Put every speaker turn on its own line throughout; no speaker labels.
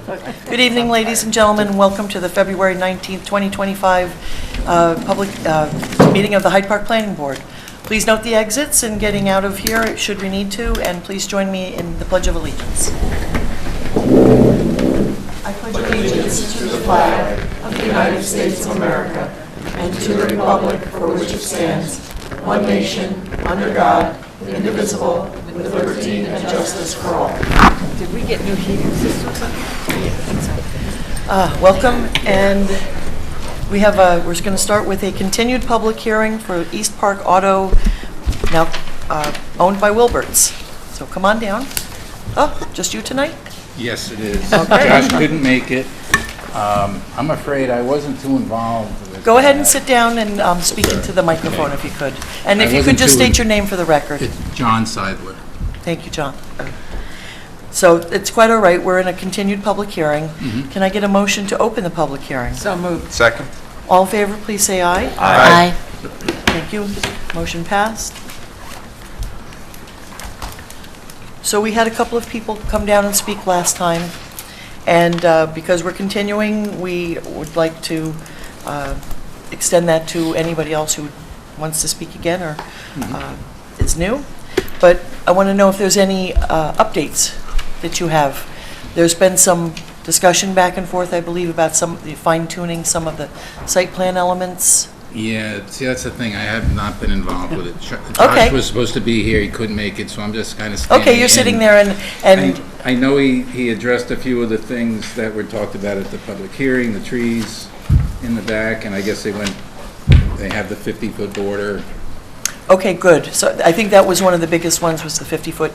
Good evening, ladies and gentlemen. Welcome to the February 19th, 2025 public meeting of the Hyde Park Planning Board. Please note the exits and getting out of here should we need to, and please join me in the Pledge of Allegiance. I pledge allegiance to the flag of the United States of America and to the republic for which it stands, one nation, under God, indivisible, with liberty and justice for all.
Did we get new heating systems?
Welcome, and we're going to start with a continued public hearing for East Park Auto, now owned by Wilberts. So come on down. Oh, just you tonight?
Yes, it is.
Okay.
Josh couldn't make it. I'm afraid I wasn't too involved with
Go ahead and
that.
sit down and speak into the microphone if you could. And if
I
you could
wasn't
just
too-
state your name for the record.
It's John Seidler.
Thank you, John. So it's quite all right. We're in a continued public hearing. Can I get a motion to open the public hearing?
So moved.
Second.
All in favor, please say aye.
Aye.
Thank you. Motion passed. So we had a couple of people come down and speak last time, and because we're continuing, we would like to extend that to anybody else who wants to speak again or is new. But I want to know if there's any updates that you have. There's been some discussion back and forth, I believe, about some fine-tuning some of the site plan elements.
Yeah, see, that's the thing. I have not been involved with it.
Okay.
Josh was supposed to be here. He couldn't make it, so I'm just kind of standing
Okay, you're sitting there and
I know he addressed a few of the things that were talked about at the public hearing, the trees in the back, and I guess they have the 50-foot border.
okay, good. So I think that was one of the biggest ones, was the 50-foot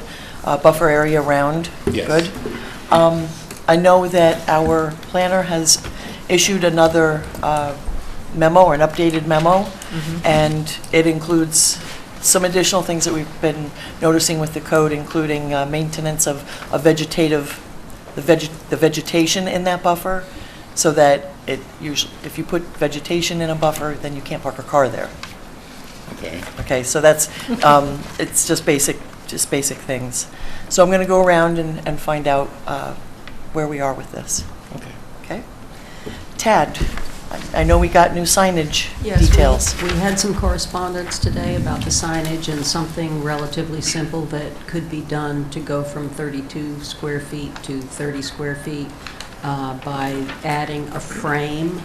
buffer area around.
Yes.
Good. I know that our planner has issued another memo, or an updated memo, and it includes some additional things that we've been noticing with the code, including maintenance of the vegetation in that buffer, so that it usually, if you put vegetation in a buffer, then you can't park a car there.
Okay.
Okay, so that's, it's just basic things. So I'm going to go around and find out where we are with this.
Okay.
Okay? Tad, I know we got new signage
Yes,
details.
we had some correspondence today about the signage and something relatively simple that could be done to go from 32 square feet to 30 square feet by adding a frame,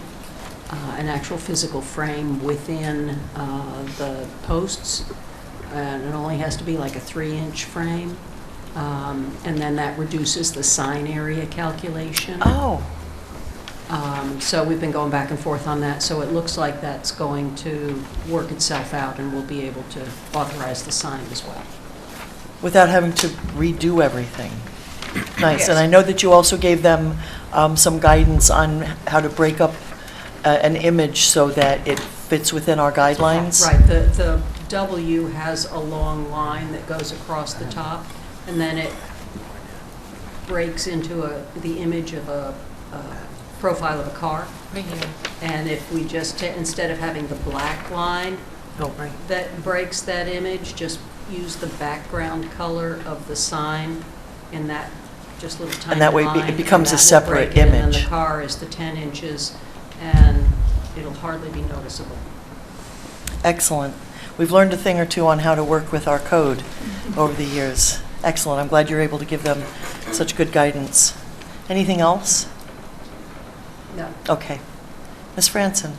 an actual physical frame within the posts. And it only has to be like a 3-inch frame. And then that reduces the sign area calculation.
Oh,
So we've been going back and forth on that, so it looks like that's going to work itself out, and we'll be able to authorize the sign as well.
without having to redo everything. Nice,
Yes.
and I know that you also gave them some guidance on how to break up an image so that it fits within our guidelines.
Right, the W has a long line that goes across the top, and then it breaks into the image of a profile of a car.
Right here.
And if we just, instead of having the black line
Oh, right.
that breaks that image, just use the background color of the sign in that just little tiny line.
And that way it becomes a
and that will
separate
break it, And then
image.
the car is the 10 inches, and it'll hardly be noticeable.
Excellent. We've learned a thing or two on how to work with our code over the years. Excellent. I'm glad you're able to give them such good guidance. Anything else?
No.
Okay. Ms. Franson?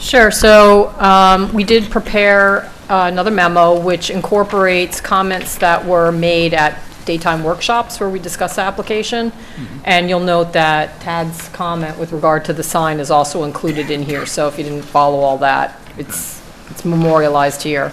Sure. So we did prepare another memo which incorporates comments that were made at daytime workshops where we discussed the application. And you'll note that Tad's comment with regard to the sign is also included in here. So if you didn't follow all that, it's memorialized here.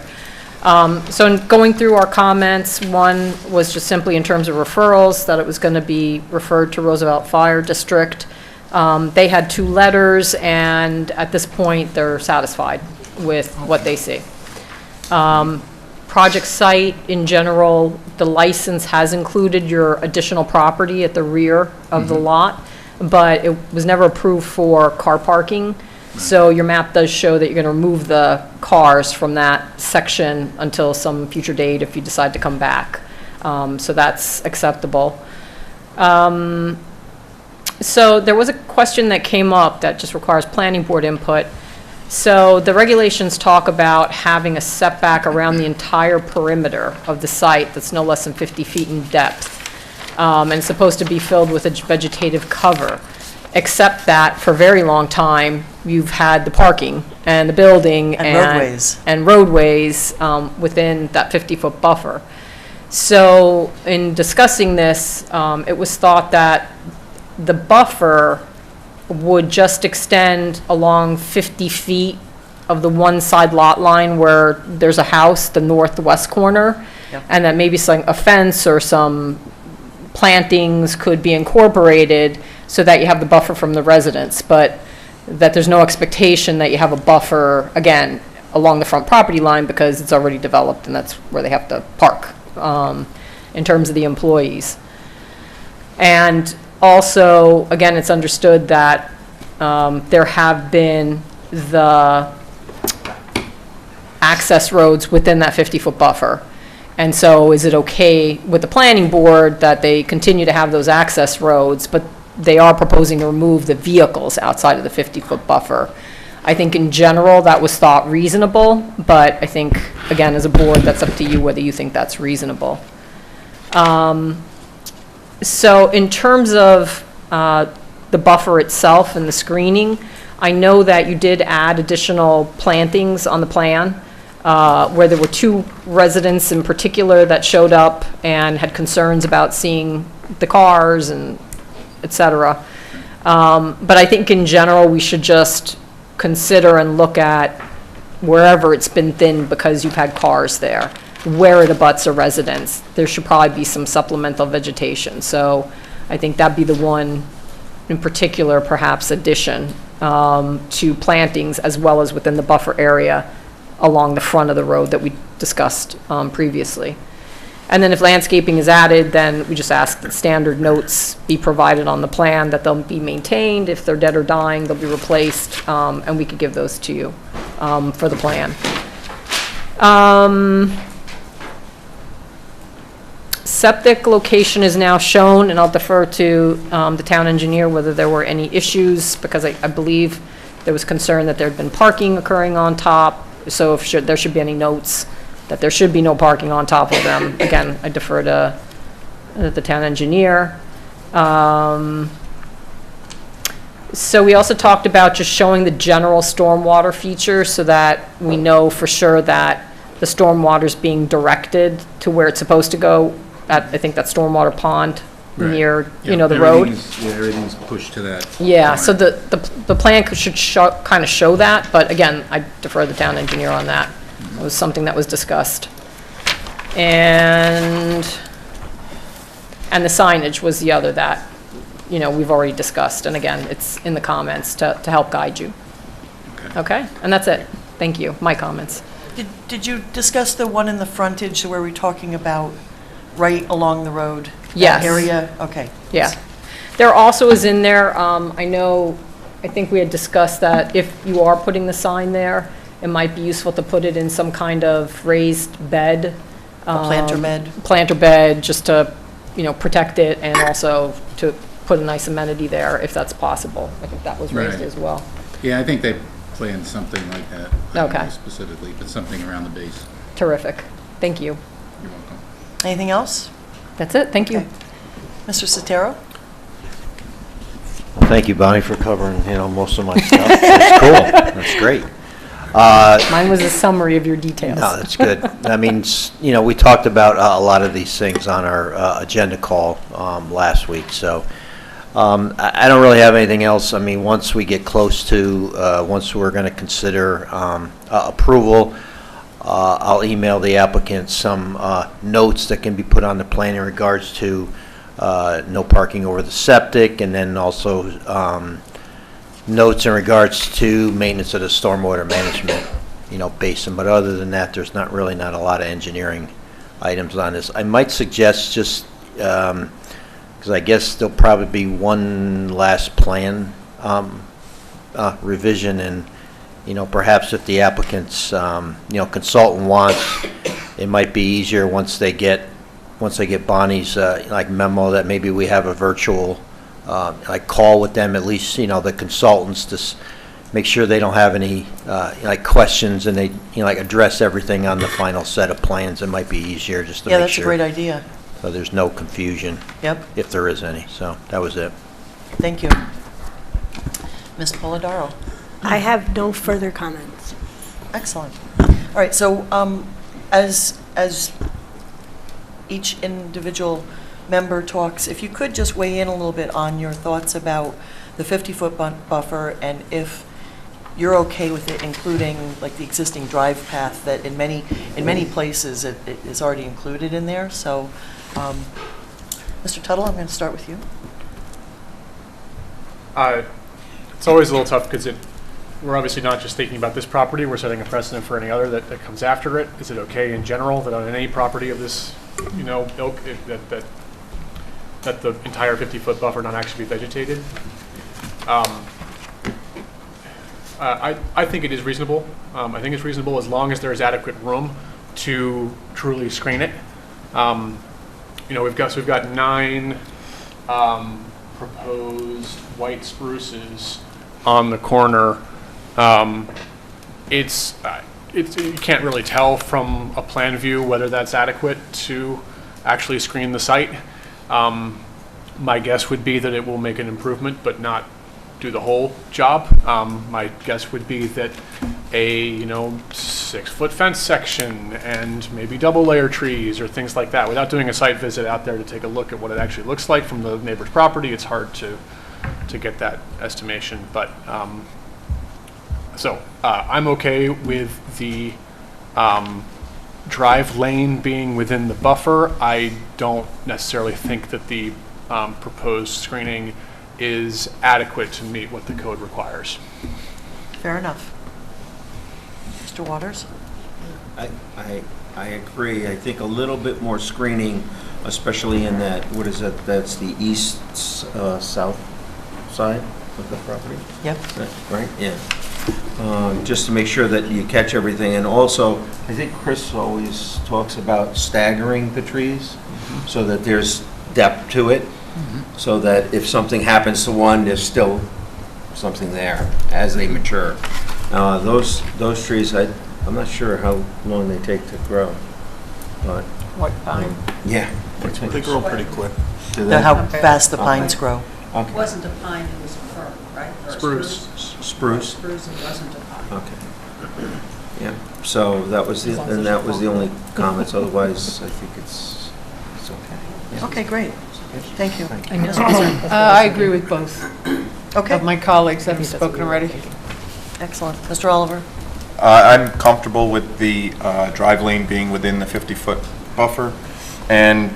So in going through our comments, one was just simply in terms of referrals, that it was going to be referred to Roosevelt Fire District. They had 2 letters, and at this point, they're satisfied with what they see. Project site, in general, the license has included your additional property at the rear of the lot, but it was never approved for car parking. So your map does show that you're going to remove the cars from that section until some future date if you decide to come back. So that's acceptable. So there was a question that came up that just requires planning board input. So the regulations talk about having a setback around the entire perimeter of the site that's no less than 50 feet in depth. And it's supposed to be filled with a vegetative cover, except that for a very long time, you've had the parking and the building
And
roadways within that 50-foot buffer. So in discussing this, it was thought that the buffer would just extend along 50 feet of the one side lot line where there's a house, the northwest corner,
Yep.
and that maybe a fence or some plantings could be incorporated so that you have the buffer from the residents, but that there's no expectation that you have a buffer, again, along the front property line because it's already developed and that's where they have to park in terms of the employees. And also, again, it's understood that there have been the access roads within that 50-foot buffer. And so is it okay with the planning board that they continue to have those access roads, but they are proposing to remove the vehicles outside of the 50-foot buffer? I think in general, that was thought reasonable, but I think, again, as a board, that's up to you whether you think that's reasonable. So in terms of the buffer itself and the screening, I know that you did add additional plantings on the plan, where there were 2 residents in particular that showed up and had concerns about seeing the cars and et cetera. But I think in general, we should just consider and look at wherever it's been thinned because you've had cars there, where it abuts a residence. There should probably be some supplemental vegetation. So I think that'd be the one in particular, perhaps addition to plantings as well as within the buffer area along the front of the road that we discussed previously. And then if landscaping is added, then we just ask that standard notes be provided on the plan, that they'll be maintained. If they're dead or dying, they'll be replaced, and we could give those to you for the plan. Septic location is now shown, and I'll defer to the town engineer whether there were any issues, because I believe there was concern that there had been parking occurring on top. So if there should be any notes that there should be no parking on top of them. Again, I defer to the town engineer. So we also talked about just showing the general stormwater feature so that we know for sure that the stormwater's being directed to where it's supposed to go at, I think, that stormwater pond
Right.
near,
Yeah,
the road.
everything's pushed to that.
Yeah, so
point.
the plan should kind of show that, but again, I defer to the town engineer on that. It was something that was discussed. And the signage was the other that, we've already discussed. And again, it's in the comments to help guide you. Okay? And that's it. Thank you. My comments.
Did you discuss the one in the frontage where we're talking about right along the road? That
Yes.
area? Okay.
Yeah. There also is in there, I think we had discussed that if you are putting the sign there, it might be useful to put it in some kind of raised bed.
A planter bed?
Planter bed, just to, protect it, and also to put a nice amenity there, if that's possible. I think that was raised
Right.
as well.
Yeah, I think they planned something like that. I don't
Okay.
know specifically, but something around the base.
Terrific. Thank you.
You're welcome.
Anything else?
That's it. Thank you.
Okay. Mr. Sotero?
Well, thank you, Bonnie, for covering, most of my stuff. That's cool. That's great.
Mine was a summary of your details.
No, that's good. I mean, we talked about a lot of these things on our agenda call last week, so I don't really have anything else. I mean, once we get close to, once we're going to consider approval, I'll email the applicant some notes that can be put on the plan in regards to no parking over the septic, and then also notes in regards to maintenance of the stormwater management, basin. But other than that, there's not a lot of engineering items on this. I might suggest just, because I guess there'll probably be one last plan revision, and perhaps if the applicant's consultant wants, it might be easier once they get Bonnie's memo, that maybe we have a virtual like call with them, at least, the consultants, to make sure they don't have any, like questions, and they, like address everything on the final set of plans. It might be easier just to
Yeah,
make
that's a
sure.
great idea.
So there's no confusion,
Yep,
if there is any. So that was it.
thank you. Ms. Polidoro?
I have no further comments.
Excellent. All right, so as each individual member talks, if you could just weigh in a little bit on your thoughts about the 50-foot buffer, and if you're okay with it including like the existing drive path that in many places it is already included in there. So, Mr. Tuttle, I'm going to start with you.
It's always a little tough because we're obviously not just thinking about this property, we're setting a precedent for any other that comes after it. Is it okay in general that on any property of this, ilk, that the entire 50-foot buffer not actually be vegetated? I think it is reasonable. I think it's reasonable as long as there is adequate room to truly screen it. We've got 9 proposed white spruces on the corner. You can't really tell from a plan view whether that's adequate to actually screen the site. My guess would be that it will make an improvement, but not do the whole job. My guess would be that a 6-foot fence section and maybe double layer trees or things like that. Without doing a site visit out there to take a look at what it actually looks like from the neighbor's property, it's hard to get that estimation. But I'm okay with the drive lane being within the buffer. I don't necessarily think that the proposed screening is adequate to meet what the code requires.
Fair enough. Mr. Waters?
I agree. I think a little bit more screening, especially in that, what is that, that's the east-south side of the property?
Yep.
Is that right? Yeah. Just to make sure that you catch everything. And also, I think Chris always talks about staggering the trees so that there's depth to it, so that if something happens to one, there's still something there as they mature. Those trees, I'm not sure how long they take to grow, but
What pine?
yeah.
They grow pretty quick.
Do they?
How fast the pines grow.
It
Okay.
wasn't a pine, it was a fir, right? Or a
Spruce.
Spruce?
Spruce, it wasn't a pine.
Okay. Yeah, so that was the only comments, otherwise I think it's okay. Yeah.
Okay, great. Thank you.
I agree with both
Okay,
of my colleagues that have spoken already.
excellent. Mr. Oliver?
I'm comfortable with the drive lane being within the 50-foot buffer, and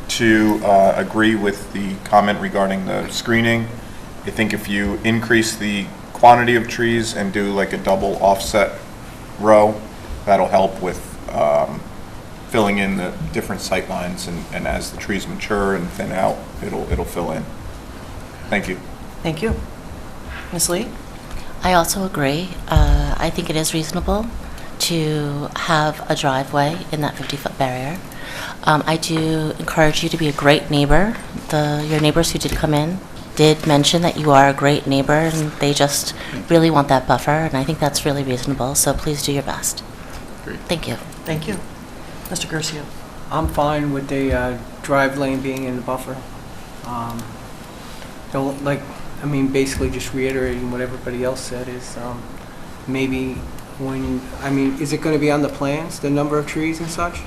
to agree with the comment regarding the screening. I think if you increase the quantity of trees and do like a double offset row, that'll help with filling in the different sight lines, and as the trees mature and thin out, it'll fill in. Thank you.
Thank you. Ms. Lee?
I also agree. I think it is reasonable to have a driveway in that 50-foot barrier. I do encourage you to be a great neighbor. Your neighbors who did come in did mention that you are a great neighbor and they just really want that buffer, and I think that's really reasonable, so please do your best.
Great.
Thank you.
Thank you. Mr. Garcia?
I'm fine with the drive lane being in the buffer. Basically just reiterating what everybody else said is maybe is it going to be on the plans, the number of trees and such?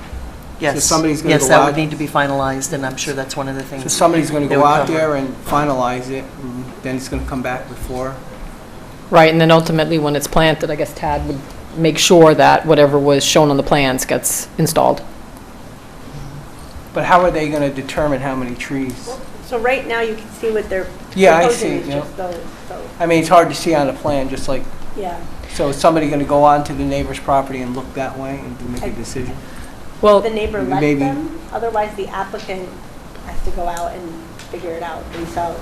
Yes.
somebody's gonna
Yes,
go
that
out-
would need to be finalized, and I'm sure that's one of the things.
So somebody's going to
they
go
would
out
cover.
there and finalize it, and then it's going to come back before.
Right, and then ultimately, when it's planted, I guess Tad would make sure that whatever was shown on the plans gets installed.
But how are they going to determine how many trees?
So right now, you can see what they're
Yeah, I
proposing
see,
is
yeah.
just those, so,
It's hard to see on the plan, just like,
yeah.
so is somebody going to go onto the neighbor's property and look that way and make a decision?
Well,
The neighbor lets
maybe-
them, otherwise the applicant has to go out and figure it out themselves.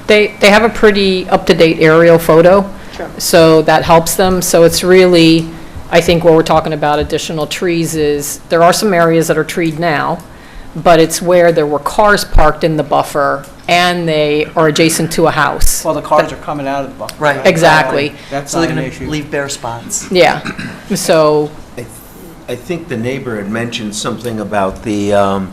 they have a pretty up-to-date aerial photo,
Sure.
so that helps them. So it's really, I think what we're talking about additional trees is, there are some areas that are treed now, but it's where there were cars parked in the buffer and they are adjacent to a house.
Well, the cars are coming out of the buffer.
Right.
Exactly.
That's
So
not
they're
an
going to
issue.
leave bare spots.
Yeah, so,
I think the neighbor had mentioned something about the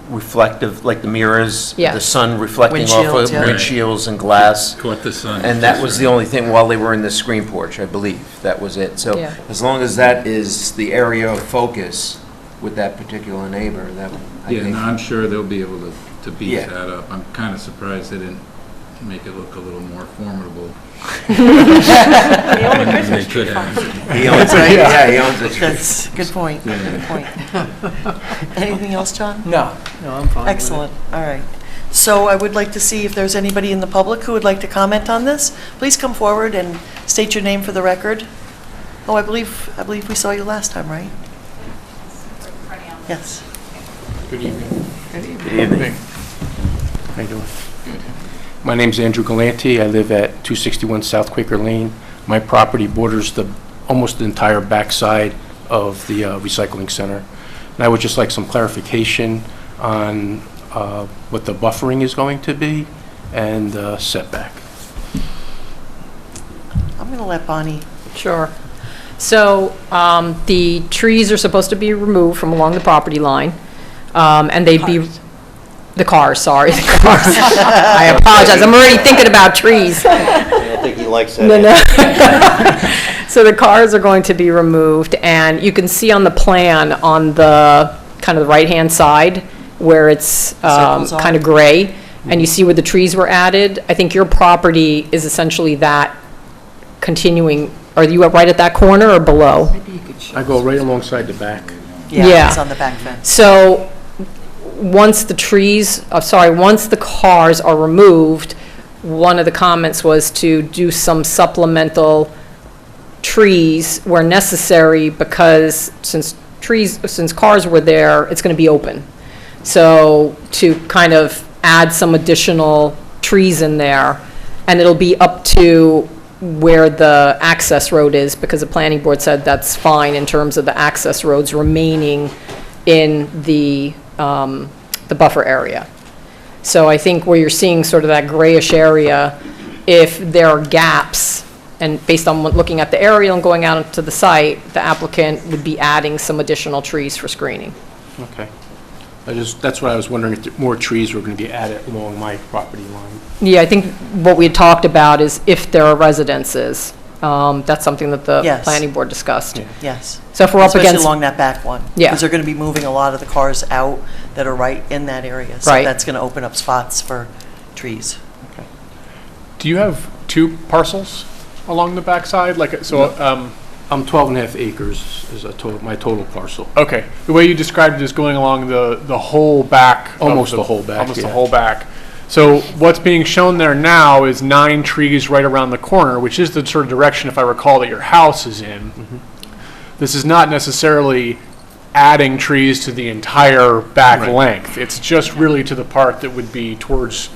reflective, like the mirrors, the
Yes.
sun reflecting off of
Windshields, yeah.
windshields and glass.
Caught the sun.
And that was the only thing while they were in the screen porch, I believe. That was it. So
Yeah.
as long as that is the area of focus with that particular neighbor, that, I
Yeah,
think.
no, I'm sure they'll be able to beef
Yeah.
that up. I'm kind of surprised they didn't make it look a little more formidable
The only
than
Christmas
they
tree
could
farm.
have.
He owns it, yeah, he owns it.
That's, good point, good point. Anything else, John?
No, I'm fine with it.
Excellent, all right. So I would like to see if there's anybody in the public who would like to comment on this. Please come forward and state your name for the record. Oh, I believe we saw you last time, right? Yes.
Good evening.
Good evening.
How you doing? My name's Andrew Galanti. I live at 261 South Quaker Lane. My property borders almost the entire backside of the recycling center. And I would just like some clarification on what the buffering is going to be and setback.
I'm going to let Bonnie.
sure. So, the trees are supposed to be removed from along the property line, and they'd be, the cars, sorry, the cars. I apologize, I'm already thinking about trees.
I don't think he likes that.
No, no. So the cars are going to be removed, and you can see on the plan on the, kind of the right-hand side, where it's
Circles on.
kind of gray, and you see where the trees were added. I think your property is essentially that continuing, are you right at that corner or below?
I go right alongside the back.
Yeah.
It's on the back fence.
So, once the once the cars are removed, one of the comments was to do some supplemental trees where necessary, because since cars were there, it's going to be open. So, to kind of add some additional trees in there, and it'll be up to where the access road is, because the planning board said that's fine in terms of the access roads remaining in the buffer area. So I think where you're seeing sort of that grayish area, if there are gaps, and based on looking at the aerial and going out to the site, the applicant would be adding some additional trees for screening.
Okay. That's what I was wondering, if more trees were going to be added along my property line.
Yeah, I think what we had talked about is if there are residences. That's something that the
Yes.
planning board discussed.
Yeah.
Yes.
So if we're up
Especially
against,
along that back one.
Yeah.
Because they're going to be moving a lot of the cars out that are right in that area. So
Right.
that's going to open up spots for trees.
Do you have two parcels along the backside? Like, so,
I'm 12 and a half acres is my total parcel.
okay. The way you described it is going along the whole back. of
Almost the whole back,
Almost the
yeah.
whole back. So what's being shown there now is 9 trees right around the corner, which is the sort of direction, if I recall, that your house is in. This is not necessarily adding trees to the entire back
Right.
length. It's just really to the part that would be towards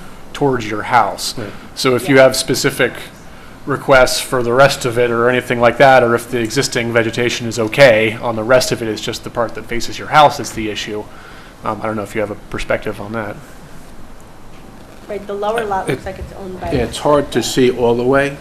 your house.
Right.
So if you have specific requests for the rest of it or anything like that, or if the existing vegetation is okay on the rest of it, it's just the part that faces your house that's the issue. I don't know if you have a perspective on that.
Right, the lower lot looks like it's owned by.
Yeah, it's hard to see all the way,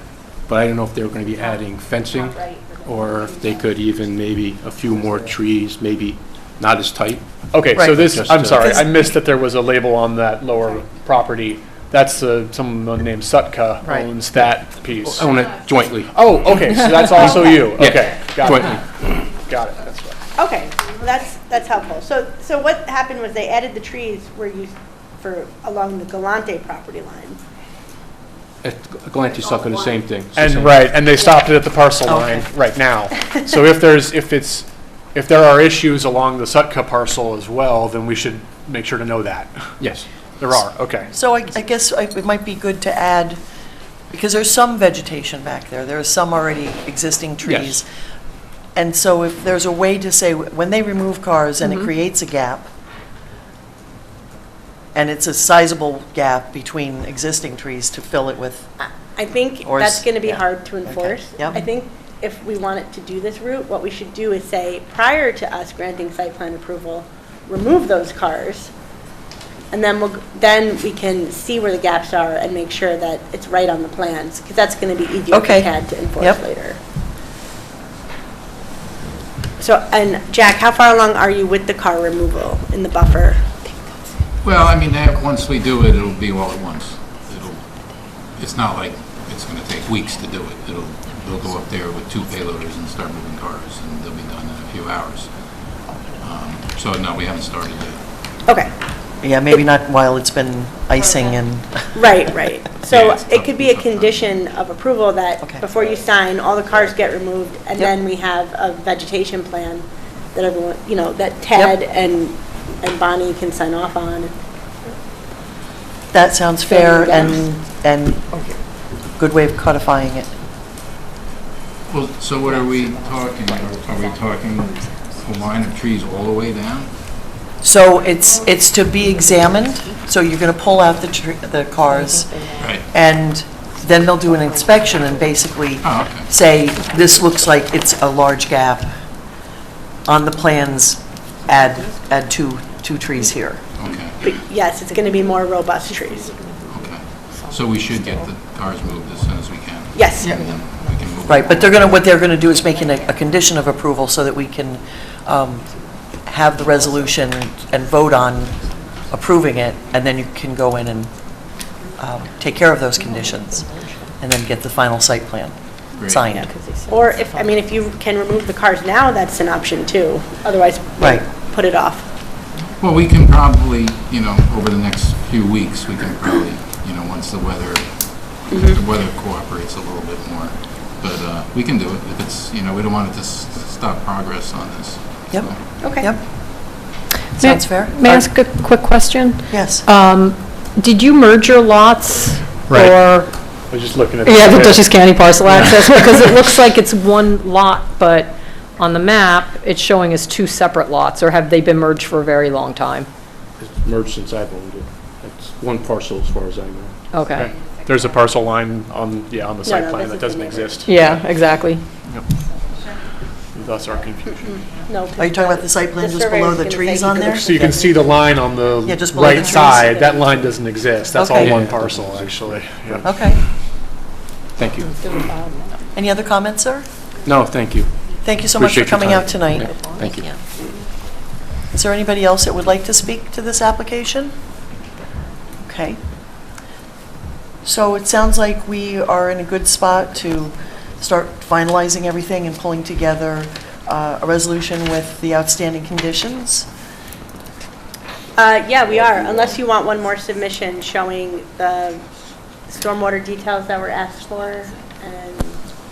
but I don't know if they were going to be adding fencing,
Not right.
or if they could even maybe a few more trees, maybe not as tight.
Okay, so
Right.
this,
Just,
I'm sorry, I
Because-
missed that there was a label on that lower property. That's someone named Sutka
Right.
owns that piece.
Own it jointly.
Oh, okay, so that's also you.
Yeah,
Okay, got
jointly.
it. Got it, that's right.
Okay, well, that's helpful. So what happened was they added the trees along the Galante property line.
At Galanti Sucker, the same thing. It's the
And,
same.
right, and they stopped it at the parcel
Okay.
line right now. So if there are issues along the Sutka parcel as well, then we should make sure to know that.
Yes.
There are, okay.
So I guess it might be good to add, because there's some vegetation back there. There are some already existing trees. And so if there's a way to say, when they remove cars and it creates a gap, and it's a sizable gap between existing trees to fill it with,
I think
Or
that's
s-
going to be
yeah.
hard to
Okay,
enforce.
yep.
I think if we wanted to do this route, what we should do is say, prior to us granting site plan approval, remove those cars and then we can see where the gaps are and make sure that it's right on the plans, because that's going to be easier for
Okay.
CAD to enforce
Yep.
later. So, and Jack, how far along are you with the car removal in the buffer?
Well, I mean, once we do it, it'll be all at once. It's not like it's going to take weeks to do it. They'll go up there with 2 payloaders and start moving cars, and they'll be done in a few hours. So, no, we haven't started yet.
Okay,
Yeah, maybe not while it's been icing and,
right, right. So
Yeah, it's
it could be a
tough time.
condition of approval that
Okay.
before you sign, all the cars get removed, and
Yep.
then we have a vegetation plan that everyone, that Ted and Bonnie can sign off on.
that sounds fair
Yeah.
and good way of codifying it.
Well, so what are we talking? Are we talking a line of trees all the way down?
So it's to be examined, so you're going to pull out the cars,
Right.
and then they'll do an inspection and basically
Oh, okay.
say, this looks like it's a large gap. On the plans, add two trees here.
Okay,
But yes, it's going to be more robust trees.
okay. So we should get the cars moved as soon as we can.
Yes.
And then we can move.
Right, but what they're going to do is make it a condition of approval so that we can have the resolution and vote on approving it, and then you can go in and take care of those conditions, and then get the final site plan
Great.
signed.
Or if you can remove the cars now, that's an option too. Otherwise,
Right.
put it off.
Well, we can probably, over the next few weeks, we can probably, once the weather cooperates a little bit more. But we can do it if it's, we don't want it to stop progress on this.
Yep,
Okay.
yep. Sounds fair?
May I ask a quick question?
Yes.
Did you merge your lots?
Right.
Or,
I was just looking at.
yeah, the Dutchess County parcel access, because it looks like it's one lot, but on the map, it's showing as 2 separate lots, or have they been merged for a very long time?
It's merged since I've owned it. It's one parcel as far as I know.
Okay.
There's a parcel line on the site
no,
plan
this
that
is
doesn't
the neighbor.
exist.
Yeah, exactly.
Thus our confusion.
No.
Are you talking about the site plan
The
just below
surveyor's
the
gonna
trees
say
on
he
there?
could-
So you can see the line on the
Yeah, just below the
right
trees.
side. That line doesn't exist. That's all
Okay.
one parcel, actually. Yep.
Okay.
Thank you.
Any other comments, sir?
No, thank you.
Thank you so much for
Appreciate your
coming
time.
out tonight.
Yeah, thank you.
Is there anybody else that would like to speak to this application? Okay. So it sounds like we are in a good spot to start finalizing everything and pulling together a resolution with the outstanding conditions.
Yeah, we are, unless you want one more submission showing the stormwater details that were asked for, and,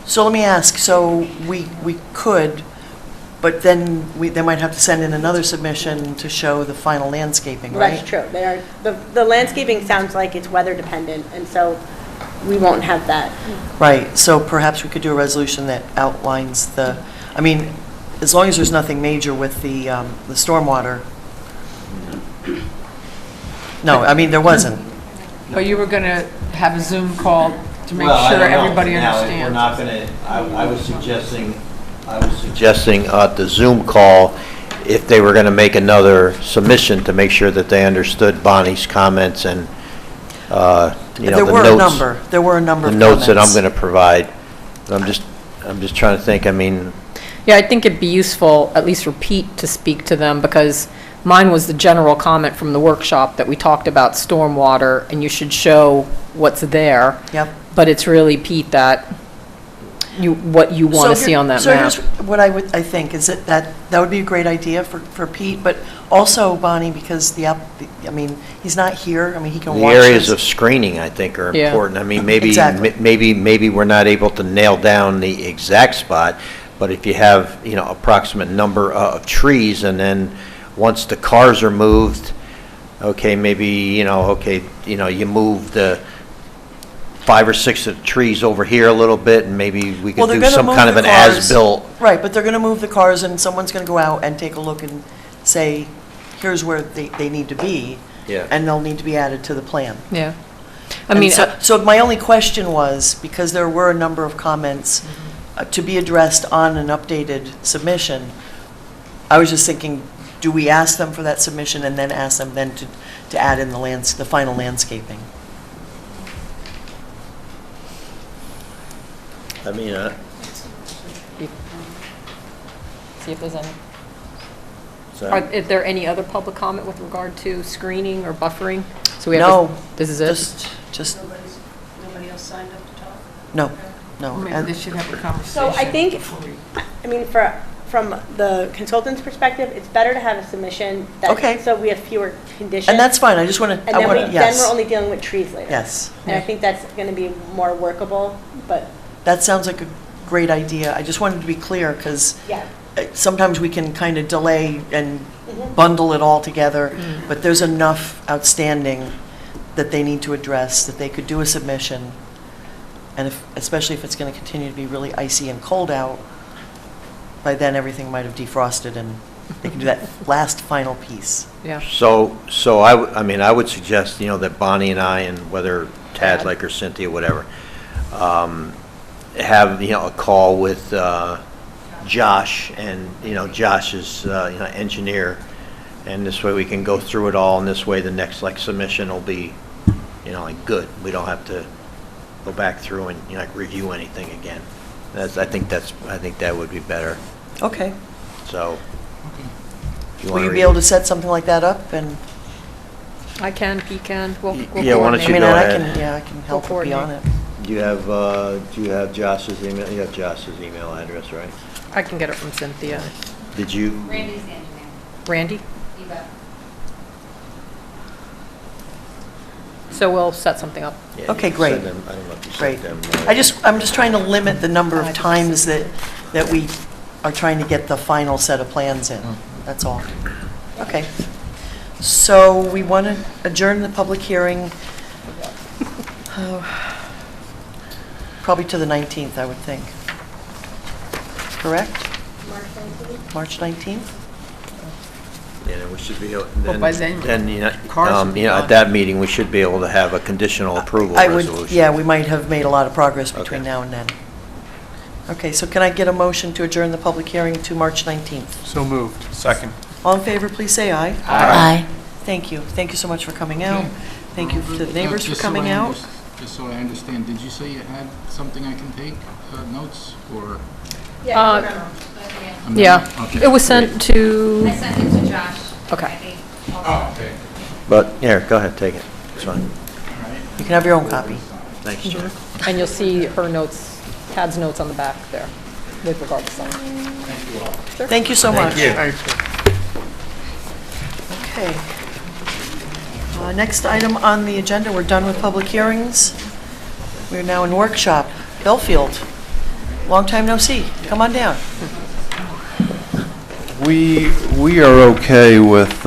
So let me ask, so we could, but then they might have to send in another submission to show the final landscaping, right?
that's true, they are, the landscaping sounds like it's weather dependent, and so we won't have that.
Right, so perhaps we could do a resolution that outlines as long as there's nothing major with the stormwater. No, there wasn't.
But you were going to have a Zoom call to make
Well, I
sure
don't know.
everybody
Now, if
understands.
we're not going to, I was suggesting at the Zoom call, if they were going to make another submission to make sure that they understood Bonnie's comments and, the
There were a
notes.
number of comments.
The notes that I'm going to provide. I'm just trying to think,
Yeah, I think it'd be useful, at least for Pete to speak to them, because mine was the general comment from the workshop that we talked about stormwater, and you should show what's there.
Yep.
But it's really, Pete, what you want to see on that
So
map.
here's what I think, is that would be a great idea for Pete, but also Bonnie, because he's not here, he can
the
watch
areas
this.
of screening, I think, are
Yeah.
important. Maybe,
Exactly.
maybe we're not able to nail down the exact spot, but if you have, approximate number of trees, and then once the cars are moved, okay, maybe, you move the 5 or 6 of the trees over here a little bit, and maybe we
Well,
could
they're
do
gonna
some
move
kind of
the
an
cars.
as-built.
Right, but they're going to move the cars, and someone's going to go out and take a look and say, here's where they need to be,
Yeah.
and they'll need to be added to the plan.
Yeah.
So my only question was, because there were a number of comments to be addressed on an updated submission, I was just thinking, do we ask them for that submission and then ask them then to add in the final landscaping?
I mean,
See if there's any.
so-
Is there any other public comment with regard to screening or buffering? So we have
No.
This is it?
Just,
Nobody else signed up to talk?
no, no.
Maybe they should have a conversation.
So I think,
before we-
I mean, from the consultant's perspective, it's better to have a submission that,
Okay.
so we have fewer conditions.
And that's fine, I just want to,
And
I
then
want to,
then we're
yes.
only dealing with trees later.
Yes.
And I think that's going to be more workable, but
That sounds like a great idea. I just wanted to be clear, because
yeah.
sometimes we can kind of delay and
Mhm.
bundle it all together, but there's enough outstanding that they need to address, that they could do a submission, and especially if it's going to continue to be really icy and cold out, by then everything might have defrosted, and they can do that last final piece.
Yeah.
So I mean, I would suggest, that Bonnie and I, and whether Tad's like or Cynthia, whatever, have, a call with Josh, and, Josh is, engineer, and this way we can go through it all, and this way the next, submission will be, good. We don't have to go back through and, review anything again. I think that would be better,
Okay.
so.
Will you be able to set something like that up? And
I can, he can, we'll
Yeah, why don't
coordinate.
you
I mean,
go
I
ahead.
can, yeah, I can help be on it.
Do you have Josh's email? You have Josh's email address, right?
I can get it from Cynthia.
Did you?
Randy's the engineer.
Randy?
You bet.
So we'll set something up.
Yeah,
Okay,
you
great.
send them- I don't know if you
Great.
sent them.
I'm just trying to limit the number of times that we are trying to get the final set of plans in. That's all. Okay. So we want to adjourn the public hearing, probably to the 19th, I would think. Correct? March 19th?
Yeah, then we should be,
Well, by then, cars will be
at
gone.
that meeting, we should be able to have a conditional approval
I would,
resolution.
yeah, we might have made a lot of progress between
Okay.
now and then. Okay, so can I get a motion to adjourn the public hearing to March 19th?
So moved.
Second.
All in favor, please say aye.
Aye.
Thank you. Thank you so much for coming out.
Okay.
Thank you to the neighbors for
Just so
coming
I
out.
Just so I understand, did you say you had something I can take, notes, or?
Uh,
a memo?
Yeah,
Okay,
it was sent
great.
to,
I sent it to Josh.
Okay.
Oh, okay.
But, here, go ahead, take it. It's fine.
You can have your own copy.
Thanks, Jen.
and you'll see her notes, Tad's notes on the back there with regard to sign.
Thank you so much.
Thanks.
Okay. Next item on the agenda, we're done with public hearings. We're now in workshop. Belfield, long time no see. Come on down.
We are okay with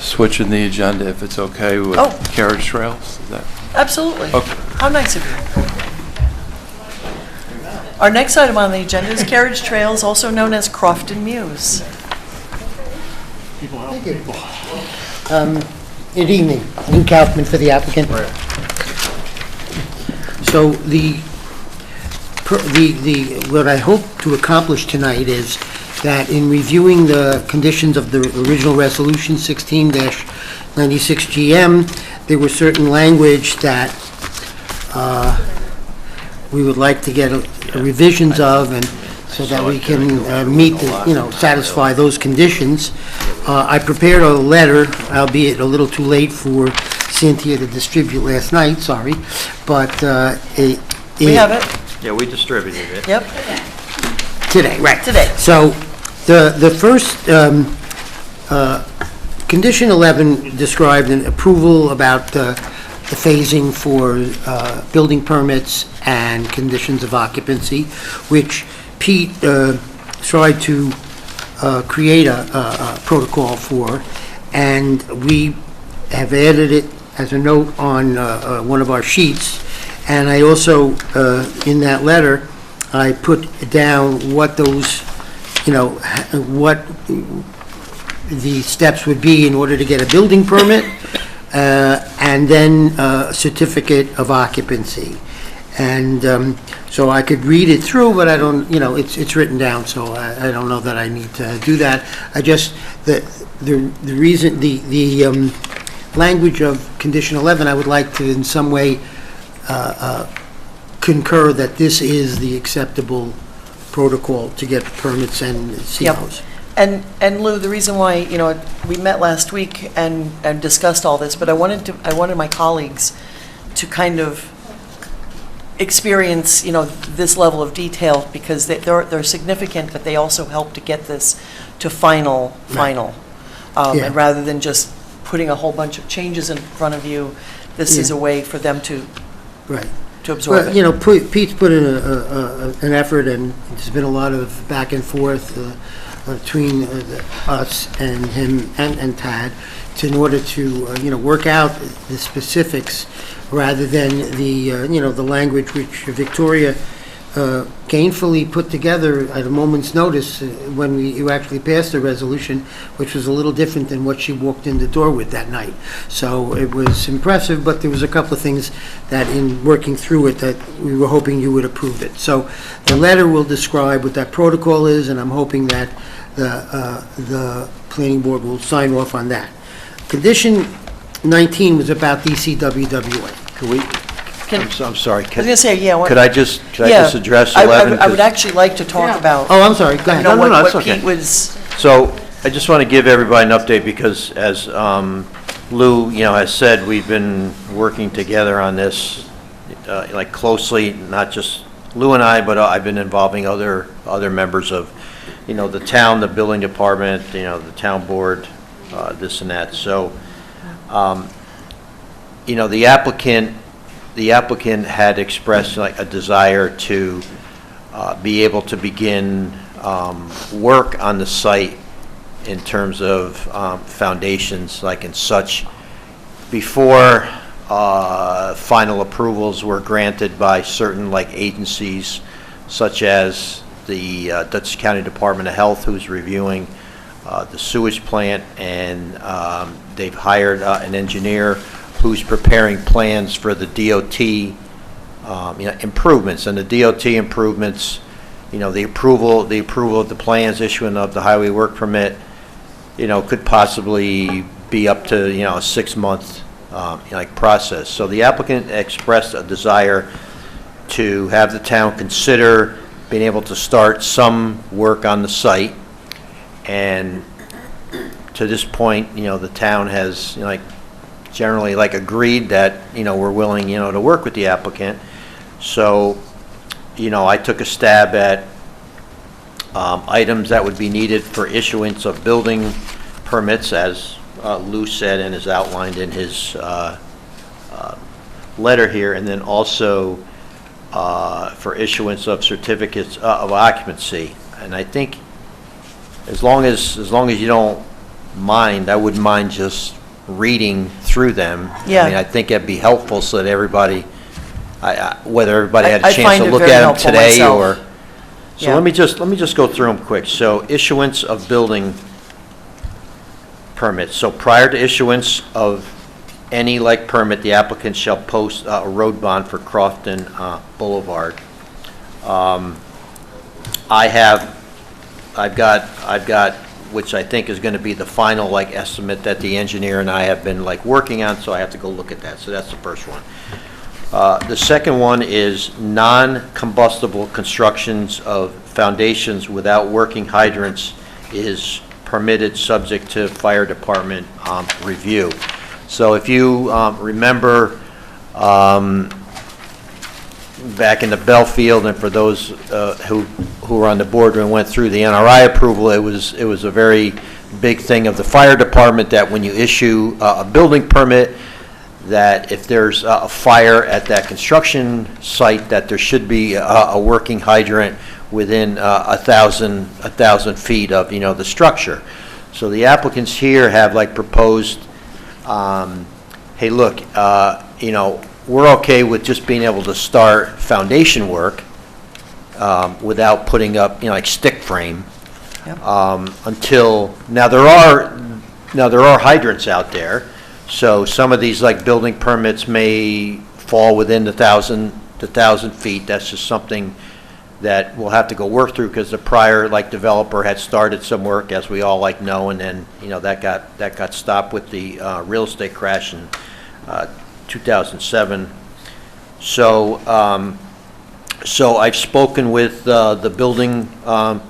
switching the agenda, if it's okay with
Oh.
carriage trails, is that?
Absolutely.
Okay.
How nice of you. Our next item on the agenda is carriage trails, also known as Crofton Mews.
Good evening, Lou Kaufman for the applicant. So what I hope to accomplish tonight is that in reviewing the conditions of the original resolution 16-96 GM, there was certain language that we would like to get revisions of, and so that we can meet, satisfy those conditions. I prepared a letter, albeit a little too late for Cynthia to distribute last night, sorry, but
We have it.
Yeah, we distributed it.
Yep.
today, right.
Today.
So the first, condition 11 described an approval about the phasing for building permits and conditions of occupancy, which Pete tried to create a protocol for, and we have added it as a note on one of our sheets. And I also, in that letter, I put down what those, what the steps would be in order to get a building permit, and then a certificate of occupancy. And so I could read it through, but I don't, it's written down, so I don't know that I need to do that. I just, the reason, the language of condition 11, I would like to in some way concur that this is the acceptable protocol to get permits and COs.
And Lou, the reason why, we met last week and discussed all this, but I wanted my colleagues to kind of experience, this level of detail, because they're significant, but they also help to get this to final.
Yeah.
And rather than just putting a whole bunch of changes in front of you, this is a way for them to absorb it.
Well, Pete's put in an effort, and there's been a lot of back and forth between us and him and Tad in order to, work out the specifics rather than the language which Victoria gainfully put together at a moment's notice when you actually passed the resolution, which was a little different than what she walked in the door with that night. So it was impressive, but there was a couple of things that in working through it that we were hoping you would approve it. So the letter will describe what that protocol is, and I'm hoping that the planning board will sign off on that. Condition 19 was about DCWWA.
Could we, I'm sorry.
I was going to say,
Could I just address 11?
I would actually like to talk about.
Oh, I'm sorry, go ahead.
What
okay.
Pete was.
So I just want to give everybody an update because as Lou, has said, we've been working together on this closely, not just Lou and I, but I've been involving other members of, the town, the building department, the town board, this and that. So, the applicant had expressed a desire to be able to begin work on the site in terms of foundations and such before final approvals were granted by certain agencies such as the Dutchess County Department of Health, who's reviewing the sewage plant, and they've hired an engineer who's preparing plans for the DOT improvements. And the DOT improvements, the approval of the plans, issuing of the highway work permit, could possibly be up to a 6-month process. So the applicant expressed a desire to have the town consider being able to start some work on the site, and to this point, the town has generally agreed that we're willing to work with the applicant. So I took a stab at items that would be needed for issuance of building permits, as Lou said and is outlined in his letter here, and then also for issuance of certificates of occupancy. And I think as long as you don't mind, I wouldn't mind just reading through them.
Yeah.
I think it'd be helpful so that everybody, whether everybody had a
I
chance
find
to
it
look
very
at them
helpful
today
myself.
or. So
Yeah.
let me just go through them quick. So issuance of building permits. So prior to issuance of any permit, the applicant shall post a road bond for Crofton Boulevard. I've got, which I think is going to be the final estimate that the engineer and I have been working on, so I have to go look at that. So that's the first one. The second one is non-combustible constructions of foundations without working hydrants is permitted, subject to fire department review. So if you remember back in the Belfield, and for those who were on the board and went through the NRI approval, it was a very big thing of the fire department that when you issue a building permit, that if there's a fire at that construction site, that there should be a working hydrant within 1,000 feet of the structure. So the applicants here have proposed, hey, look, we're okay with just being able to start foundation work without putting up stick frame.
Yep.
Until now there are hydrants out there. So some of these building permits may fall within the 1,000 to 1,000 feet. That's just something that we'll have to go work through, because the prior, like, developer had started some work, as we all like know, and then, that got stopped with the real estate crash in 2007. So, so I've spoken with the building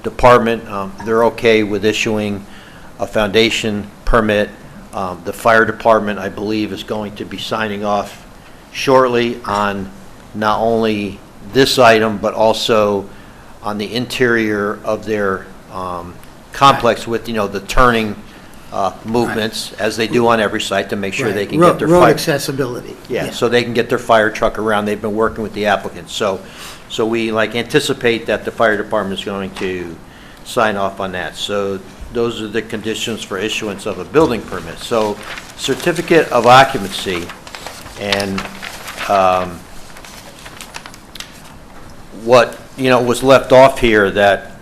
department. They're okay with issuing a foundation permit. The fire department, I believe, is going to be signing off shortly on not only this item, but also on the interior of their complex with, the turning movements, as they do on every site, to make sure they can get their
road
fire.
accessibility.
Yeah, so they can get their fire truck around. They've been working with the applicants. So we anticipate that the fire department is going to sign off on that. So those are the conditions for issuance of a building permit. So certificate of occupancy, and what, was left off here that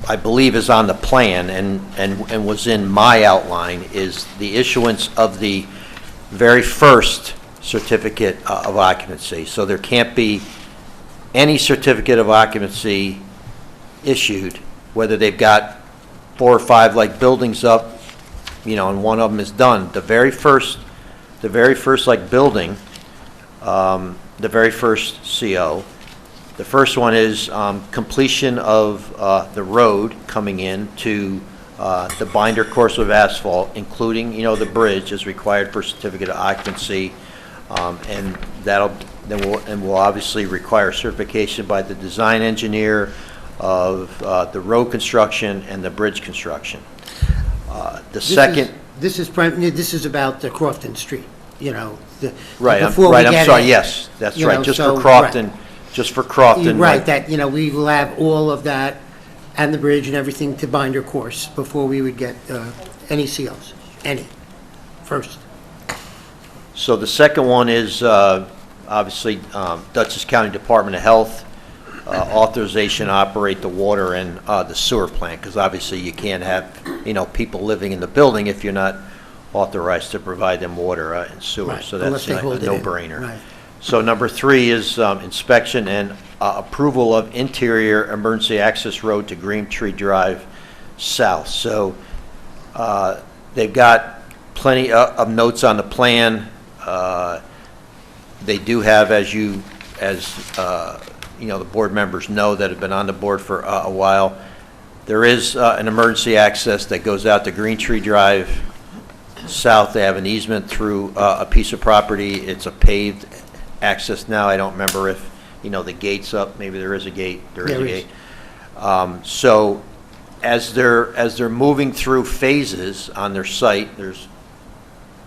I believe is on the plan and was in my outline is the issuance of the very first certificate of occupancy. So there can't be any certificate of occupancy issued, whether they've got 4 or 5 buildings up, and one of them is done. The very first building, the very first CO. The first one is completion of the road coming in to the binder course of asphalt, including, the bridge is required for certificate of occupancy, and we'll obviously require certification by the design engineer of the road construction and the bridge construction. This
is about the Crofton Street,
Right, I'm sorry, yes, that's right, just for Crofton. Just for Crofton.
Right, that, we will have all of that and the bridge and everything to binder course before we would get any COs, first.
So the second one is obviously Dutchess County Department of Health, authorization to operate the water and the sewer plant, because obviously you can't have, people living in the building if you're not authorized to provide them water and sewer.
Right,
So that's a no-brainer.
Right.
So number 3 is inspection and approval of interior emergency access road to Green Tree Drive South. So they've got plenty of notes on the plan. They do have, as the board members know that have been on the board for a while, there is an emergency access that goes out to Green Tree Drive South. They have an easement through a piece of property. It's a paved access now. I don't remember if, the gate's up. Maybe there is a gate. There is a gate. So as they're moving through phases on their site, there's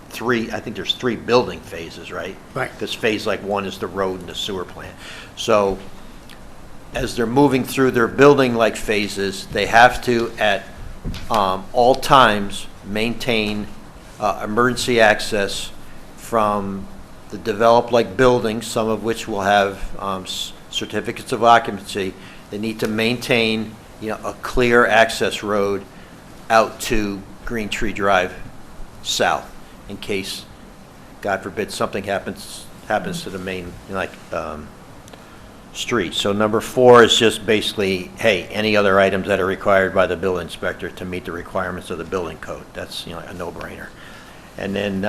3 building phases, right?
Right.
Because phase 1 is the road and the sewer plant. So as they're moving through their building phases, they have to at all times maintain emergency access from the developed buildings, some of which will have certificates of occupancy. They need to maintain, a clear access road out to Green Tree Drive South, in case, God forbid, something happens to the main street. So number 4 is just basically, hey, any other items that are required by the building inspector to meet the requirements of the building code. That's a no-brainer. And then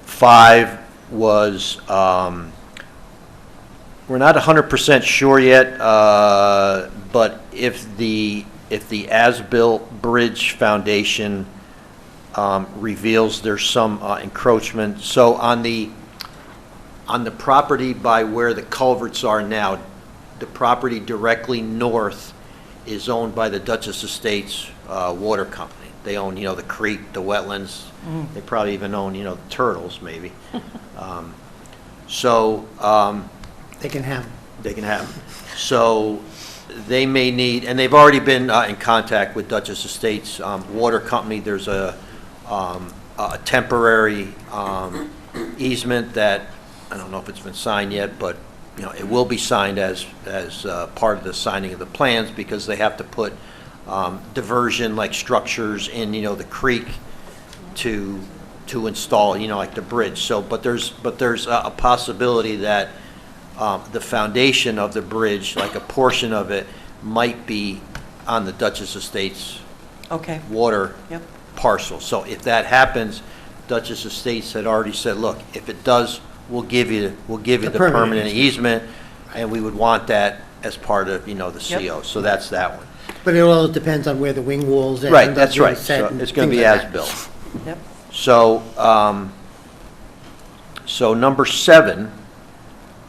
5 was, we're not 100% sure yet, but if the as-built bridge foundation reveals there's some encroachment. So on the property by where the culverts are now, the property directly north is owned by the Dutchess Estates Water Company. They own, the creek, the wetlands. They probably even own, the turtles, maybe.
They can have them.
They can have them. So they may need, and they've already been in contact with Dutchess Estates Water Company. There's a temporary easement that, I don't know if it's been signed yet, but it will be signed as part of the signing of the plans, because they have to put diversion structures in the creek to install the bridge. So but there's a possibility that the foundation of the bridge, like a portion of it, might be on the Dutchess Estates
Okay,
water
yep.
parcel. So if that happens, Dutchess Estates had already said, look, if it does, we'll give you the permanent easement, and we would want that as part of, the
Yep.
CO. So that's that one.
But it all depends on where the wing walls end.
Right, that's right.
set
So
and
it's going to
things
be
like that.
as-built.
Yep.
So number 7,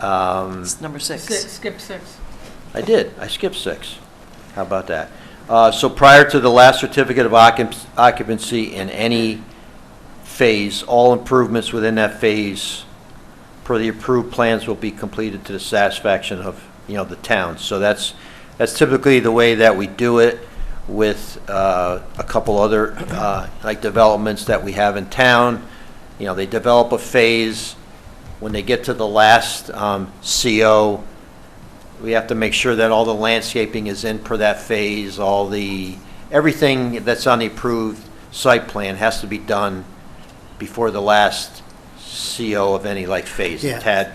It's number 6.
Skip 6.
I did. I skipped 6. How about that? So prior to the last certificate of occupancy in any phase, all improvements within that phase per the approved plans will be completed to the satisfaction of, the town. So that's typically the way that we do it with a couple other, like developments that we have in town. They develop a phase. When they get to the last CO, we have to make sure that all the landscaping is in per that phase, everything that's on the approved site plan has to be done before the last CO of any phase.
Yeah.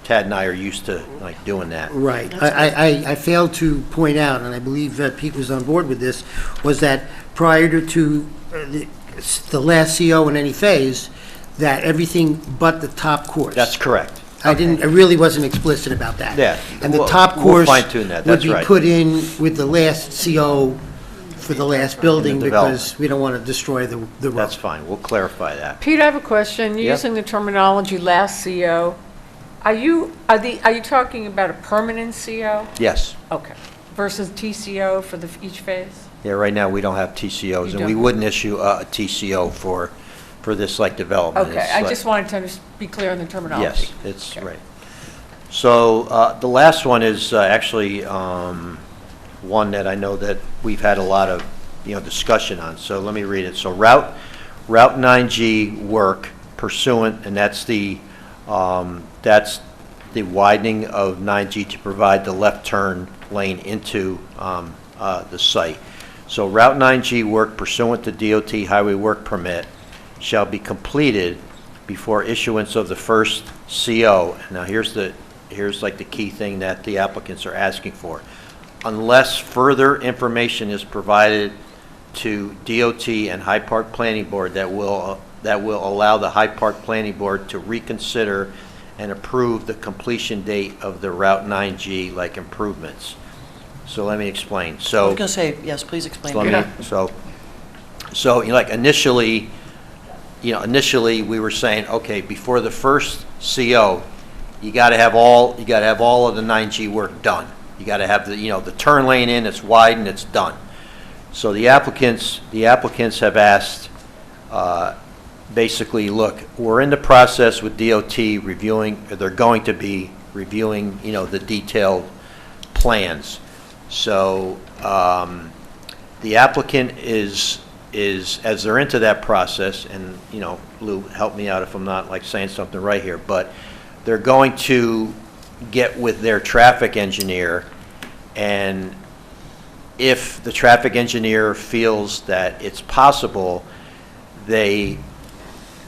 Tad and I are used to doing that.
Right. I failed to point out, and I believe that Pete was on board with this, was that prior to the last CO in any phase, that everything but the top course.
That's correct.
I really wasn't explicit about that.
Yeah.
And the
We'll-
top
we'll
course
fine-tune that.
would
That's
be
right.
put in with the last CO for the last building
development.
because we don't want to destroy the road.
That's fine. We'll clarify that.
Pete, I have a question. You're
Yep.
using the terminology last CO. Are you talking about a permanent CO?
Yes.
Okay. Versus TCO for each phase?
Yeah, right now, we don't have TCOs,
You
and we
don't?
wouldn't issue a TCO for this development.
Okay,
It's
I
like-
just wanted to be clear on the terminology.
Yes, it's
Okay.
right. So the last one is actually one that I know that we've had a lot of, discussion on. So let me read it. So Route 9G work pursuant, and that's the widening of 9G to provide the left turn lane into the site. So Route 9G work pursuant to DOT highway work permit shall be completed before issuance of the first CO. Now, here's the key thing that the applicants are asking for. Unless further information is provided to DOT and Hyde Park Planning Board that will allow the Hyde Park Planning Board to reconsider and approve the completion date of the Route 9G improvements. So let me explain.
I
So.
was going to say, yes, please explain.
So initially, we were saying, okay, before the first CO, you got to have all of the 9G work done. You got to have the turn lane in, it's wide and it's done. So the applicants have asked, basically, look, we're in the process with DOT reviewing, they're going to be reviewing, the detailed plans. So the applicant is, as they're into that process, and, Lou, help me out if I'm not saying something right here, but they're going to get with their traffic engineer, and if the traffic engineer feels that it's possible, they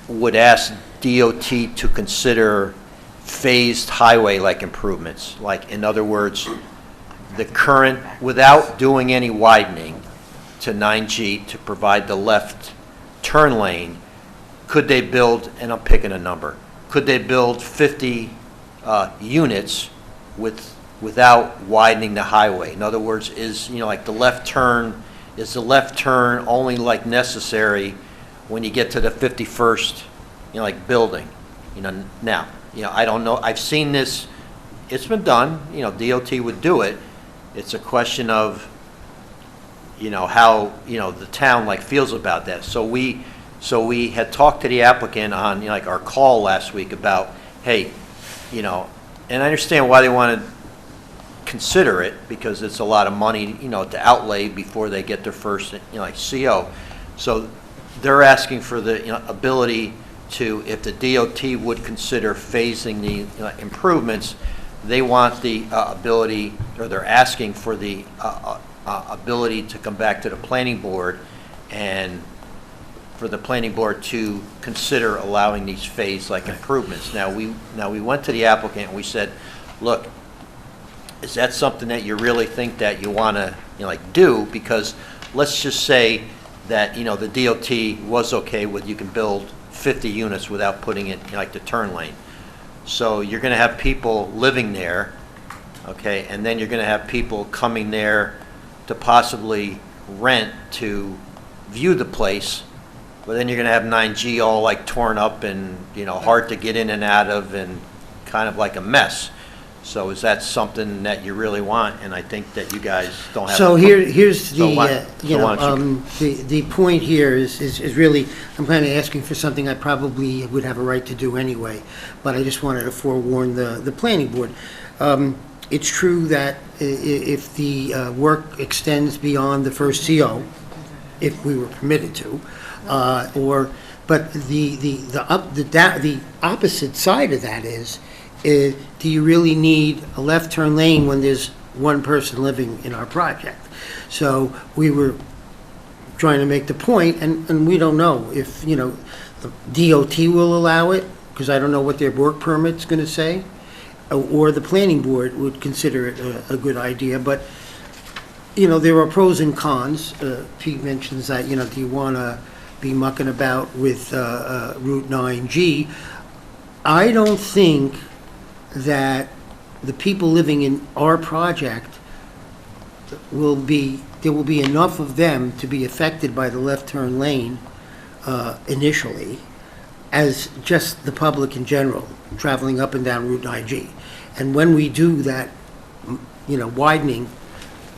would ask DOT to consider phased highway-like improvements. In other words, the current, without doing any widening to 9G to provide the left turn lane, could they build, and I'm picking a number, could they build 50 units without widening the highway? In other words, is, the left turn, is the left turn only necessary when you get to the 51st, building? Now, I don't know, I've seen this, it's been done, DOT would do it. It's a question of, how, the town feels about that. So we had talked to the applicant on, our call last week about, hey, and I understand why they want to consider it, because it's a lot of money, to outlay before they get their first, CO. So they're asking for the ability to, if the DOT would consider phasing the improvements, they want the ability, or they're asking for the ability to come back to the planning board and for the planning board to consider allowing these phase-like improvements. Now we went to the applicant and we said, look, is that something that you really think that you want to, do? Because let's just say that, the DOT was okay with you can build 50 units without putting it, like the turn lane. So you're going to have people living there, okay, and then you're going to have people coming there to possibly rent to view the place, but then you're going to have 9G all like torn up and, hard to get in and out of and kind of like a mess. So is that something that you really want? And I think that you guys don't have.
So here's
So
the,
why- so why don't
the point here is really, I'm kind of asking for something I probably would have a right to do anyway, but I just wanted to forewarn the planning board. It's true that if the work extends beyond the first CO, if we were permitted to, but the opposite side of that is, do you really need a left turn lane when there's one person living in our project? So we were trying to make the point, and we don't know if, the DOT will allow it, because I don't know what their work permit's going to say, or the planning board would consider it a good idea, but, there are pros and cons. Pete mentions that, do you want to be mucking about with Route 9G? I don't think that the people living in our project there will be enough of them to be affected by the left turn lane initially as just the public in general traveling up and down Route 9G. And when we do that, widening,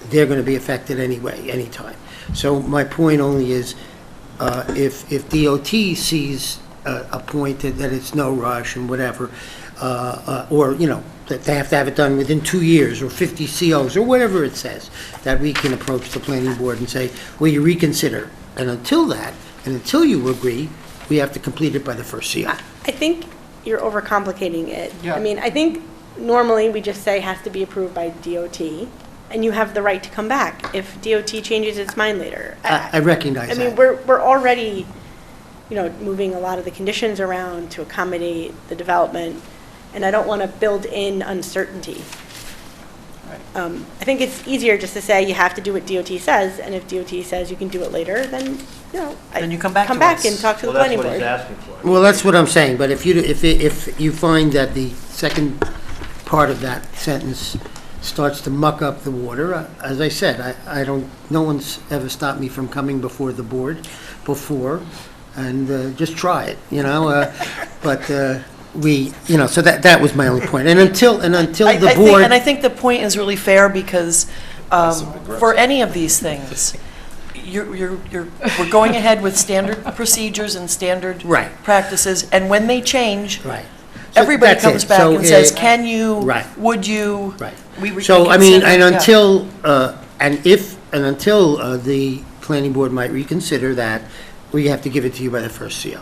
they're going to be affected anyway, anytime. So my point only is, if DOT sees a point that it's no rush and whatever, or, that they have to have it done within 2 years or 50 COs or whatever it says, that we can approach the planning board and say, will you reconsider? And until you agree, we have to complete it by the first CO.
I think you're overcomplicating it.
Yeah.
I mean, I think normally we just say has to be approved by DOT, and you have the right to come back if DOT changes its mind later.
I recognize
I mean,
that.
we're already, moving a lot of the conditions around to accommodate the development, and I don't want to build in uncertainty. I think it's easier just to say you have to do what DOT says, and if DOT says you can do it later, then,
Then you come back to us.
and talk to the planning board.
asking for.
Well, that's what I'm saying, but if you find that the second part of that sentence starts to muck up the water, as I said, no one's ever stopped me from coming before the board before, and just try it, but so that was my only point. And until the board.
And I think the point is really fair because for any of these things, we're going ahead with standard procedures and standard
Right.
practices, and when they change,
Right. So
everybody
that's
comes
it.
back
So,
and says, can you,
Right.
would you?
Right.
We
So, I mean,
reconsider,
and
yeah.
until the planning board might reconsider that, we have to give it to you by the first CO.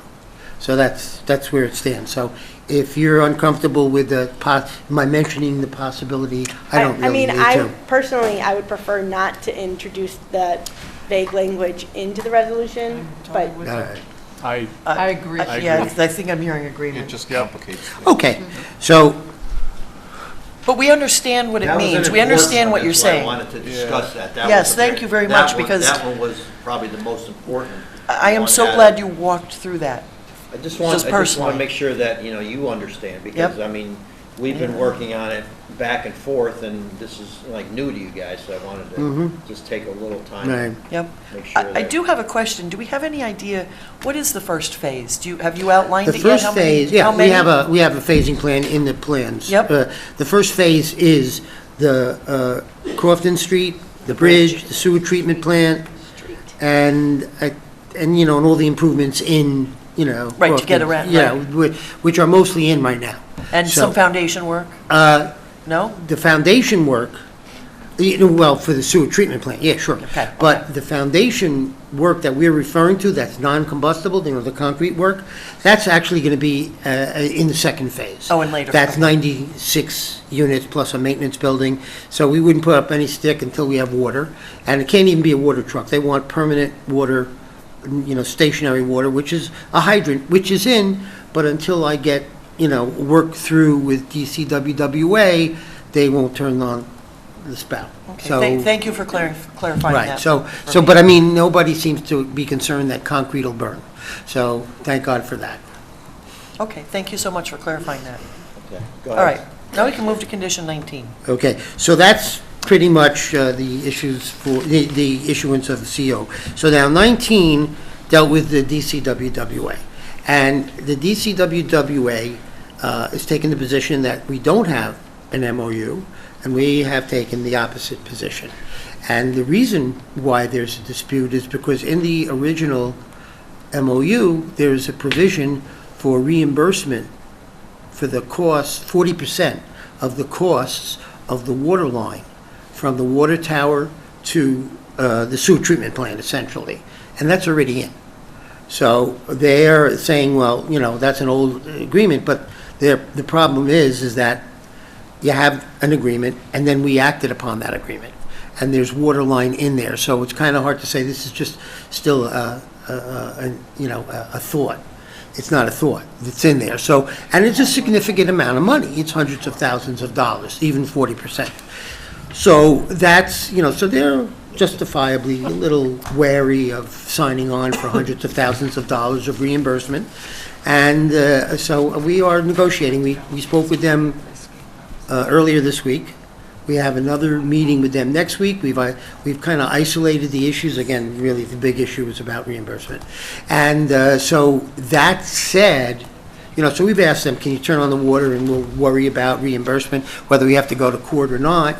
So that's where it stands. So if you're uncomfortable with my mentioning the possibility, I don't really need to.
Personally, I would prefer not to introduce that vague language into the resolution, but
All right.
I
agree.
Yeah, I think I'm hearing agreement.
It just complicates things.
Okay, so,
But we understand what it
That was an
means. We
important
understand
one.
what you're
That's why
saying.
I wanted to discuss that. That
Yes,
was a
thank you very
that
much,
one-
because-
That one was probably the most important.
I am
one
so
out
glad
of-
you walked through that.
I just want to
personally.
make sure that, you understand, because,
Yep.
I mean, we've been working on it back and forth, and this is like new to you guys, so I wanted to just take a little time.
right.
Yep.
Make sure
I
that-
do have a question. Do we have any idea, what is the first phase? Have you outlined
The
it yet?
first
How many-
phase, yeah,
how
we
many?
have a phasing plan in the plans.
Yep.
The first phase is the Crofton Street, the bridge, the sewer treatment plant, and all the improvements in,
Right, to get
Crofton.
around,
Yeah,
right.
which are mostly in right now.
And
So-
some foundation work? No?
The foundation work, well, for the sewer treatment plant, yeah, sure.
Okay.
But the foundation work that we're referring to, that's non-combustible, the concrete work, that's actually going to be in the second phase.
Oh, and later.
That's 96 units plus a maintenance building, so we wouldn't put up any stick until we have water. And it can't even be a water truck. They want permanent water, stationary water, which is a hydrant, which is in, but until I get work through with DCWWA, they won't turn on the spout.
Okay,
So,
thank you for clarifying that.
right, so,
for
so,
me.
but I mean, nobody seems to be concerned that concrete will burn. So, thank God for that.
Okay, thank you so much for clarifying that.
Okay, go
All
ahead.
right, now we can move to condition 19.
Okay, so that's pretty much the issues for, the issuance of the CO. So now 19 dealt with the DCWWA. And the DCWWA is taking the position that we don't have an MOU, and we have taken the opposite position. And the reason why there's a dispute is because in the original MOU, there's a provision for reimbursement for the cost, 40% of the costs of the water line from the water tower to the sewer treatment plant, essentially. And that's already in. So they're saying, well, that's an old agreement, but the problem is that you have an agreement, and then we acted upon that agreement. And there's water line in there, so it's kind of hard to say this is just still a thought. It's not a thought, it's in there. So, and it's a significant amount of money. It's hundreds of thousands of dollars, even 40%. So that's, so they're justifiably a little wary of signing on for hundreds of thousands of dollars of reimbursement. And so we are negotiating. We spoke with them earlier this week. We have another meeting with them next week. We've kind of isolated the issues. Again, really, the big issue is about reimbursement. And so that said, so we've asked them, can you turn on the water, and we'll worry about reimbursement, whether we have to go to court or not,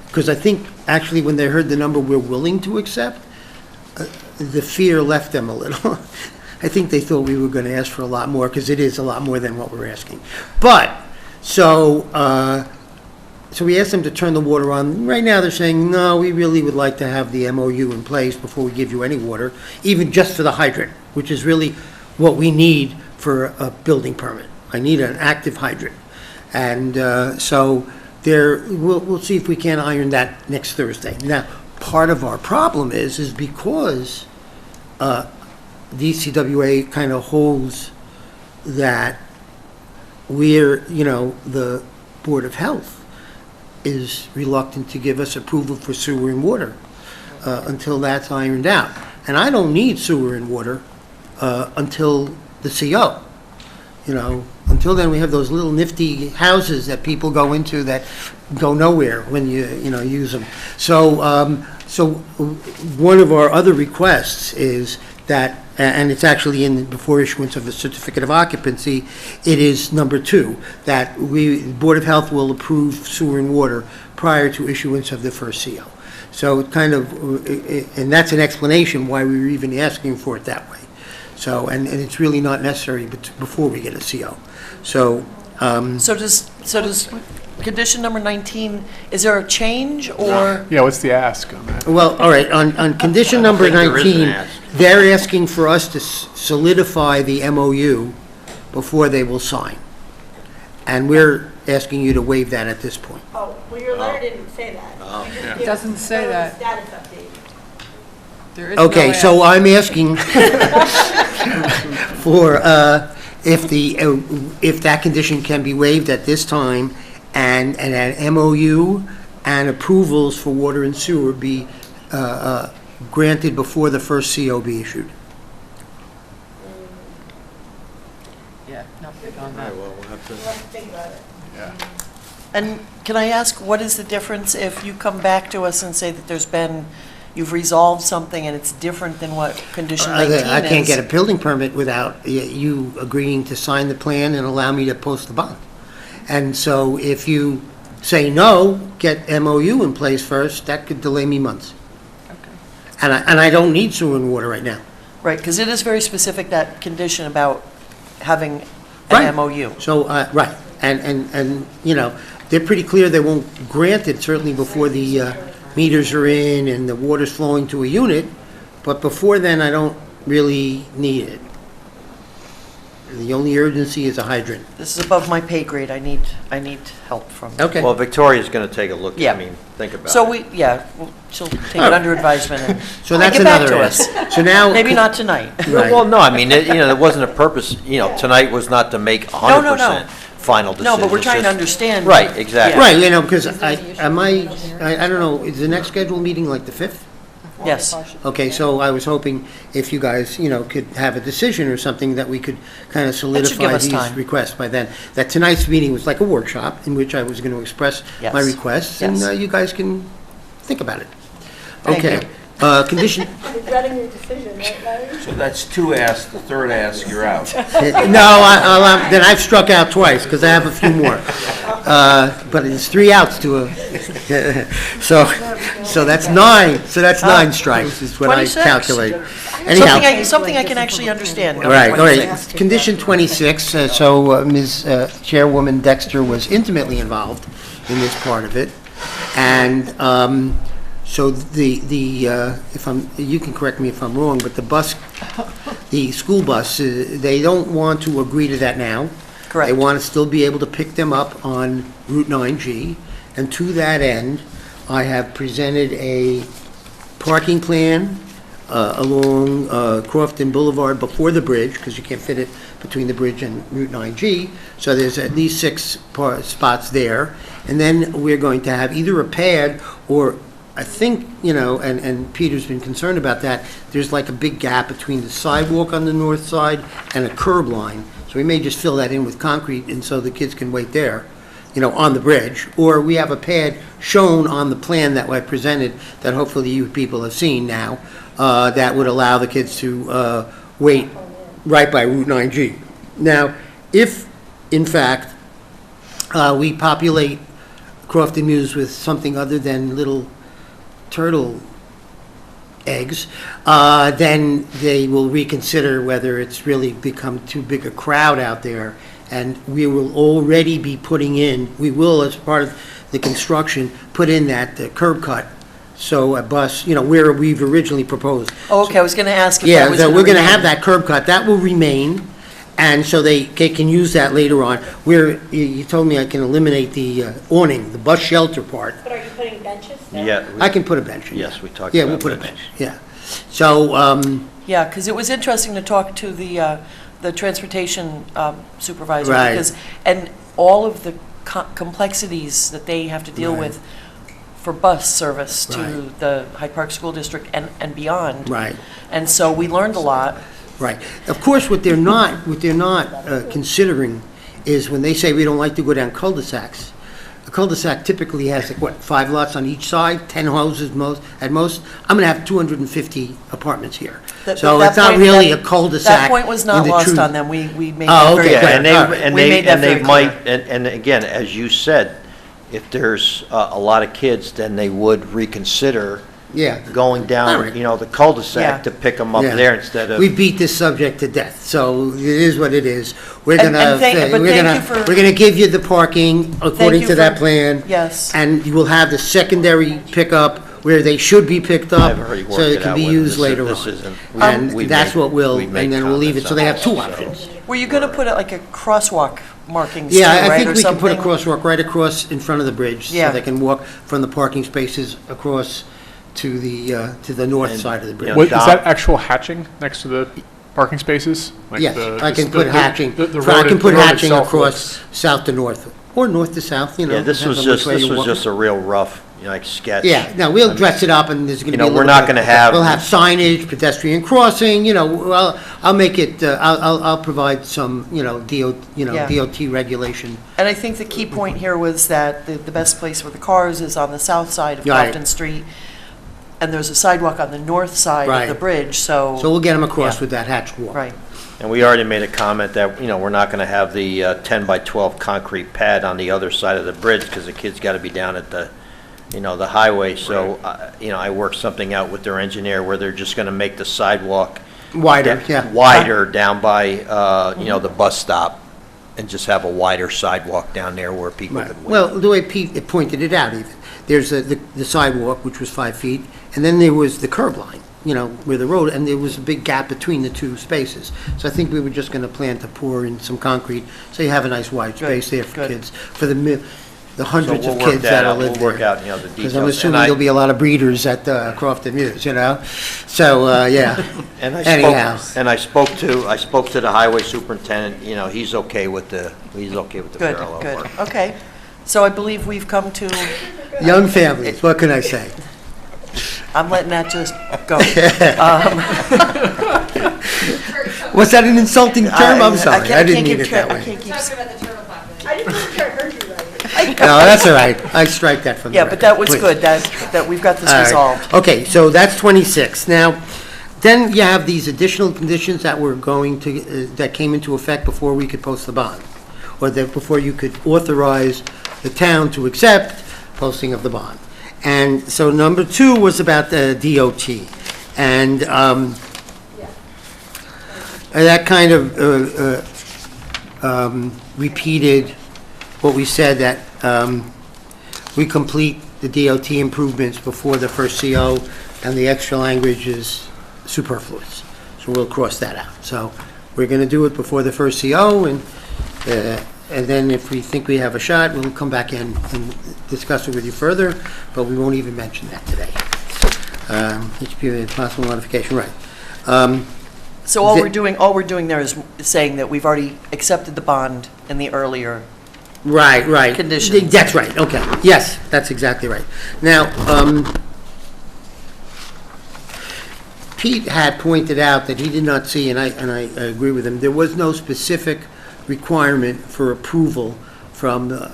Because I think, actually, when they heard the number we're willing to accept, the fear left them a little. I think they thought we were going to ask for a lot more, because it is a lot more than what we're asking. But, so we asked them to turn the water on. Right now, they're saying, no, we really would like to have the MOU in place before we give you any water, even just for the hydrant, which is really what we need for a building permit. I need an active hydrant. And so we'll see if we can iron that next Thursday. Now, part of our problem is because DCWA kind of holds that the Board of Health is reluctant to give us approval for sewer and water until that's ironed out. And I don't need sewer and water until the CO. Until then, we have those little nifty houses that people go into that go nowhere when you use them. So, one of our other requests is that, and it's actually before issuance of the certificate of occupancy, it is number 2, that the Board of Health will approve sewer and water prior to issuance of the first CO. So it kind of, and that's an explanation why we were even asking for it that way. So, and it's really not necessary before we get a CO. So,
So does condition number 19, is there a change, or?
Yeah, what's the ask on that?
well, all right, on condition number 19, they're asking for us to solidify the MOU before they will sign. And we're asking you to waive that at this point.
Oh, well, your letter didn't say that. You just
It
gave
doesn't
us
say
a
that.
status update.
There is no
Okay, so
ask.
I'm asking for, if that condition can be waived at this time, and an MOU and approvals for water and sewer be granted before the first CO be issued.
Yeah, not big on that.
Let's think about it.
And can I ask, what is the difference if you come back to us and say that you've resolved something and it's different than what condition 19 is?
I can't get a building permit without you agreeing to sign the plan and allow me to post the bond. And so if you say no, get MOU in place first, that could delay me months. And I don't need sewer and water right now.
Right, because it is very specific, that condition about having
Right.
an MOU.
So, right, and they're pretty clear they won't grant it, certainly before the meters are in and the water's flowing to a unit, but before then, I don't really need it. The only urgency is a hydrant.
This is above my pay grade. I need help from.
Okay.
Well, Victoria's going to take a look,
Yeah.
I mean, think about it.
So she'll take it under advisement and
So that's
get back
another
to
ask.
us.
So now.
Maybe not tonight.
Right.
Well, no, I mean, there wasn't a purpose, tonight was not to make 100% final decisions.
No, but we're
it's
trying to
just-
understand.
Right, exactly.
Right, because I don't know, is the next scheduled meeting like the 5th?
Yes.
Okay, so I was hoping if you guys, could have a decision or something that we could kind of
should give
solidify
us
these
time.
requests by then. That tonight's meeting was like a workshop in which I was going to express my
Yes.
requests, and
Yes.
you guys can think about it.
Thank
Okay.
you.
Condition,
Regretting your decision, right, Larry?
So that's 2 asks, the third ask, you're out.
no, then I've struck out twice, because I have a few more. But it's 3 outs to a, so that's 9, so that's 9 strikes is what I
26.
calculate. Anyhow.
Something I can actually understand.
All right, all right. Condition 26, Ms. Chairwoman Dexter was intimately involved in this part of it. And so you can correct me if I'm wrong, but the school bus, they don't want to agree to that now.
Correct.
They want to still be able to pick them up on Route 9G. And to that end, I have presented a parking plan along Crofton Boulevard before the bridge, because you can't fit it between the bridge and Route 9G. So there's at least 6 spots there. And then we're going to have either a pad or, I think, and Peter's been concerned about that, there's like a big gap between the sidewalk on the north side and a curb line. So we may just fill that in with concrete, and so the kids can wait there, on the bridge. Or we have a pad shown on the plan that I presented, that hopefully you people have seen now, that would allow the kids to wait right by Route 9G. Now, if, in fact, we populate Crofton Muse with something other than little turtle eggs, then they will reconsider whether it's really become too big a crowd out there. And we will already be we will, as part of the construction, put in that curb cut. So a bus, where we've originally proposed.
Oh, okay, I was going to ask if that
Yeah,
was
so
gonna
we're going to
remain.
have that curb cut. That will remain. And so they can use that later on. Where you told me I can eliminate the awning, the bus shelter part.
But are you putting benches there?
Yeah.
I can put a bench in.
Yes, we talked
Yeah,
about
we'll put a
benches.
bench, yeah. So,
Yeah, because it was interesting to talk to the transportation supervisor.
Right.
And all of the complexities that they have to deal
Right.
with for bus service to
Right.
the Hyde Park School District and beyond.
right,
And so we learned a lot.
right. Of course, what they're not considering is when they say we don't like to go down cul-de-sacs. A cul-de-sac typically has, 5 lots on each side, 10 houses at most. I'm going to have 250 apartments here. So it's not really a cul-de-sac.
That point was
in
not
the
lost
true-
on them. We made
Oh,
that
okay,
very
great.
clear.
And they,
All right.
and
We
they,
made that
and they
very
might,
clear.
and again, as you said, if there's a lot of kids, then they would reconsider
Yeah.
going
All
down,
right.
the
Yeah.
cul-de-sac to pick them up
Yeah.
there instead of.
We beat this subject to death, so it is what it is. We're
And-
gonna,
and thank- but thank you for-
we're gonna give you the parking according
you
to that
for-
plan.
Yes.
And you will have the secondary pickup where they should be picked up,
I've already
so
worked
it
it
can
out
be
with them.
used
This
later
is- this
on.
isn't-
And
we've
that's
made-
what we'll,
we've made
and then we'll leave it, so
comments
they
on
have
that,
2
so.
options.
Were you going to put like a crosswalk markings too,
Yeah, I
right,
think
or
we can put a
something?
crosswalk right across in front of the bridge, so
Yeah.
they can walk from the parking spaces across to the north
And,
side of the bridge.
know,
What, is
Dom-
that actual hatching next to the parking spaces? Like
Yes,
the-
I can
the-
put
the-
hatching,
the
I
road-
can put
the road
hatching
itself
across south to north, or north to south,
Yeah, this
depends
was
on which
just,
way
this
you're
was
walking.
just a real rough, like sketch.
Yeah, no, we'll dress it up, and there's gonna be a
know,
little
we're not
bit of-
gonna have-
We'll have signage, pedestrian crossing, well, I'll make it, I'll provide some,
Yeah.
DOT regulation.
And I think the key point here was that the best place for the cars is on the south side of
Right.
Crofton Street, and there's a sidewalk on the north side of
Right.
the bridge, so.
So we'll get them across
Yeah.
with that hatch walk.
Right.
And we already made a comment that, we're not going to have the 10 by 12 concrete pad on the other side of the bridge because the kids got to be down at the, the highway. So, I worked something out with their engineer where they're just going to make the sidewalk
Wider, yeah.
wider down by, the bus stop and just have a wider sidewalk down there where people
Right.
can wait.
Well, the way Pete pointed it out even, there's the sidewalk, which was 5 feet, and then there was the curb line, where the road, and there was a big gap between the two spaces. So I think we were just going to plan to pour in some concrete, so you have a nice wide space there for
good.
kids, for the hundreds
So
of
we'll work
kids
that
that'll
out.
live there.
We'll work out, the details.
Because I'm
And
assuming
I-
there'll be a lot of breeders at Crofton Mews, So, yeah.
And I
Anyhow.
spoke, and I spoke to the highway superintendent, he's okay with the
Good,
parallel
good.
work.
Okay. So I believe we've come to,
Young families, what can I say?
I'm letting that just go.
Was that an insulting term? I'm sorry, I
can't
didn't
keep
mean it
track-
that
I
way.
can't keep,
No, that's all right. I strike that from the
yeah,
record.
but that was
please.
good, that we've got this
All right.
resolved.
Okay, so that's 26. Now, then you have these additional conditions that were going to, that came into effect before we could post the bond, or that before you could authorize the town to accept posting of the bond. And so number 2 was about the DOT. And that kind of repeated what we said, that we complete the DOT improvements before the first CO, and the extra language is superfluous. So we'll cross that out. So we're going to do it before the first CO, and then if we think we have a shot, we'll come back in and discuss it with you further, but we won't even mention that today. HPA possible modification, right.
So all we're doing there is saying that we've already accepted the bond in the earlier,
Right.
Conditions.
That's right, okay. Yes, that's exactly right. Now, Pete had pointed out that he did not see, and I agree with him, there was no specific requirement for approval from the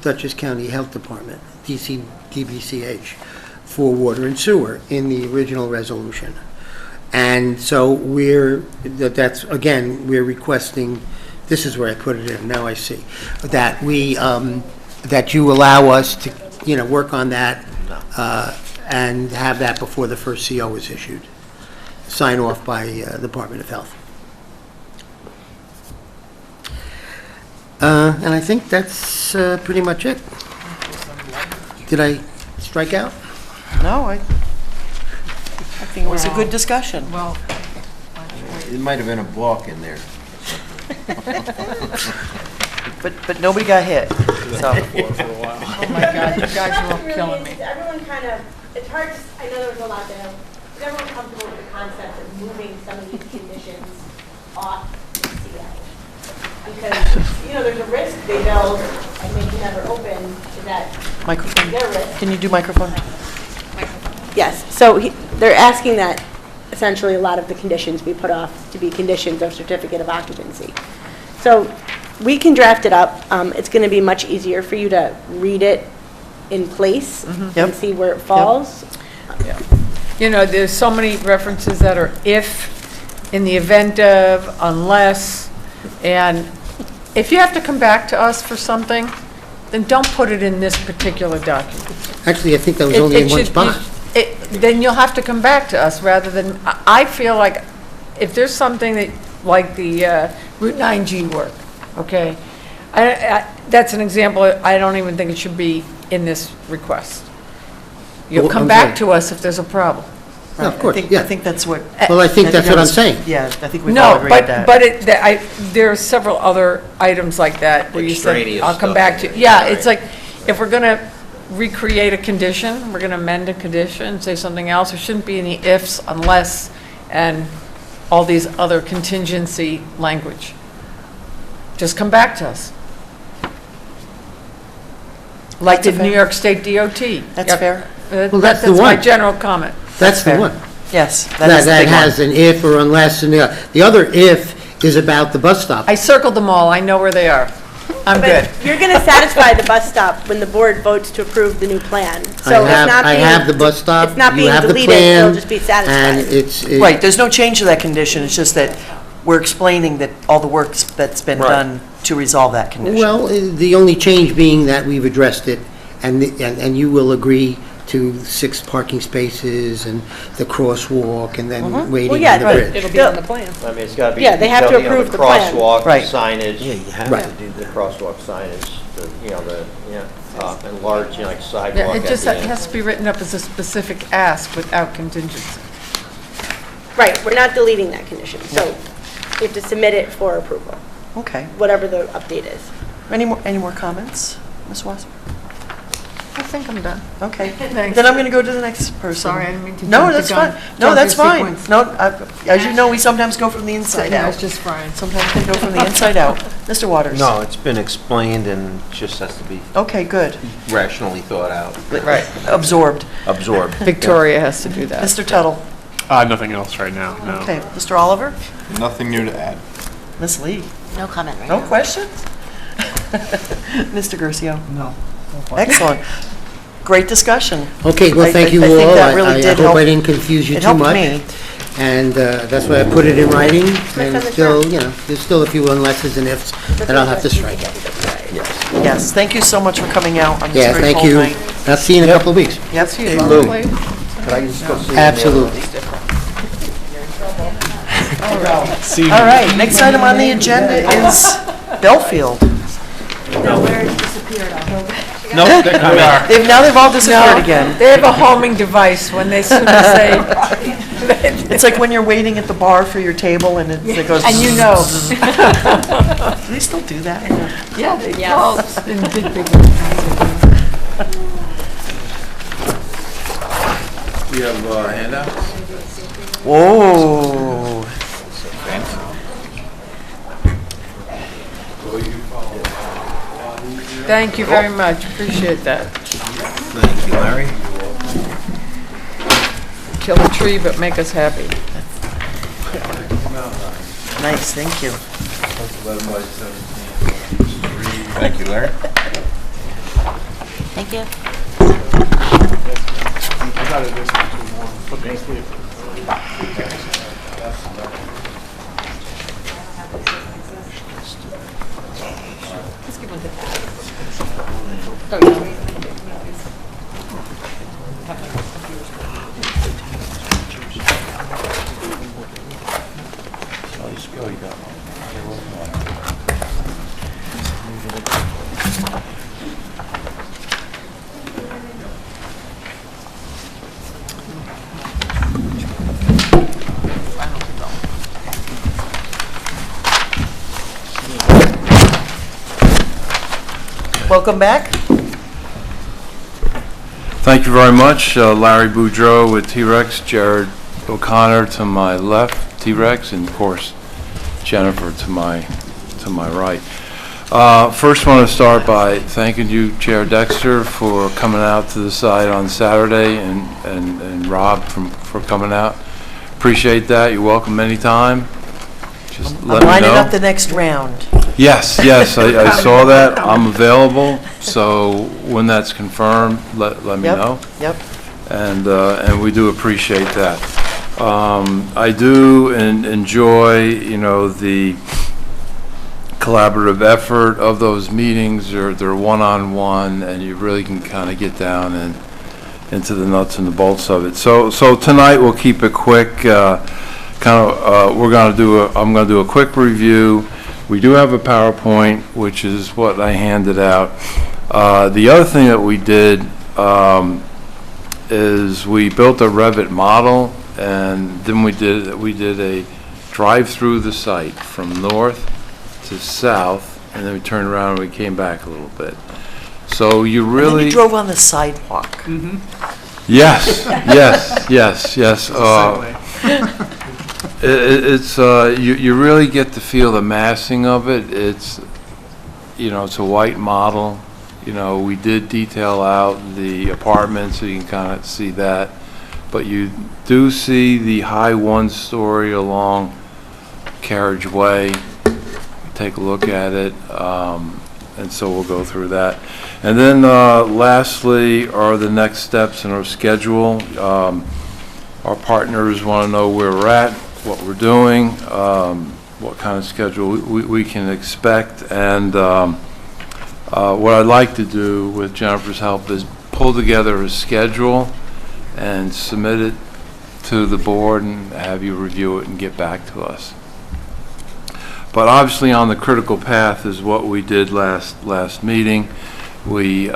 Dutchess County Health Department, DBCH, for water and sewer in the original resolution. And so we're requesting, this is where I put it in, now I see, that that you allow us to, work on that, and have that before the first CO is issued. Sign off by Department of Health. And I think that's pretty much it. Did I strike out?
no, I think it was a good discussion.
Well,
It might have been a balk in there.
But nobody got hit, so.
oh my God, you guys are all killing me.
Everyone kind of, it's hard, I know there was a lot there, is everyone comfortable with the concept of moving some of these conditions off the CO? Because, there's a risk they build and they can never open, is that
Microphone,
their risk?
can you do microphone?
Yes, so they're asking that essentially a lot of the conditions be put off to be conditions of certificate of occupancy. So we can draft it up. It's going to be much easier for you to read it in place
Yep.
and see where it falls.
There's so many references that are if, in the event of, unless, and if you have to come back to us for something, then don't put it in this particular document.
Actually, I think that was only in one spot.
Then you'll have to come back to us rather than, I feel like if there's something that, like the Route 9G work, okay? That's an example, I don't even think it should be in this request. You'll
Well,
come
I'm
back
sorry.
to us if there's a problem.
No, of course,
I
yeah.
think that's what.
Well, I think that's what I'm
that was-
saying.
Yeah, I think we've all
No,
agreed with that.
but there are several other items like that where you said,
Extraneous
I'll come
stuff
back
in
to.
there,
Yeah,
right.
it's like, if we're going to recreate a condition, we're going to amend a condition, say something else, there shouldn't be any ifs, unless, and all these other contingency language. Just come back to us. Like
That's a
the New
fair-
York State DOT.
That's
Yep.
fair.
Well, that's the
my
one.
general comment.
That's the
fair.
one.
Yes, that
That
is the big
has
one.
an if or unless, and the other if is about the bus stop.
I circled them all, I know where they are. I'm good.
But you're going to satisfy the bus stop when the board votes to approve the new plan. So it's not
I
being-
have the bus stop.
It's not
you
being
have the
deleted,
plan,
it'll just be satisfied.
And it's.
Right, there's no change to that condition, it's just that we're explaining that all the work that's been
Right.
done to resolve that condition.
Well, the only change being that we've addressed it, and you will agree to 6 parking spaces and the crosswalk and then
Well,
waiting
yeah,
on the
right.
bridge.
It'll be on the plan.
I mean, it's gotta be.
Yeah, they have to
detailed,
approve the plan.
Crosswalk,
Right.
signage.
Yeah, you have
Right.
to
Do the crosswalk signage, and large, like
Yeah,
sidewalk
it
at
just
the end.
has to be written up as a specific ask without contingency.
Right, we're not deleting that condition, so you have to submit it for approval,
Okay.
whatever the update is.
Any more comments, Ms. Wasser?
I think I'm done.
Okay.
Thanks.
Then I'm going to go to the next person.
Sorry, I didn't mean to
No,
jump the
that's
gun.
fine. No,
Jump
that's
your
fine.
sequence.
No, as you know, we sometimes go from the inside
Yeah,
out.
it's just fine.
Sometimes we go from the inside out. Mr. Waters?
No, it's been explained and just has to be
Okay, good.
rationally thought out,
Right. Absorbed.
absorbed.
Victoria has to do that.
Mr. Tuttle?
Nothing else right now, no.
Okay. Mr. Oliver?
Nothing new to add.
Ms. Lee?
No comment right
No
now.
questions? Mr. Gercio? No. Excellent. Great discussion.
Okay, well, thank you
I
all.
think that really
I
did
hope
help.
I didn't confuse you
It
too
helped
much.
me.
And that's why I put it in writing, and
on the
still, there's still a few unlesses and ifs that I'll have to strike.
Yes, thank you so much for coming out on this
Yeah,
very
thank
cold
you.
night.
I'll see you in a couple of weeks.
Yep.
Hey, Lou, could I just go see you?
Absolutely.
See you.
All right, next item on the agenda is Belfield.
No, they're coming.
Now they've all disappeared again.
They have a homing device when they, soon as they,
It's like when you're waiting at the bar for your table and it goes.
and you know.
Do they still do that?
Yeah, they call in big.
We have handouts?
Whoa.
Thank you very much, appreciate that.
Thank you, Larry.
Kill a tree, but make us happy.
Nice, thank you.
Thank you, Larry.
Thank you.
Welcome back.
Thank you very much. Larry Boudreau with T-Rex, Jared O'Connor to my left, T-Rex, and of course Jennifer to my right. First, want to start by thanking you, Chair Dexter, for coming out to the site on Saturday, and Rob for coming out. Appreciate that. You're welcome anytime. Just
I'm
let me
lining
know.
up the next round.
Yes, I saw that. I'm available, so when that's confirmed, let me
Yep,
know.
Yep.
And we do appreciate that. I do enjoy, the collaborative effort of those meetings. They're one-on-one, and you really can kind of get down and into the nuts and the bolts of it. So tonight we'll keep it quick. I'm going to do a quick review. We do have a PowerPoint, which is what I handed out. The other thing that we did is we built a Revit model, and then we did a drive through the site from north to south, and then we turned around and we came back a little bit. So you
And
really
then you drove on the sidewalk.
yes. It's you really get to feel the massing of it. It's it's a white model. We did detail out the apartments, so you can kind of see that. But you do see the high one-story along carriageway. Take a look at it, and so we'll go through that. And then lastly are the next steps in our schedule. Our partners want to know where we're at, what we're doing, what kind of schedule we can expect, and what I'd like to do with Jennifer's help is pull together a schedule and submit it to the board and have you review it and get back to us. But obviously on the critical path is what we did last meeting. We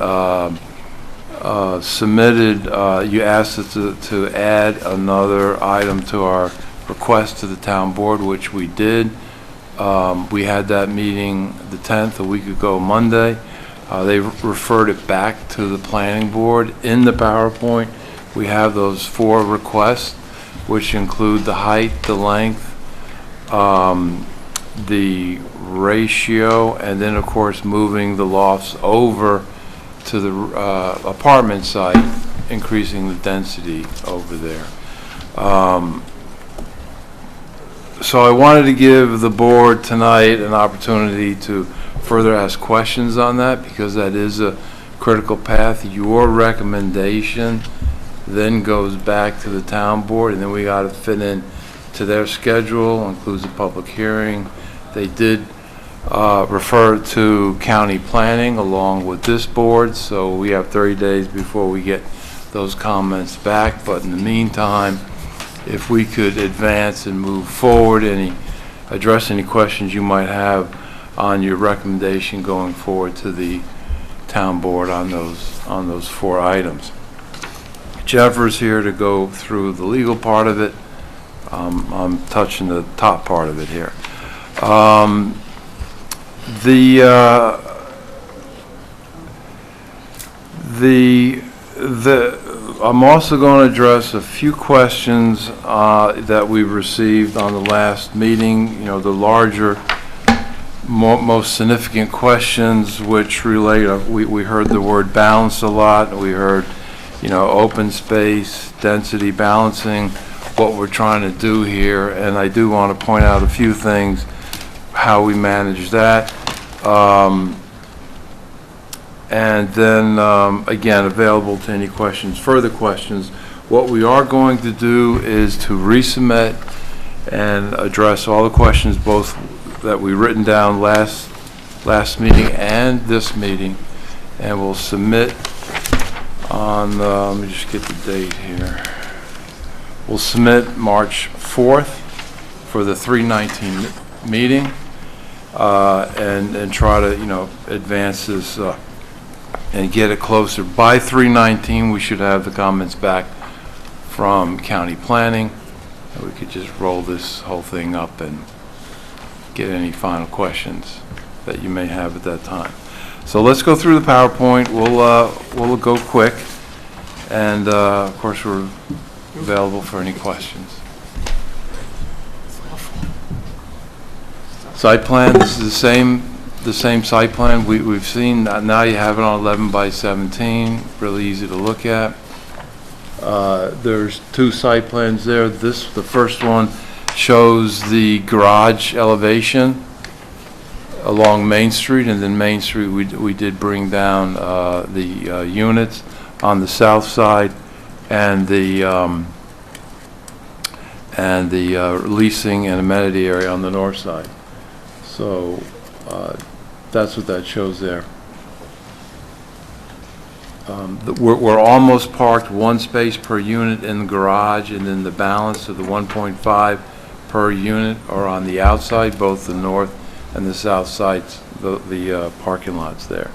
submitted, you asked us to add another item to our request to the town board, which we did. We had that meeting the 10th, a week ago Monday. They referred it back to the planning board. In the PowerPoint, we have those 4 requests, which include the height, the length, the ratio, and then, of course, moving the lofts over to the apartment site, increasing the density over there. So I wanted to give the board tonight an opportunity to further ask questions on that, because that is a critical path. Your recommendation then goes back to the town board, and then we got to fit in to their schedule, includes a public hearing. They did refer to county planning along with this board, so we have 30 days before we get those comments back. But in the meantime, if we could advance and move forward, address any questions you might have on your recommendation going forward to the town board on those 4 items. Jennifer's here to go through the legal part of it. I'm touching the top part of it here. I'm also going to address a few questions that we received on the last meeting. You know, the larger, most significant questions which relate. We heard the word balance a lot. We heard, you know, open space, density balancing, what we're trying to do here, and I do want to point out a few things, how we manage that. And then, again, available to any questions, further questions. What we are going to do is to resubmit and address all the questions, both that we written down last meeting and this meeting, and we'll submit on, let me just get the date here. We'll submit March 4th for the 3/19 meeting, and try to, you know, advance this and get it closer. By 3/19, we should have the comments back from county planning, and we could just roll this whole thing up and get any final questions that you may have at that time. So let's go through the PowerPoint. We'll go quick, and of course we're available for any questions. Site plan, this is the same site plan we've seen. Now you have it on 11 by 17, really easy to look at. There's 2 site plans there. The first one shows the garage elevation along Main Street, and then Main Street we did bring down the units on the south side, and the leasing and amenity area on the north side. So that's what that shows there. We're almost parked 1 space per unit in the garage, and then the balance of the 1.5 per unit are on the outside, both the north and the south sides, the parking lots there.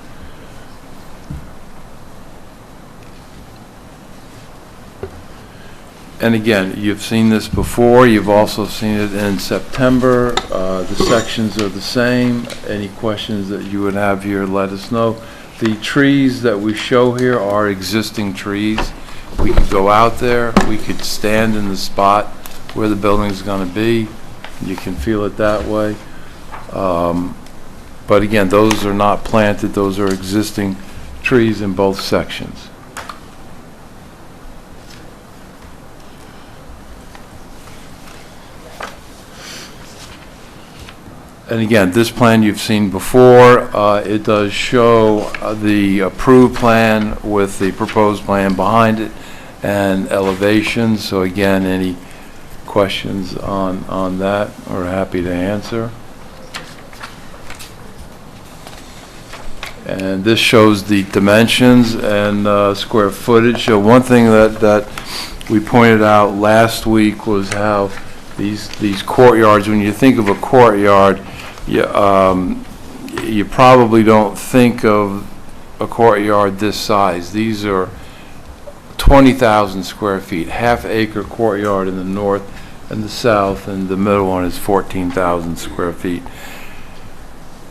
And again, you've seen this before. You've also seen it in September. The sections are the same. Any questions that you would have here, let us know. The trees that we show here are existing trees. We could go out there. We could stand in the spot where the building's going to be. You can feel it that way. But again, those are not planted. Those are existing trees in both sections. And again, this plan you've seen before. It does show the approved plan with the proposed plan behind it and elevations. So again, any questions on that, we're happy to answer. And this shows the dimensions and square footage. So one thing that we pointed out last week was how these courtyards, when you think of a courtyard, you probably don't think of a courtyard this size. These are 20,000 square feet, half-acre courtyard in the north, and the south, and the middle one is 14,000 square feet.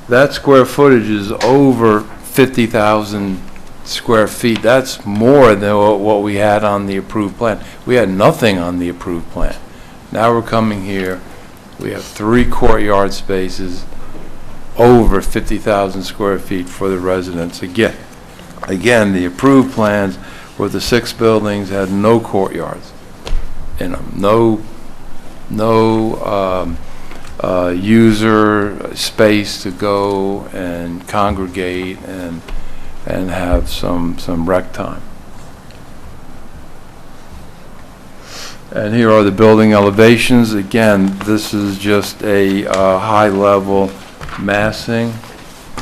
That square footage is over 50,000 square feet. That's more than what we had on the approved plan. We had nothing on the approved plan. Now we're coming here, we have 3 courtyard spaces, over 50,000 square feet for the residents. Again, the approved plans were the 6 buildings had no courtyards in them, no user space to go and congregate and have some rec time. And here are the building elevations. Again, this is just a high-level massing.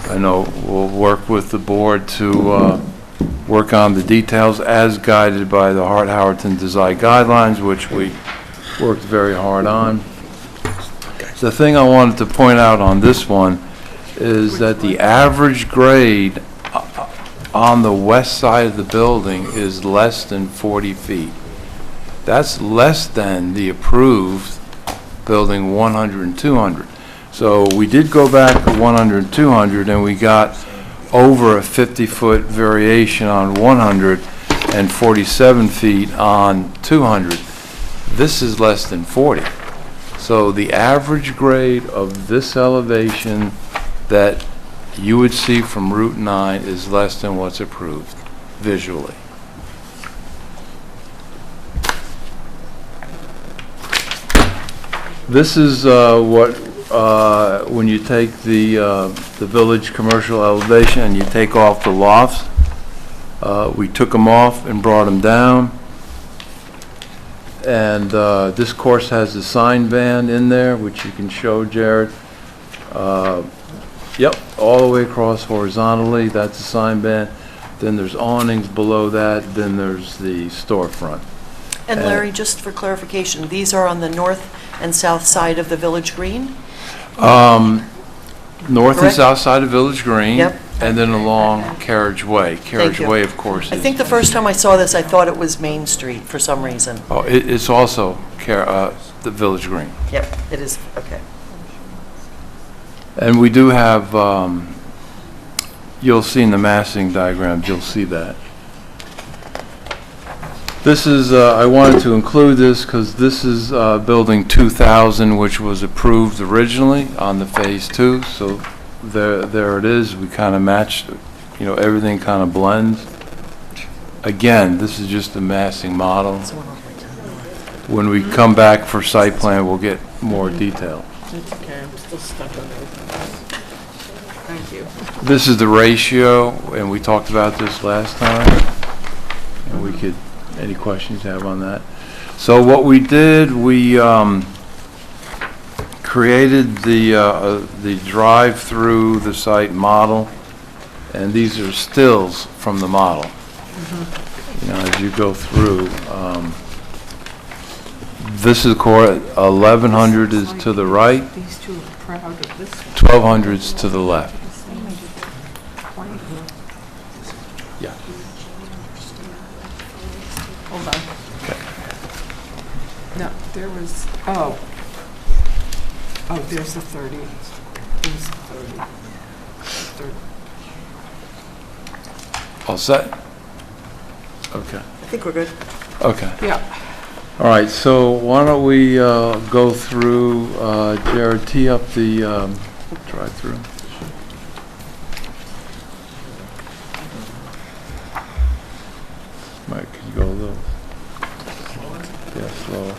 I know we'll work with the board to work on the details as guided by the Hart-Howerton Design Guidelines, which we worked very hard on. The thing I wanted to point out on this one is that the average grade on the west side of the building is less than 40 feet. That's less than the approved building 100 and 200. So we did go back to 100 and 200, and we got over a 50-foot variation on 100 and 47 feet on 200. This is less than 40. So the average grade of this elevation that you would see from Route 9 is less than what's approved visually. This is when you take the village commercial elevation and you take off the lofts. We took them off and brought them down. And this course has the sign band in there, which you can show, Jared. Yep, all the way across horizontally, that's the sign band. Then there's awnings below that, then there's the storefront.
And Larry, just for clarification, these are on the north and south side of the Village Green?
North and
Correct?
south side of Village Green.
Yep.
And then along Carriageway. Carriageway, of course,
I
is...
think the first time I saw this, I thought it was Main Street for some reason.
Oh, it's also the Village Green.
Yep, it is, okay.
And we do have, you'll see in the massing diagrams, you'll see that. This is, I wanted to include this because this is Building 2000, which was approved originally on the Phase 2. So there it is. We kind of matched, everything kind of blends. Again, this is just a massing model. When we come back for site plan, we'll get more detail.
It's okay, I'm still stuck on it. Thank you.
This is the ratio, and we talked about this last time. And we could, any questions you have on that? So what we did, we created the drive through the site model, and these are stills from the model. As you go through, this is core 1100 is to the right,
These two are proud of this one.
1200 is to the left. Yeah.
Hold on. No, there was, oh, there's the 30. There's the 30.
All set? Okay.
I think we're good.
Okay.
Yeah.
All right, so why don't we go through, Jared, tee up the drive-through. Mike, could you go a little? Yeah, slower.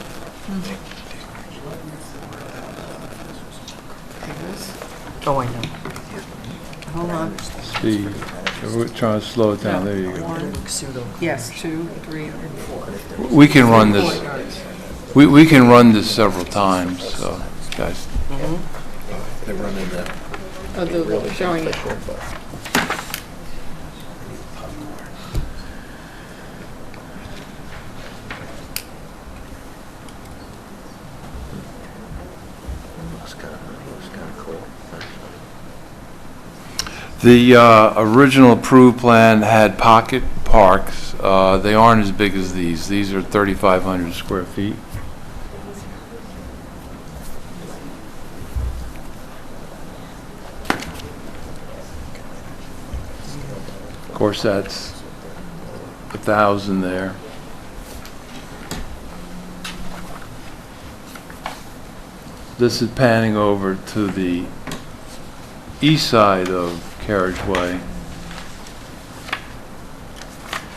Oh, I know.
Hold on.
Speed. We're trying to slow it down. There you go.
Yes, 2, 3, and 4.
We can run this. We can run this several times, so, guys.
Oh, they're showing it.
The original approved plan had pocket parks. They aren't as big as these. These are 3,500 square feet. course, that's 1,000 there. This is panning over to the east side of Carriageway.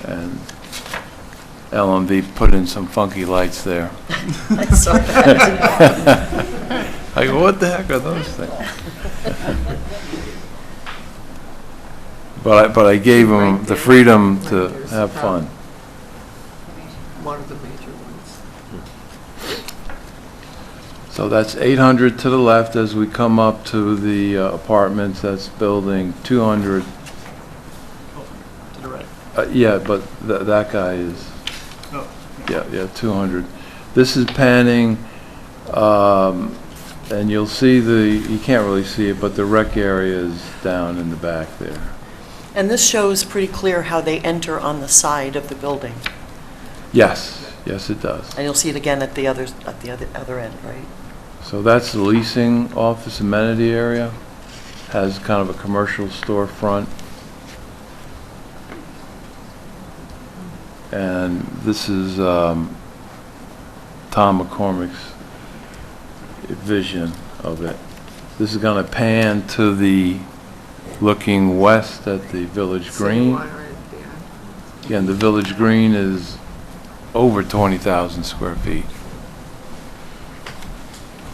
And LMV put in some funky lights there.
I saw that.
I go, what the heck are those things? But I gave them the freedom to have fun.
One of the major ones.
So that's 800 to the left as we come up to the apartments. That's building 200.
To the right.
Yeah, but that guy is,
Oh.
yeah, 200. This is panning, and you'll see you can't really see it, but the rec area is down in the back there.
And this shows pretty clear how they enter on the side of the building.
Yes, it does.
And you'll see it again at the other end, right?
So that's the leasing office amenity area. Has kind of a commercial storefront. And this is Tom McCormick's vision of it. This is going to pan to the looking west at the Village Green. Again, the Village Green is over 20,000 square feet.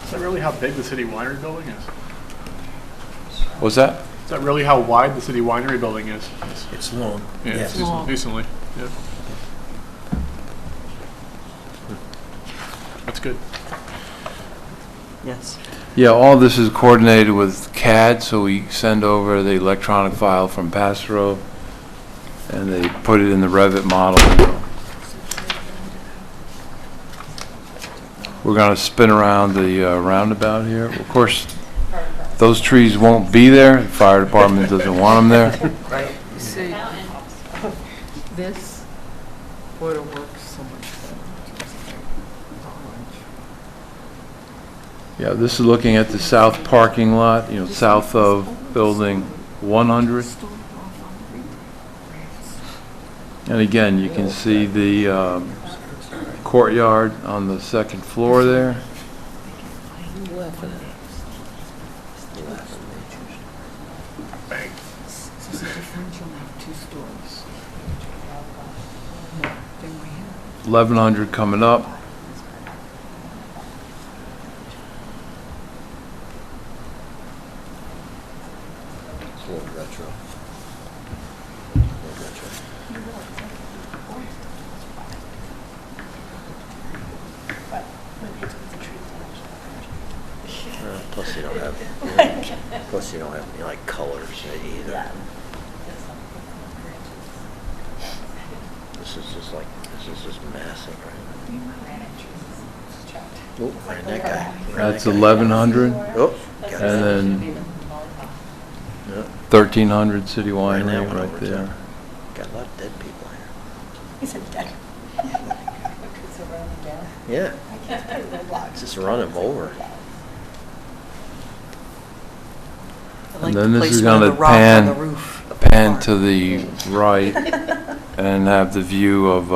Is that really how big the City Winery building is?
What's that?
Is that really how wide the City Winery building is?
It's long.
Yeah,
Yes.
decently. Yeah. That's good.
Yes.
Yeah, all this is coordinated with CAD, so we send over the electronic file from Passero, and they put it in the Revit model. We're going to spin around the roundabout here. Of course, those trees won't be there. The fire department doesn't want them there.
Right. See, this would have worked so much better.
Yeah, this is looking at the south parking lot, south of building 100. And again, you can see the courtyard on the second floor there.
Bang.
1100 coming up.
It's a little retro. Plus you don't have any like colors either. This is just massive, right? Oh, find that guy.
That's 1100.
Oh, got it.
And then
Yep.
1300 City
Ran that
Winery
one
right
over,
there.
too. Got a lot of dead people here.
He said dead.
Yeah. Just run them over.
I like
And then
the
this
place
is
where
going
the
to
rock on the roof of the
pan
car.
to the right and have the view of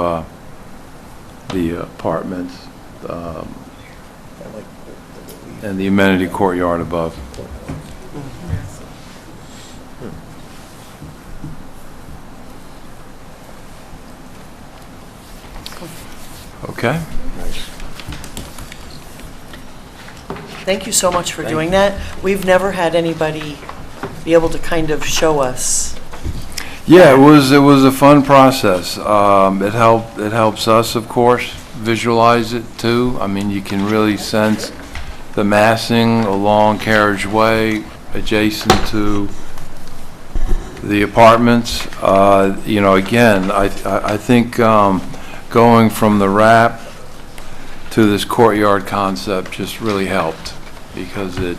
the apartments and the amenity courtyard above. Okay.
Thank you so much for doing that. We've never had anybody be able to kind of show us.
Yeah, it was a fun process. It helps us, of course, visualize it too. I mean, you can really sense the massing along Carriageway adjacent to the apartments. Again, I think going from the wrap to this courtyard concept just really helped because it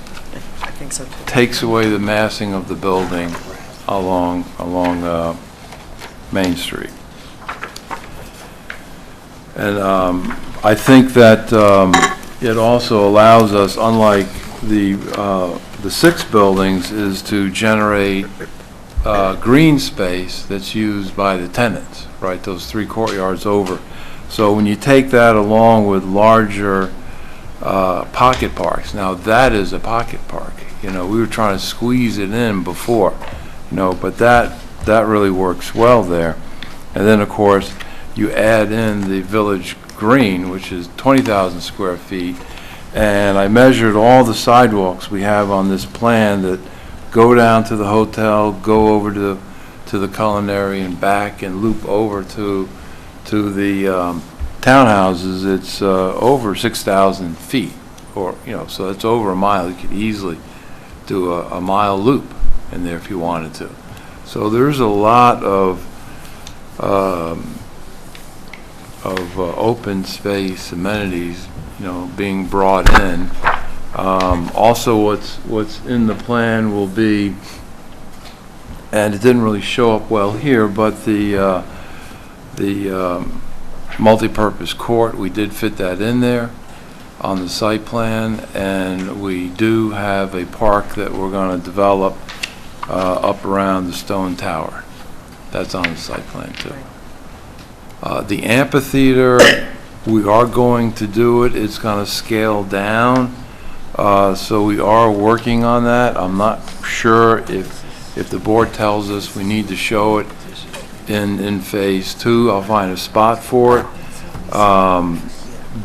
I think so too.
takes away the massing of the building along Main Street. And I think that it also allows us, unlike the 6 buildings, is to generate green space that's used by the tenants, right, those 3 courtyards over. So when you take that along with larger pocket parks, now that is a pocket park. We were trying to squeeze it in before, but that really works well there. And then, of course, you add in the village green, which is 20,000 square feet, and I measured all the sidewalks we have on this plan that go down to the hotel, go over to the culinary and back, and loop over to the townhouses. It's over 6,000 feet, so it's over a mile. You could easily do a mile loop in there if you wanted to. So there's a lot of open space amenities, being brought in. Also, what's in the plan will be, and it didn't really show up well here, but the multi-purpose court, we did fit that in there on the site plan, and we do have a park that we're going to develop up around the stone tower. That's on the site plan too. The amphitheater, we are going to do it. It's going to scale down, so we are working on that. I'm not sure if the board tells us we need to show it in phase 2. I'll find a spot for it,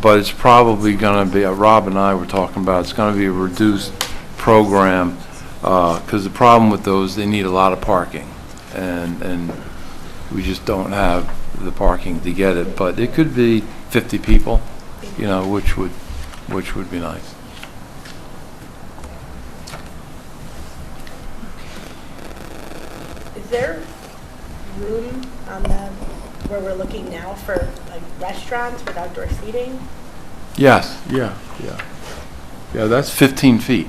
but it's probably going to be, Rob and I were talking about, it's going to be a reduced program, because the problem with those, they need a lot of parking, and we just don't have the parking to get it. But it could be 50 people, which would be nice.
Is there room on the, where we're looking now for like restaurants with outdoor seating?
Yes, yeah. Yeah, that's 15 feet.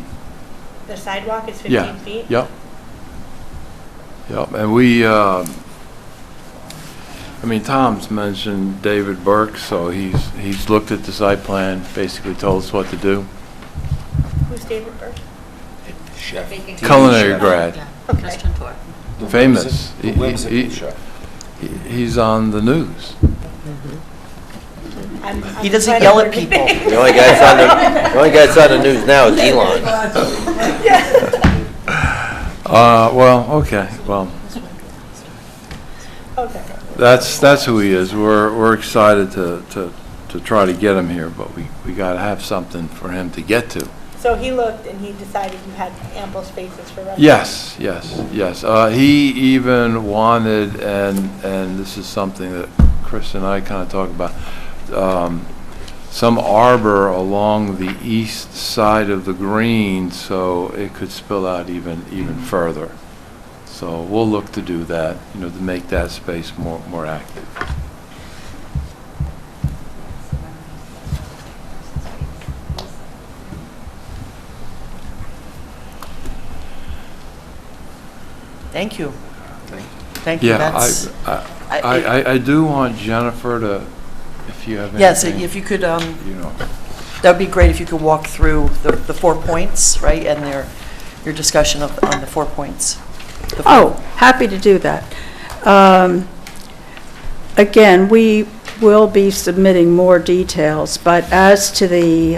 The sidewalk is 15
Yeah.
feet?
Yep. And we, Tom's mentioned David Burke, so he's looked at the site plan, basically told us what to do.
Who's David Burke?
Chef.
Culinary grad,
Okay.
Restaurateur.
famous.
The whimsical chef.
He's on the news.
He doesn't yell at people.
The only guy that's on the news now is Elon.
Okay,
Okay.
that's who he is. We're excited to try to get him here, but we got to have something for him to get to.
So he looked and he decided you had ample spaces for restaurants?
Yes. He even wanted, and this is something that Chris and I kind of talk about, some arbor along the east side of the green so it could spill out even further. So we'll look to do that, to make that space more active.
Thank you. Thank you.
Yeah,
That's,
I do want Jennifer to, if you have anything.
yes, if you could, that'd be great if you could walk through the 4 points, right, and your discussion on the 4 points.
Happy to do that. Again, we will be submitting more details, but as to the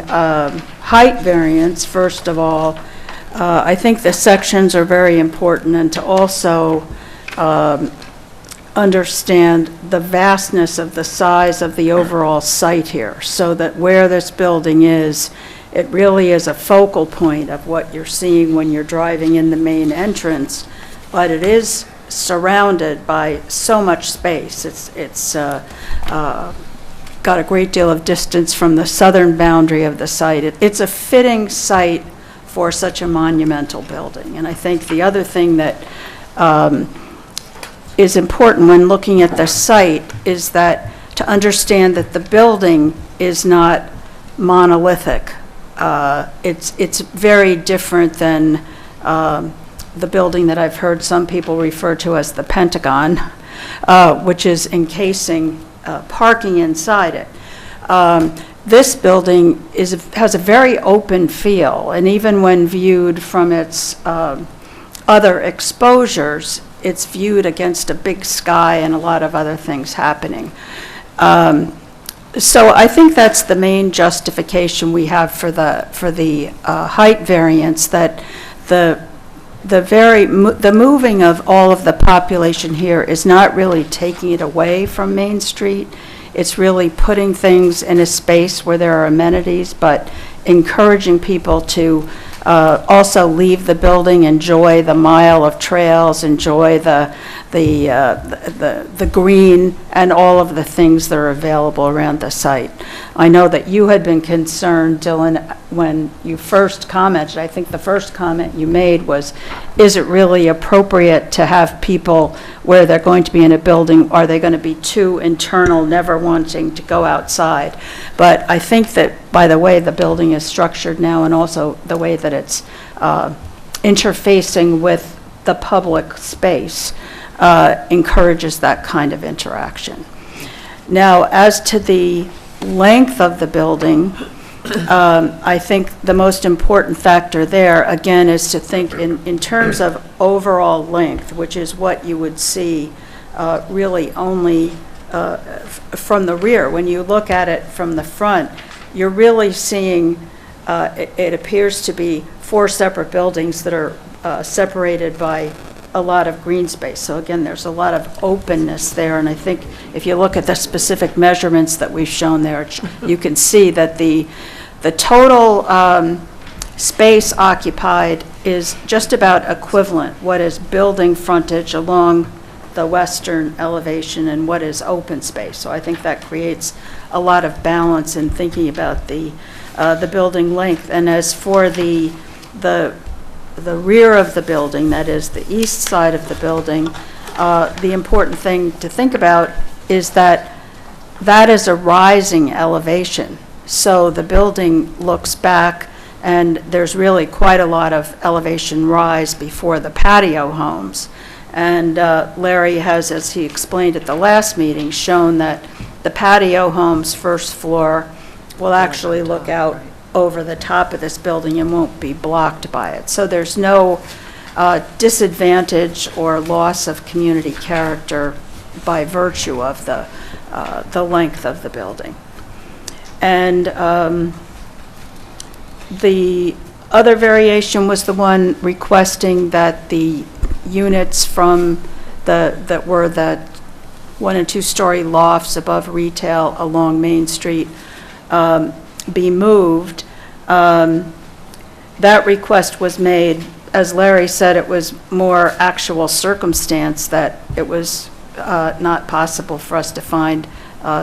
height variance, first of all, I think the sections are very important, and to also understand the vastness of the size of the overall site here, so that where this building is, it really is a focal point of what you're seeing when you're driving in the main entrance, but it is surrounded by so much space. It's got a great deal of distance from the southern boundary of the site. It's a fitting site for such a monumental building. And I think the other thing that is important when looking at the site is that to understand that the building is not monolithic. It's very different than the building that I've heard some people refer to as the Pentagon, which is encasing parking inside it. This building has a very open feel, and even when viewed from its other exposures, it's viewed against a big sky and a lot of other things happening. So I think that's the main justification we have for the height variance, that the moving of all of the population here is not really taking it away from Main Street. It's really putting things in a space where there are amenities, but encouraging people to also leave the building, enjoy the mile of trails, enjoy the green, and all of the things that are available around the site. I know that you had been concerned, Dylan, when you first commented. I think the first comment you made was, is it really appropriate to have people where they're going to be in a building, are they going to be too internal, never wanting to go outside? But I think that by the way the building is structured now, and also the way that it's interfacing with the public space, encourages that kind of interaction. Now, as to the length of the building, I think the most important factor there, again, is to think in terms of overall length, which is what you would see really only from the rear. When you look at it from the front, you're really seeing, it appears to be 4 separate buildings that are separated by a lot of green space. So again, there's a lot of openness there, and I think if you look at the specific measurements that we've shown there, you can see that the total space occupied is just about equivalent, what is building frontage along the western elevation and what is open space. So I think that creates a lot of balance in thinking about the building length. And as for the rear of the building, that is the east side of the building, the important thing to think about is that that is a rising elevation. So the building looks back, and there's really quite a lot of elevation rise before the patio homes. And Larry has, as he explained at the last meeting, shown that the patio homes' first floor will actually look out over the top of this building and won't be blocked by it. So there's no disadvantage or loss of community character by virtue of the length of the building. And the other variation was the one requesting that the units from that were the 1- and 2-story lofts above retail along Main Street be moved. That request was made, as Larry said, it was more actual circumstance that it was not possible for us to find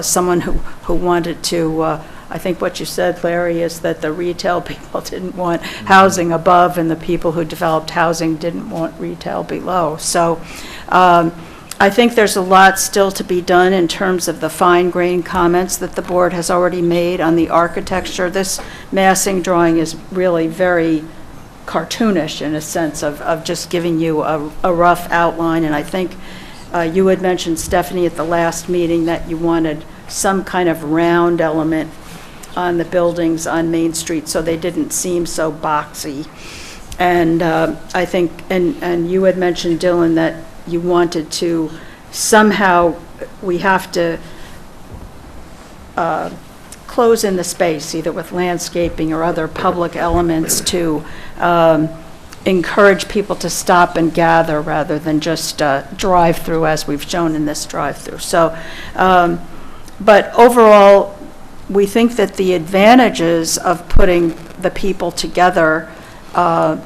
someone who wanted to, I think what you said, Larry, is that the retail people didn't want housing above and the people who developed housing didn't want retail below. So I think there's a lot still to be done in terms of the fine-grained comments that the board has already made on the architecture. This massing drawing is really very cartoonish in a sense of just giving you a rough outline. And I think you had mentioned, Stephanie, at the last meeting that you wanted some kind of round element on the buildings on Main Street so they didn't seem so boxy. And I think, and you had mentioned, Dylan, that you wanted to somehow, we have to close in the space, either with landscaping or other public elements to encourage people to stop and gather rather than just drive through, as we've shown in this drive-through. So, but overall, we think that the advantages of putting the people together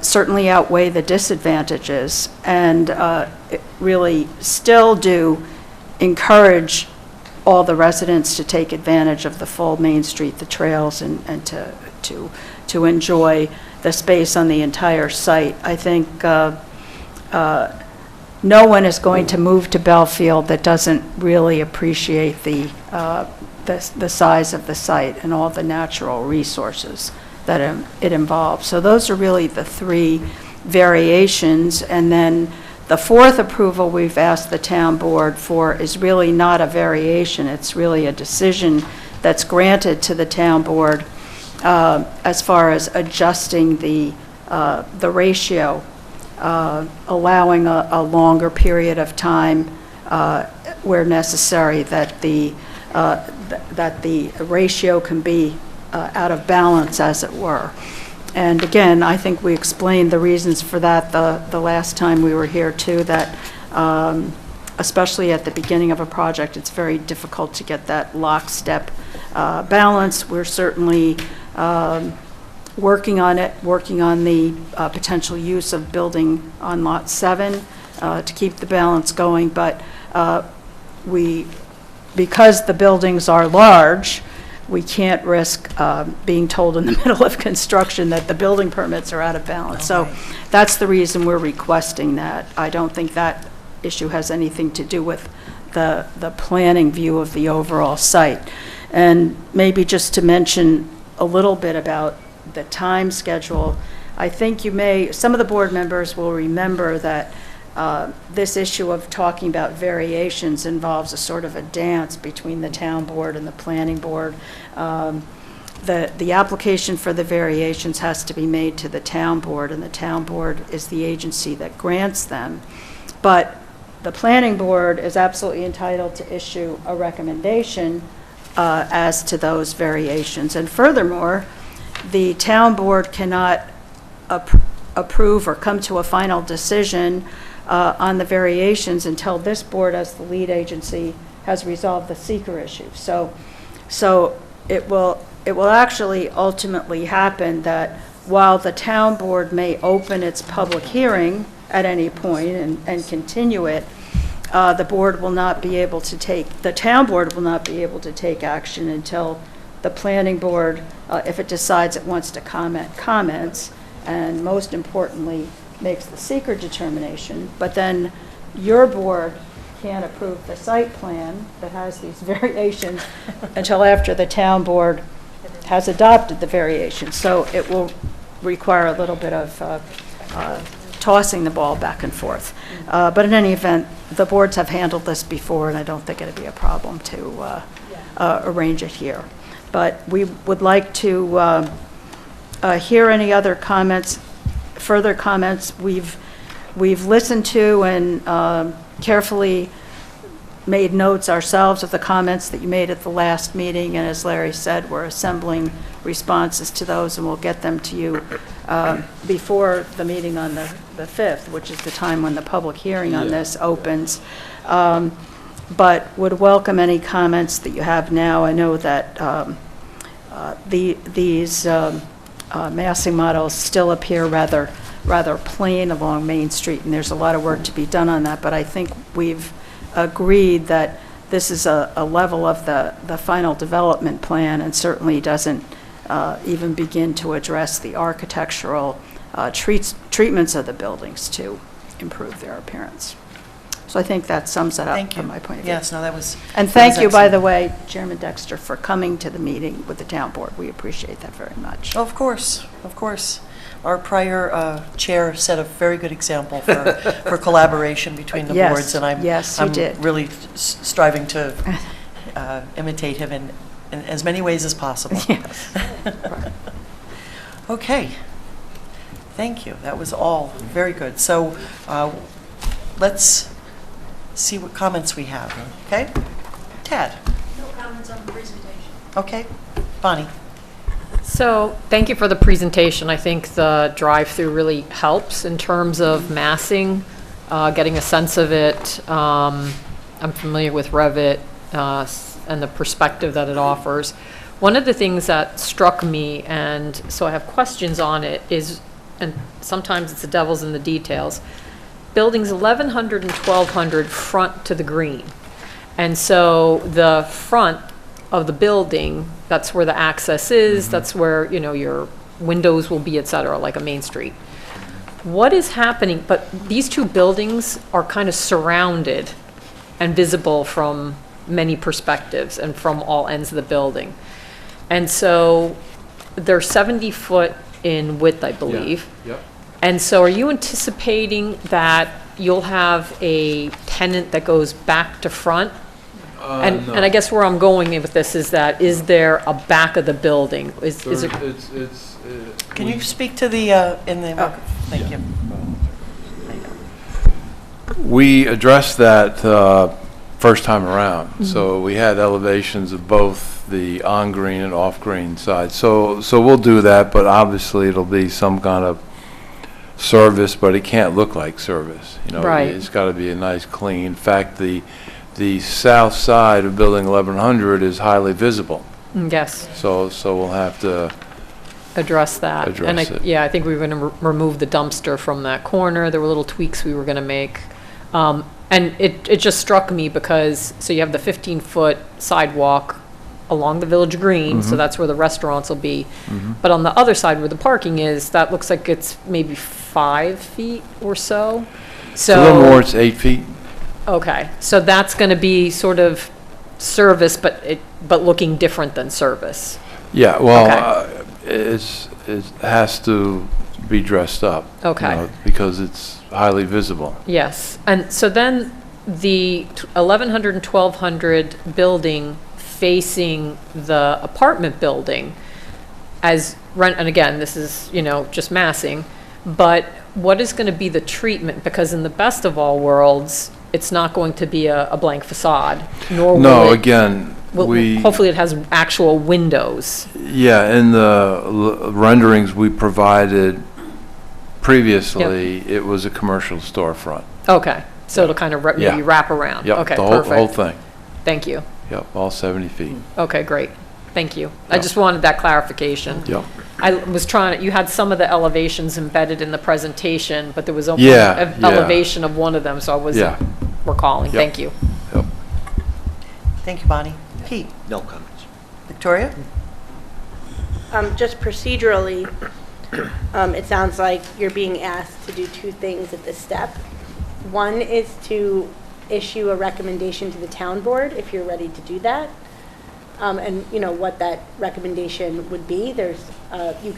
certainly outweigh the disadvantages, and really still do encourage all the residents to take advantage of the full Main Street, the trails, and to enjoy the space on the entire site. I think no one is going to move to Belfield that doesn't really appreciate the size of the site and all the natural resources that it involves. So those are really the 3 variations. And then the 4th approval we've asked the town board for is really not a variation. It's really a decision that's granted to the town board as far as adjusting the ratio allowing a longer period of time where necessary, that the ratio can be out of balance, as it were. And again, I think we explained the reasons for that the last time we were here too, that especially at the beginning of a project, it's very difficult to get that lockstep balance. We're certainly working on it, working on the potential use of building on Lot 7 to keep the balance going, but because the buildings are large, we can't risk being told in the middle of construction that the building permits are out of balance. So that's the reason we're requesting that. I don't think that issue has anything to do with the planning view of the overall site. And maybe just to mention a little bit about the time schedule, I think some of the board members will remember that this issue of talking about variations involves a sort of a dance between the town board and the planning board. The application for the variations has to be made to the town board, and the town board is the agency that grants them. But the planning board is absolutely entitled to issue a recommendation as to those variations. And furthermore, the town board cannot approve or come to a final decision on the variations until this board, as the lead agency, has resolved the seeker issue. So it will actually ultimately happen that while the town board may open its public hearing at any point and continue it, the town board will not be able to take action until the planning board, if it decides it wants to comments, and most importantly, makes the seeker determination. But then your board can't approve the site plan that has these variations until after the town board has adopted the variations. So it will require a little bit of tossing the ball back and forth. But in any event, the boards have handled this before, and I don't think it'd be a problem to arrange it here. But we would like to hear any other comments, further comments. We've listened to and carefully made notes ourselves of the comments that you made at the last meeting, and as Larry said, we're assembling responses to those, and we'll get them to you before the meeting on the 5th, which is the time when the public hearing on this opens. But would welcome any comments that you have now. I know that these massing models still appear rather plain along Main Street, and there's a lot of work to be done on that, but I think we've agreed that this is a level of the final development plan, and certainly doesn't even begin to address the architectural treatments of the buildings to improve their appearance. So I think that sums it up from my point of view.
Yes, no, that was.
And thank you, by the way, Chairman Dexter, for coming to the meeting with the town board. We appreciate that very much.
Of course, of course. Our prior chair set a very good example for collaboration between the boards, and I'm really striving to imitate him in as many ways as possible.
Yes.
Okay. Thank you. That was all very good. So let's see what comments we have. Okay? Tad?
No comments on the presentation.
Okay. Bonnie?
So thank you for the presentation. I think the drive-through really helps in terms of massing, getting a sense of it. I'm familiar with Revit and the perspective that it offers. One of the things that struck me, and so I have questions on it, is, and sometimes it's the devil's in the details, buildings 1100 and 1200 front to the green. And so the front of the building, that's where the access is, that's where, you know, your windows will be, et cetera, like a Main Street. What is happening, but these two buildings are kind of surrounded and visible from many perspectives and from all ends of the building. And so they're 70 foot in width, I believe.
Yeah. Yep.
And so are you anticipating that you'll have a tenant that goes back to front?
No.
And I guess where I'm going with this is that, is there a back of the building? Is it?
Can you speak to the, thank you.
We addressed that first time around. So we had elevations of both the on-green and off-green side. So we'll do that, but obviously it'll be some kind of service, but it can't look like service. You know,
Right.
It's got to be a nice, clean. In fact, the south side of Building 1100 is highly visible.
Yes,
So we'll have to
address that. And
Address it.
yeah, I think we were going to remove the dumpster from that corner. There were little tweaks we were going to make. And it just struck me because, so you have the 15-foot sidewalk along the Village Green, so that's where the restaurants will be. But on the other side where the parking is, that looks like it's maybe 5 feet or so.
a little more. It's 8 feet.
Okay, so that's going to be sort of service, but looking different than service.
Yeah, well,
Okay.
it has to be dressed up.
Okay.
Because it's highly visible.
Yes, and so then the 1100 and 1200 building facing the apartment building as rent, and again, this is, just massing, but what is going to be the treatment? Because in the best of all worlds, it's not going to be a blank facade, nor will
No,
it,
again,
hopefully it has actual windows.
Yeah, in the renderings we provided previously, it was a commercial storefront.
Okay, so it'll kind of
Yeah.
maybe wrap around.
Yep,
Okay,
the
perfect.
whole thing.
Thank you.
Yep, all 70 feet.
Okay, great. Thank you. I
Yep.
just wanted that clarification.
Yep.
I was you had some of the elevations embedded in the presentation, but there was only
Yeah,
an
yeah.
elevation of one of them, so I wasn't
Yeah.
recalling.
Yep.
Thank you.
Yep.
Thank you, Bonnie. Pete?
No comments.
Victoria?
Just procedurally, it sounds like you're being asked to do two things at this step. One is to issue a recommendation to the town board, if you're ready to do that. And what that recommendation would be. There's, you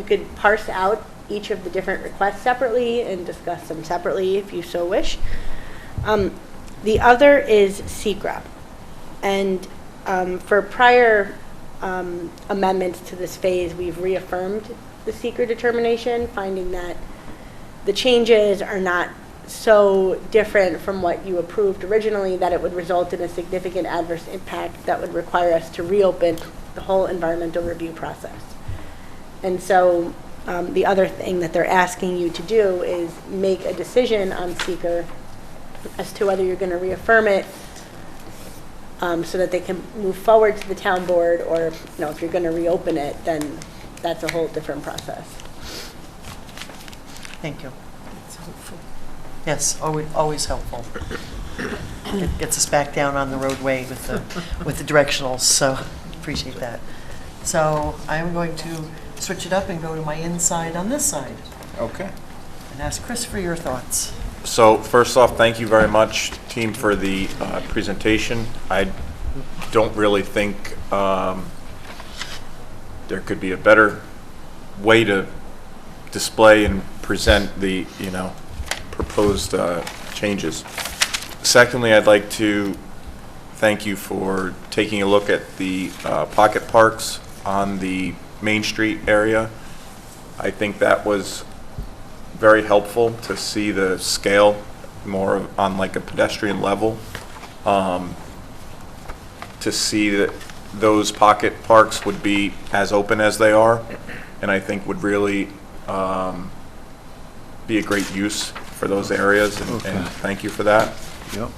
could parse out each of the different requests separately and discuss them separately if you so wish. The other is SECRA. And for prior amendments to this phase, we've reaffirmed the SECRA determination, finding that the changes are not so different from what you approved originally that it would result in a significant adverse impact that would require us to reopen the whole environmental review process. And so the other thing that they're asking you to do is make a decision on seeker as to whether you're going to reaffirm it so that they can move forward to the town board, or if you're going to reopen it, then that's a whole different process.
Thank you. Yes, always helpful. It gets us back down on the roadway with the directionals, so appreciate that. So I'm going to switch it up and go to my inside on this side
Okay.
and ask Chris for your thoughts.
So first off, thank you very much, team, for the presentation. I don't really think there could be a better way to display and present the, proposed changes. Secondly, I'd like to thank you for taking a look at the pocket parks on the Main Street area. I think that was very helpful to see the scale more on like a pedestrian level. To see that those pocket parks would be as open as they are, and I think would really be a great use for those areas, and thank you for that.
Yep.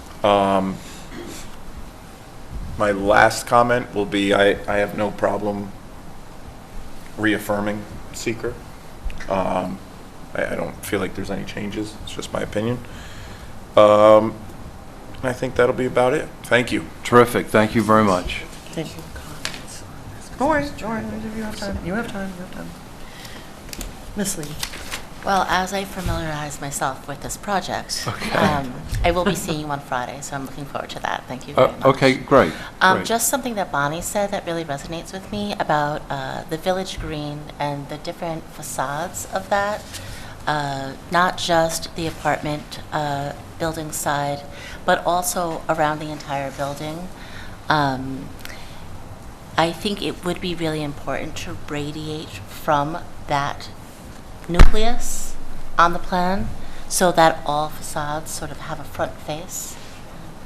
My last comment will be, I have no problem reaffirming seeker. I don't feel like there's any changes. It's just my opinion. I think that'll be about it. Thank you.
Terrific. Thank you very much.
Thank you. Don't worry, you have time. You have time. Miss Lee.
Well, as I familiarize myself with this project, I will be seeing you on Friday, so I'm looking forward to that. Thank you very much.
Okay, great. Great.
Just something that Bonnie said that really resonates with me about the Village Green and the different facades of that, not just the apartment building side, but also around the entire building. I think it would be really important to radiate from that nucleus on the plan so that all facades sort of have a front face.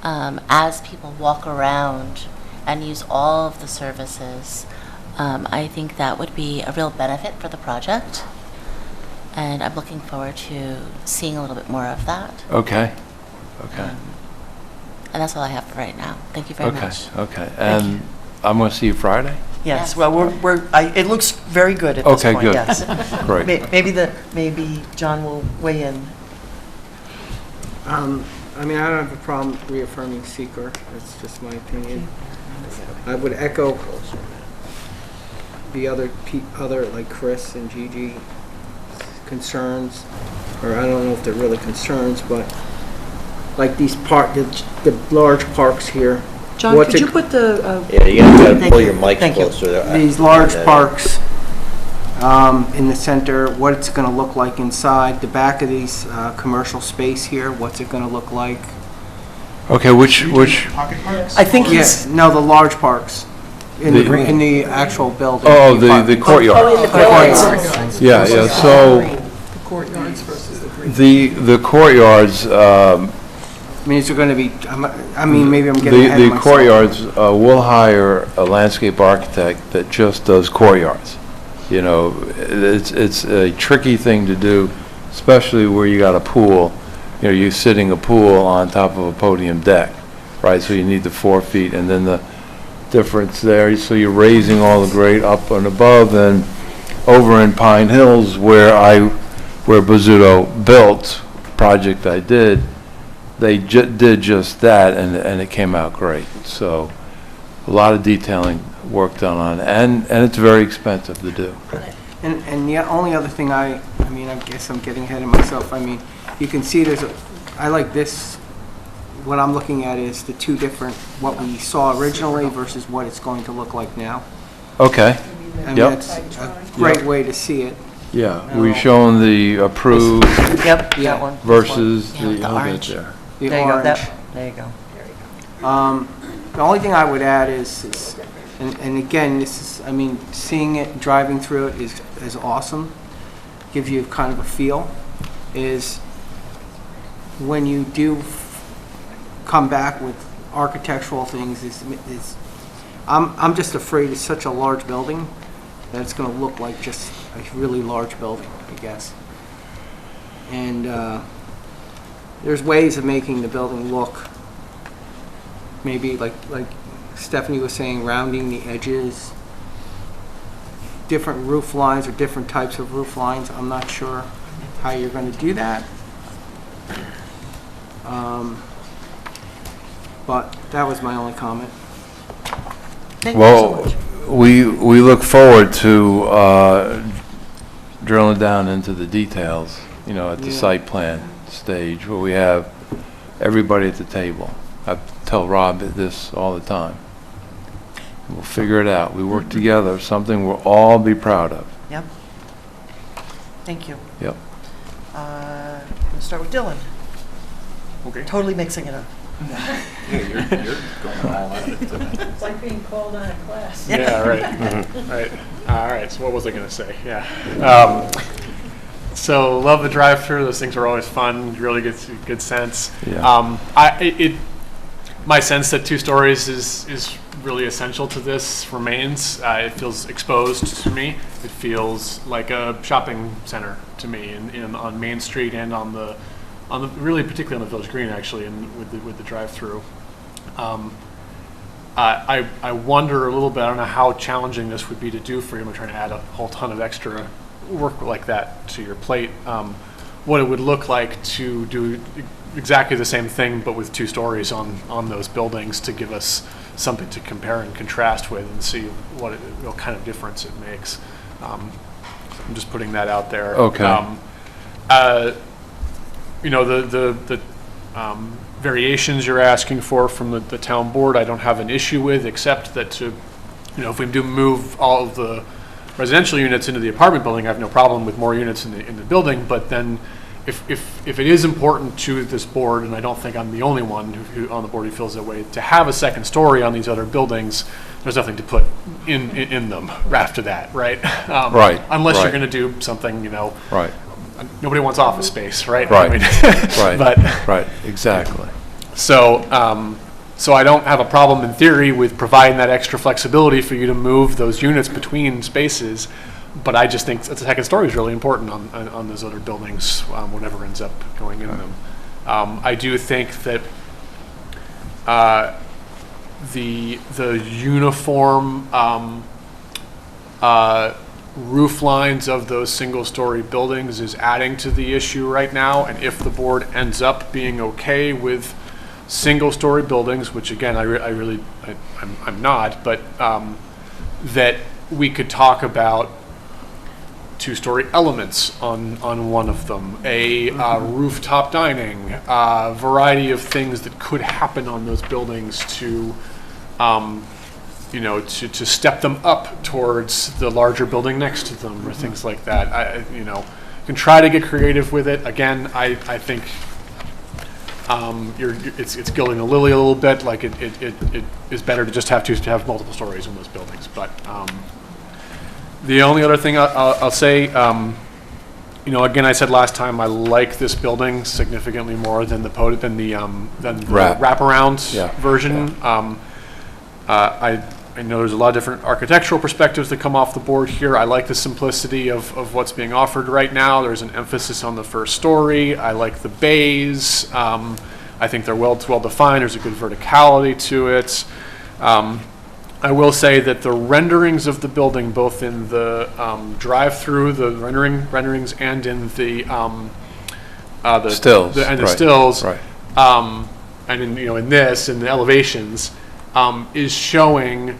As people walk around and use all of the services, I think that would be a real benefit for the project. And I'm looking forward to seeing a little bit more of that.
Okay, okay.
And that's all I have for right now. Thank you very much.
Okay, and I'm going to see you Friday?
Yes, well, it looks very good at this
Okay,
point,
good.
yes.
Great.
Maybe John will weigh in.
I mean, I don't have a problem reaffirming seeker. That's just my opinion. I would echo the other like Chris and Gigi concerns, or I don't know if they're really concerns, but like these the large parks here.
John, could you put the...
Yeah, you gotta
Thank
pull
you.
your mic
Thank you.
closer there.
These large parks in the center, what it's going to look like inside, the back of these commercial space here, what's it going to look like?
Okay, which,
I think he's...
No, the large parks in the actual building.
oh, the courtyard.
Oh, in the courtyards.
Yeah, yeah, so
The courtyards versus the green.
the courtyards,
I mean, is there going to be, I mean, maybe I'm getting ahead of
the
myself.
courtyards, we'll hire a landscape architect that just does courtyards. You know, it's a tricky thing to do, especially where you got a pool. You know, you're sitting a pool on top of a podium deck, right? So you need the 4 feet, and then the difference there, so you're raising all the grade up and above. And over in Pine Hills, where Bozzuto built, project I did, they did just that, and it came out great. So a lot of detailing work done on it, and it's very expensive to do.
And the only other thing I mean, I guess I'm getting ahead of myself. I mean, you can see I like this, what I'm looking at is the two different, what we saw originally versus what it's going to look like now.
Okay.
I mean,
Yep.
that's a great way to see it.
Yeah, we've shown the approved
Yep, that one.
versus
Yeah, the
I'll get
orange.
there.
The
There you go,
orange.
there you go.
The only thing I would add is and again, this is, I mean, seeing it, driving through it is awesome. Gives you kind of a feel. Is when you do come back with architectural things, I'm just afraid it's such a large building that it's going to look like just a really large building, I guess. And there's ways of making the building look maybe like Stephanie was saying, rounding the edges, different roof lines or different types of roof lines. I'm not sure how you're going to do that. But that was my only comment.
Thank you so
Well,
much.
we look forward to drilling down into the details, you know, at the
Yeah.
site plan stage, where we have everybody at the table. I tell Rob this all the time. We'll figure it out. We work together, something we'll all be proud of.
Yep. Thank you.
Yep.
We'll start with Dylan.
Okay.
Totally mixing it up.
You're going all out of it tonight.
It's like being called on a class.
Yeah, right. Right. All right, so what was I going to say? Yeah. So love the drive-through. Those things are always fun. Really good sense.
Yeah.
My sense that 2 stories is really essential to this remains. It feels exposed to me. It feels like a shopping center to me, on Main Street and on the really particularly on the Village Green actually, and with the drive-through. I wonder a little bit. I don't know how challenging this would be to do for you. I'm trying to add a whole ton of extra work like that to your plate. What it would look like to do exactly the same thing, but with 2 stories on those buildings, to give us something to compare and contrast with and see what kind of difference it makes. I'm just putting that out there.
Okay.
You know, the variations you're asking for from the town board, I don't have an issue with, except that if we do move all of the residential units into the apartment building, I have no problem with more units in the building, but then if it is important to this board, and I don't think I'm the only one who on the board who feels that way, to have a second story on these other buildings, there's nothing to put in them after that, right?
Right.
Unless
right.
you're going to do something,
Right.
nobody wants office space, right?
Right,
I mean,
right,
But,
right, exactly.
so, so I don't have a problem in theory with providing that extra flexibility for you to move those units between spaces, but I just think the second story is really important on those other buildings, whatever ends up going in them. I do think that the uniform roof lines of those single-story buildings is adding to the issue right now, and if the board ends up being okay with single-story buildings, which again, I'm not, but that we could talk about two-story elements on one of them, a rooftop dining, a variety of things that could happen on those buildings to to step them up towards the larger building next to them, or things like that. You can try to get creative with it. Again, I think it's gilding a lily a little bit. Like it is better to just have multiple stories in those buildings. But the only other thing I'll say, again, I said last time I like this building significantly more than the wraparound version. I know there's a lot of different architectural perspectives that come off the board here. I like the simplicity of what's being offered right now. There's an emphasis on the first story. I like the bays. I think they're well defined. There's a good verticality to it. I will say that the renderings of the building, both in the drive-through, the renderings, and in the
stills,
stills,
right.
And in this, in the elevations, is showing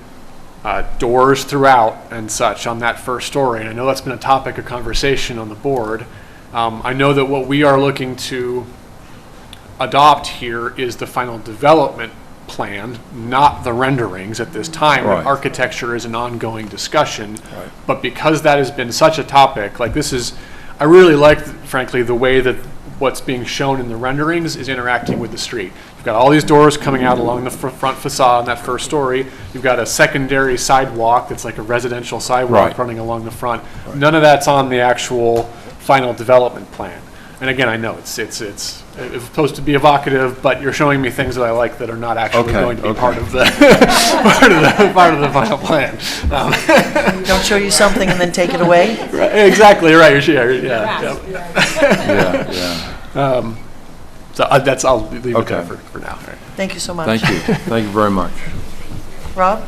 doors throughout and such on that first story. And I know that's been a topic of conversation on the board. I know that what we are looking to adopt here is the final development plan, not the renderings at this time.
Right.
Architecture is an ongoing discussion. Right. But because that has been such a topic, I really like, frankly, the way that what's being shown in the renderings is interacting with the street. You've got all these doors coming out along the front facade in that first story. You've got a secondary sidewalk that's like a residential sidewalk running along the front. Right. None of that's on the actual final development plan. And again, I know it's supposed to be evocative, but you're showing me things that I like that are not actually going to be part of the part of the final plan.
Don't show you something and then take it away?
Right, exactly right.
Yeah.
So I'll leave it there for now. Right.
Thank you so much.
Thank you. Thank you very much.
Rob?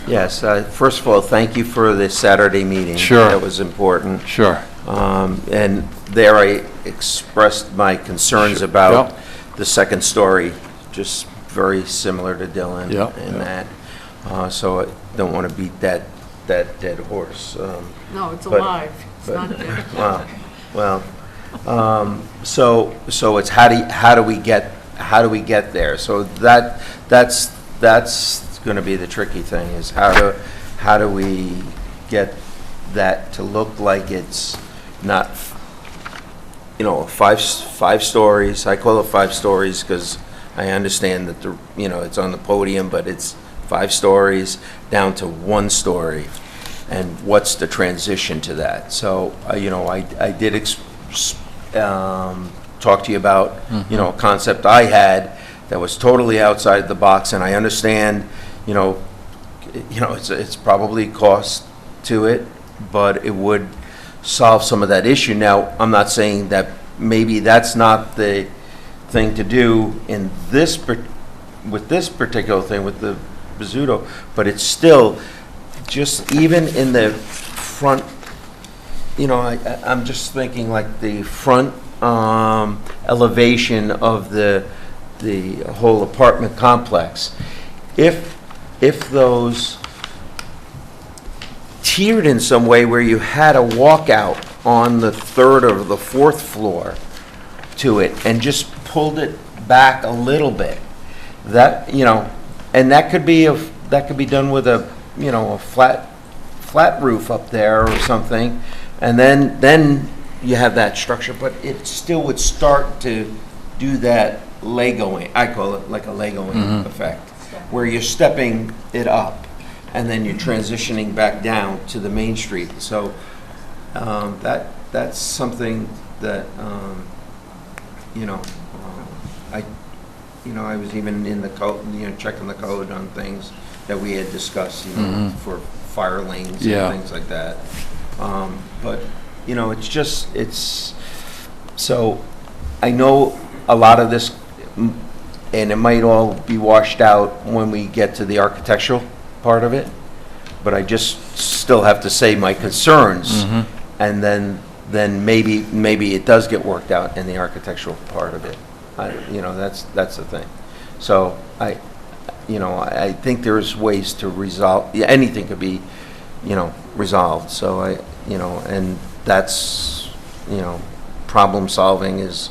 Yes, first of all, thank you for the Saturday meeting.
Sure.
That was important.
Sure.
And there I expressed my concerns about the second story, just very similar to Dylan in that. So I don't want to beat that dead horse.
No, it's alive. It's not dead.
So it's how do we get there? So that's going to be the tricky thing, is how do we get that to look like it's not, five stories. I call it 5 stories because I understand that it's on the podium, but it's 5 stories down to 1 story, and what's the transition to that? So I did talk to you about a concept I had that was totally outside the box, and I understand it's probably cost to it, but it would solve some of that issue. Now, I'm not saying that maybe that's not the thing to do in with this particular thing with the Bizzuto, but it's still just even in the front. I'm just thinking like the front elevation of the whole apartment complex. If those tiered in some way where you had a walkout on the 3rd or the 4th floor to it and just pulled it back a little bit, that and that could be done with a flat roof up there or something, and then you have that structure, but it still would start to do that Legoing. I call it like a Legoing effect, where you're stepping it up and then you're transitioning back down to the main street. So that's something that, I was even in the code, checking the code on things that we had discussed, for fire lanes
Yeah.
and things like that. But, so I know a lot of this, and it might all be washed out when we get to the architectural part of it, but I just still have to say my concerns, and then maybe it does get worked out in the architectural part of it. That's the thing. So I think there's ways to resolve, anything could be, resolved. So and that's, problem solving is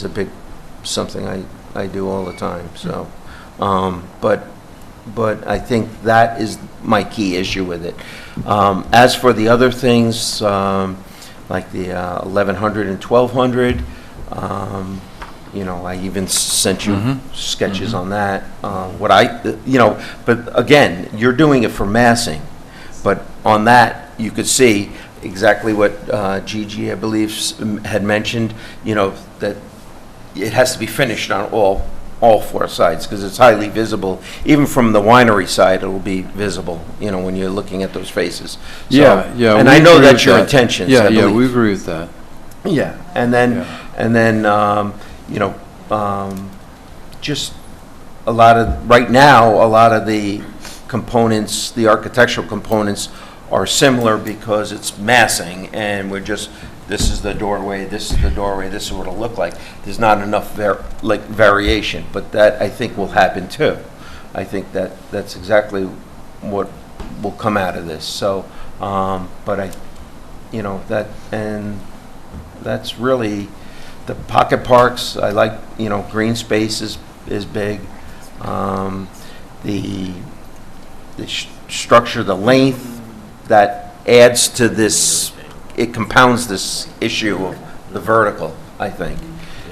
a big, something I do all the time. So, but I think that is my key issue with it. As for the other things, like the 1100 and 1200, I even sent you sketches on that. But again, you're doing it for massing. But on that, you could see exactly what Gigi, I believe, had mentioned, that it has to be finished on all four sides, because it's highly visible. Even from the winery side, it will be visible, when you're looking at those faces. So,
Yeah.
And
we
I know
agree
that's
with
your
that.
intentions,
Yeah,
I believe.
we agree with that.
Yeah, and then, just right now, a lot of the components, the architectural components are similar because it's massing, and this is the doorway, this is the doorway, this is what it'll look like. There's not enough variation, but that I think will happen too. I think that's exactly what will come out of this. So, but that's really the pocket parks. I like, green space is big. The structure, the length, that adds to this, it compounds this issue of the vertical, I think.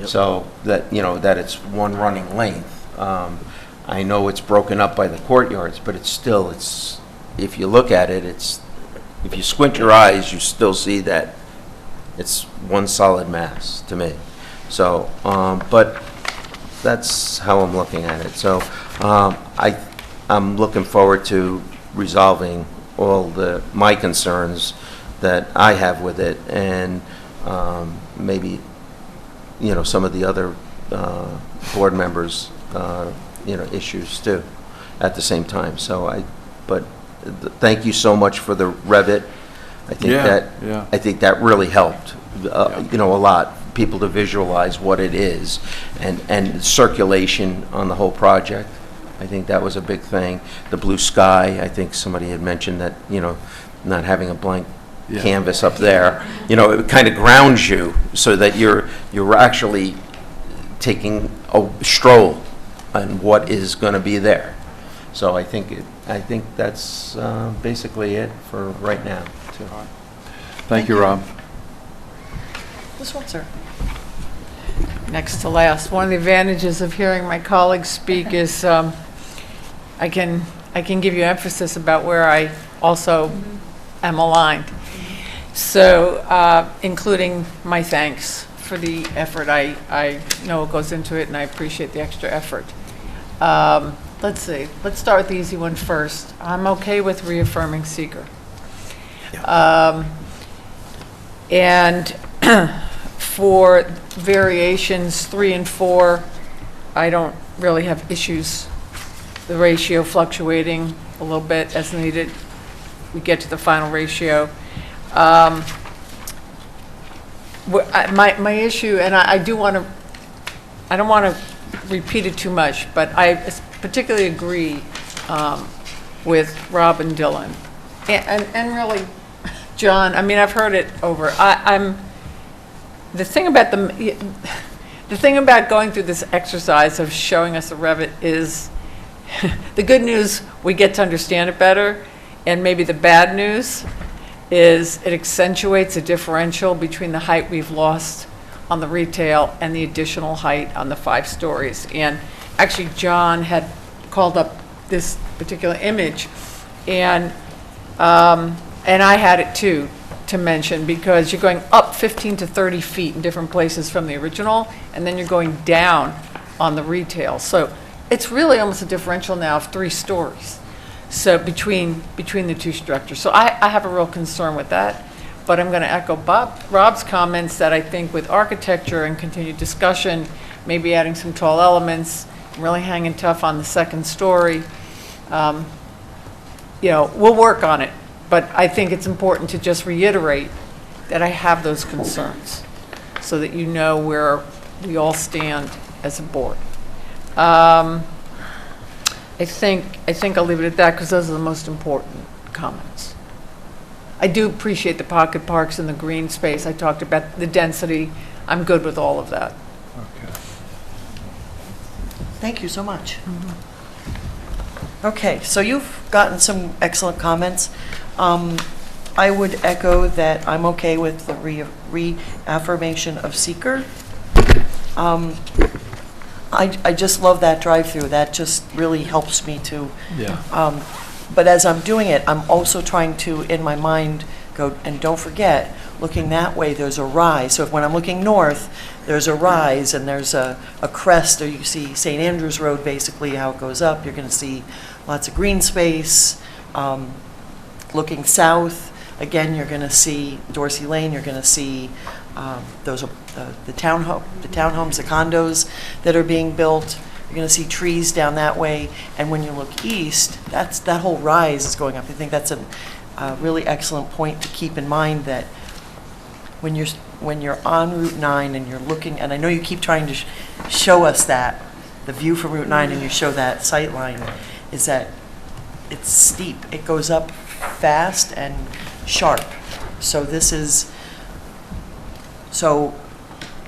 So that, that it's one running length. I know it's broken up by the courtyards, but it's, if you look at it, if you squint your eyes, you still see that it's one solid mass to me. So, but that's how I'm looking at it. So, I'm looking forward to resolving all my concerns that I have with it, and maybe, some of the other board members, issues too, at the same time. So thank you so much for the Revit. I think I think that really helped, a lot. People to visualize what it is, and circulation on the whole project. I think that was a big thing. The blue sky, I think somebody had mentioned that, not having a blank canvas up there, it kind of grounds you so that you're actually taking a stroll on what is going to be there. So I think that's basically it for right now. Too.
Thank you, Rob.
This one, sir.
Next to last. One of the advantages of hearing my colleagues speak is I can give you emphasis about where I also am aligned. So, including my thanks for the effort. I know it goes into it, and I appreciate the extra effort. Let's see. Let's start with the easy one first. I'm okay with reaffirming seeker. And for variations 3 and 4, I don't really have issues. The ratio fluctuating a little bit as needed. We get to the final ratio. My issue, and I don't want to repeat it too much, but I particularly agree with Rob and Dylan, and really John. I mean, I've heard it over. The thing about going through this exercise of showing us a Revit is the good news, we get to understand it better, and maybe the bad news is it accentuates a differential between the height we've lost on the retail and the additional height on the 5 stories. And actually, John had called up this particular image, and I had it too, to mention, because you're going up 15 to 30 feet in different places from the original, and then you're going down on the retail. So it's really almost a differential now of 3 stories. So between the two structures. So I have a real concern with that, but I'm going to echo Rob's comments that I think with architecture and continued discussion, maybe adding some tall elements, really hanging tough on the second story, we'll work on it. But I think it's important to just reiterate that I have those concerns so that you know where we all stand as a board. I think I'll leave it at that because those are the most important comments. I do appreciate the pocket parks and the green space. I talked about the density. I'm good with all of that.
Okay.
Thank you so much. Okay, so you've gotten some excellent comments. I would echo that I'm okay with the reaffirmation of seeker. I just love that drive-through. That just really helps me to.
Yeah.
But as I'm doing it, I'm also trying to, in my mind, go, and don't forget, looking that way, there's a rise. So if when I'm looking north, there's a rise and there's a crest, or you see St. Andrews Road, basically how it goes up. You're going to see lots of green space. Looking south, again, you're going to see Dorsey Lane. You're going to see those the townhomes, the condos that are being built. You're going to see trees down that way. And when you look east, that whole rise is going up. I think that's a really excellent point to keep in mind, that when you're on Route 9 and you're looking, and I know you keep trying to show us that, the view from Route 9, and you show that sight line, is that it's steep. It goes up fast and sharp. So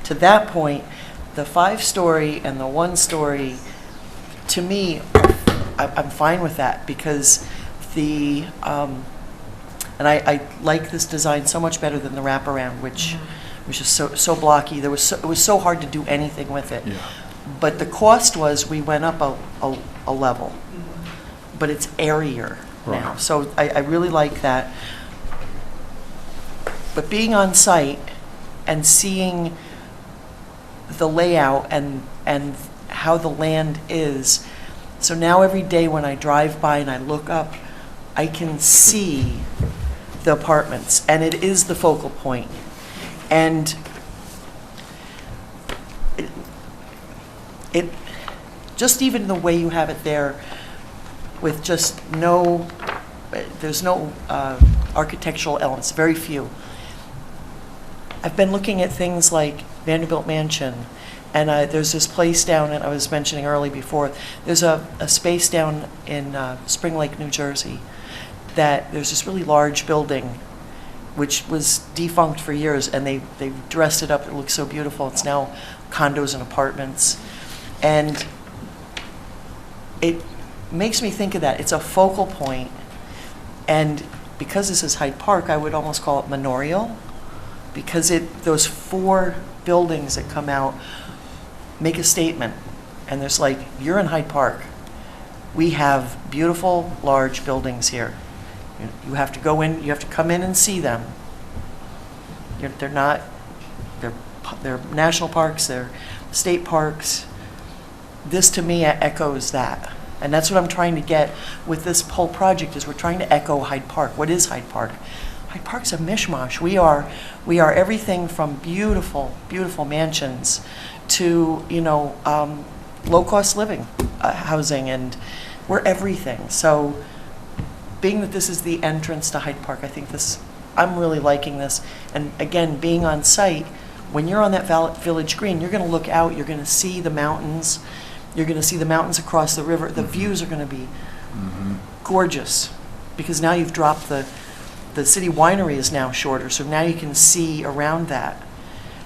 to that point, the 5-story and the 1-story, to me, I'm fine with that, because and I like this design so much better than the wraparound, which was just so blocky. It was so hard to do anything with it.
Yeah.
But the cost was we went up a level, but it's airier now.
Right.
So I really like that. But being on site and seeing the layout and how the land is, so now every day when I drive by and I look up, I can see the apartments, and it is the focal point. And it just even the way you have it there, with just there's no architectural elements, very few. I've been looking at things like Vanderbilt Mansion, and there's this place down, and I was mentioning early before, there's a space down in Spring Lake, New Jersey, that there's this really large building which was defunct for years, and they've dressed it up. It looks so beautiful. It's now condos and apartments. And it makes me think of that. It's a focal point. And because this is Hyde Park, I would almost call it manorial, because those 4 buildings that come out make a statement. And there's like, you're in Hyde Park. We have beautiful, large buildings here. You have to go in, you have to come in and see them. They're national parks, they're state parks. This to me echoes that. And that's what I'm trying to get with this whole project, is we're trying to echo Hyde Park. What is Hyde Park? Hyde Park's a mishmash. We are everything from beautiful, beautiful mansions to, low-cost living, housing, and we're everything. So being that this is the entrance to Hyde Park, I think I'm really liking this. And again, being on site, when you're on that Village Green, you're going to look out, you're going to see the mountains, you're going to see the mountains across the river. The views are going to be gorgeous, because now you've dropped the city winery is now shorter, so now you can see around that.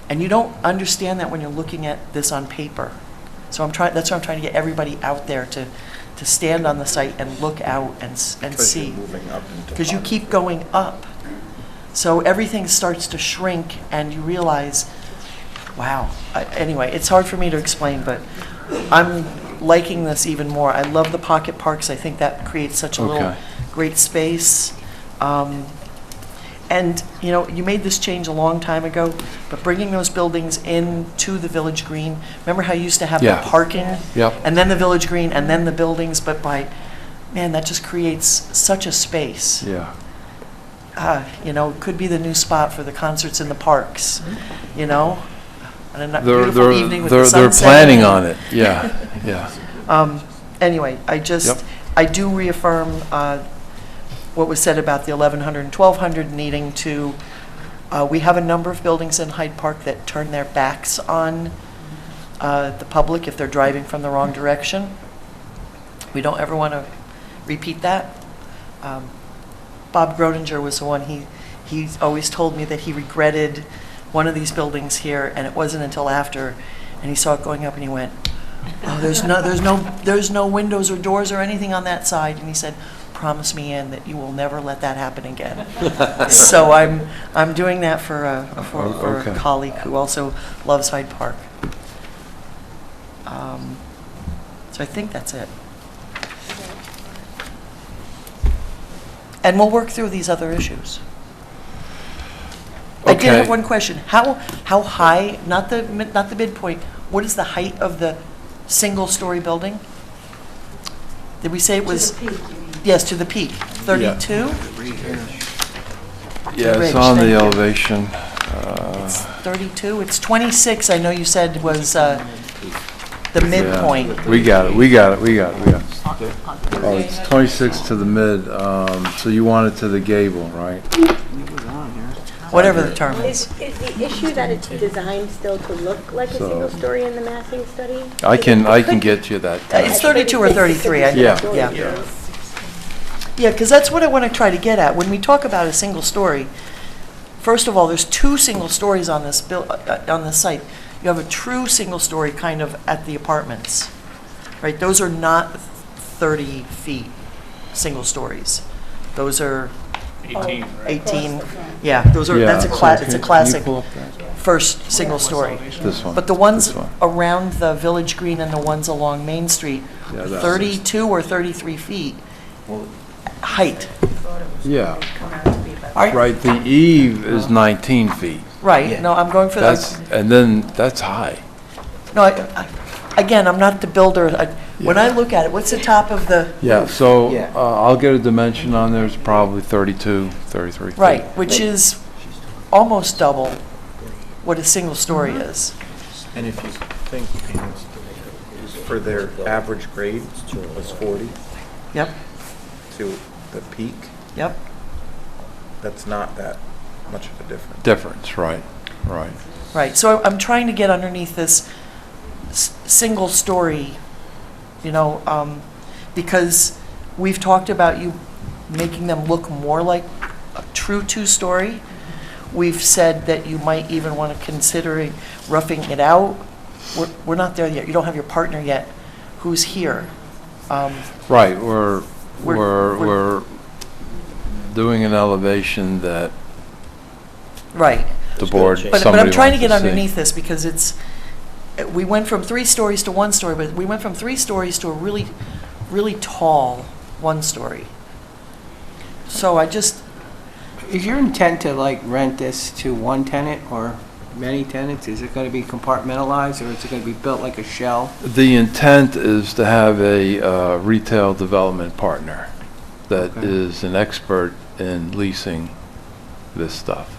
And you don't understand that when you're looking at this on paper. So that's why I'm trying to get everybody out there to stand on the site and look out and see. Because you keep going up. So everything starts to shrink, and you realize, wow. Anyway, it's hard for me to explain, but I'm liking this even more. I love the pocket parks. I think that creates such a little great space. And, you know, you made this change a long time ago, but bringing those buildings into the Village Green, remember how you used to have the
Yeah.
parking?
Yep.
And then the Village Green, and then the buildings, but man, that just creates such a space.
Yeah.
You know, it could be the new spot for the concerts in the parks, you know? And a
They're,
beautiful evening with the
they're
sunset.
planning on it, yeah, yeah.
Anyway,
Yep.
I do reaffirm what was said about the 1,100 and 1,200 needing to, we have a number of buildings in Hyde Park that turn their backs on the public if they're driving from the wrong direction. We don't ever want to repeat that. Bob Groninger was the one, he always told me that he regretted one of these buildings here, and it wasn't until after, and he saw it going up, and he went, "Oh, there's no windows or doors or anything on that side." And he said, "Promise me, Ann, that you will never let that happen again." So I'm doing that for
Okay.
a colleague who also loves Hyde Park. So I think that's it. And we'll work through these other issues. I did have
Okay.
one question. How high, not the midpoint, what is the height of the single-story building? Did we say it was? Yes, to the peak. 32?
Yeah,
Ridge,
it's on
thank
the
you.
elevation.
It's 32? It's 26, I know you said was the midpoint.
Yeah. We got it. Oh, it's 26 to the mid, so you want it to the gable, right?
Whatever the term is.
Is the issue that it's designed still to look like a
So-
single story in the massing study?
I can get you that.
It's 32 or 33, I
Yeah.
think. Yeah, because that's what I want to try to get at. When we talk about a single story, first of all, there's two single stories on this on this site. You have a true single story kind of at the apartments, right? Those are not 30 feet single stories. Those are
18, right?
18. Yeah, those are.
Yeah,
That's
so
it's a
can you
classic
pull up that?
first single story.
This one.
But the ones
this one.
around the Village Green and the ones along Main Street,
Yeah, that's-
32 or 33 feet height.
Yeah,
Are-
right, the eave is 19 feet.
Right, no, I'm going for
That's,
that.
and then, that's high.
No, again, I'm not the builder. When I look at it, what's the top of the?
Yeah, so,
Yeah.
I'll get a dimension on there, it's probably 32, 33 feet.
Right, which is almost double what a single story is.
And if you think for their average grade was 40
Yep,
to the peak,
yep.
that's not that much of a difference.
Difference, right, right.
Right, so I'm trying to get underneath this single story, you know, because we've talked about you making them look more like a true two-story. We've said that you might even want to consider roughing it out. We're not there yet. You don't have your partner yet who's here.
Right, we're
We're-
doing an elevation that
Right.
the board,
But
somebody
I'm trying to
wants
get
see.
underneath this because we went from 3 stories to 1 story, but we went from 3 stories to a really, really tall 1 story. So I just,
Is your intent to like rent this to one tenant or many tenants? Is it going to be compartmentalized or is it going to be built like a shell?
The intent is to have a retail development partner that
Okay.
is an expert in leasing this stuff.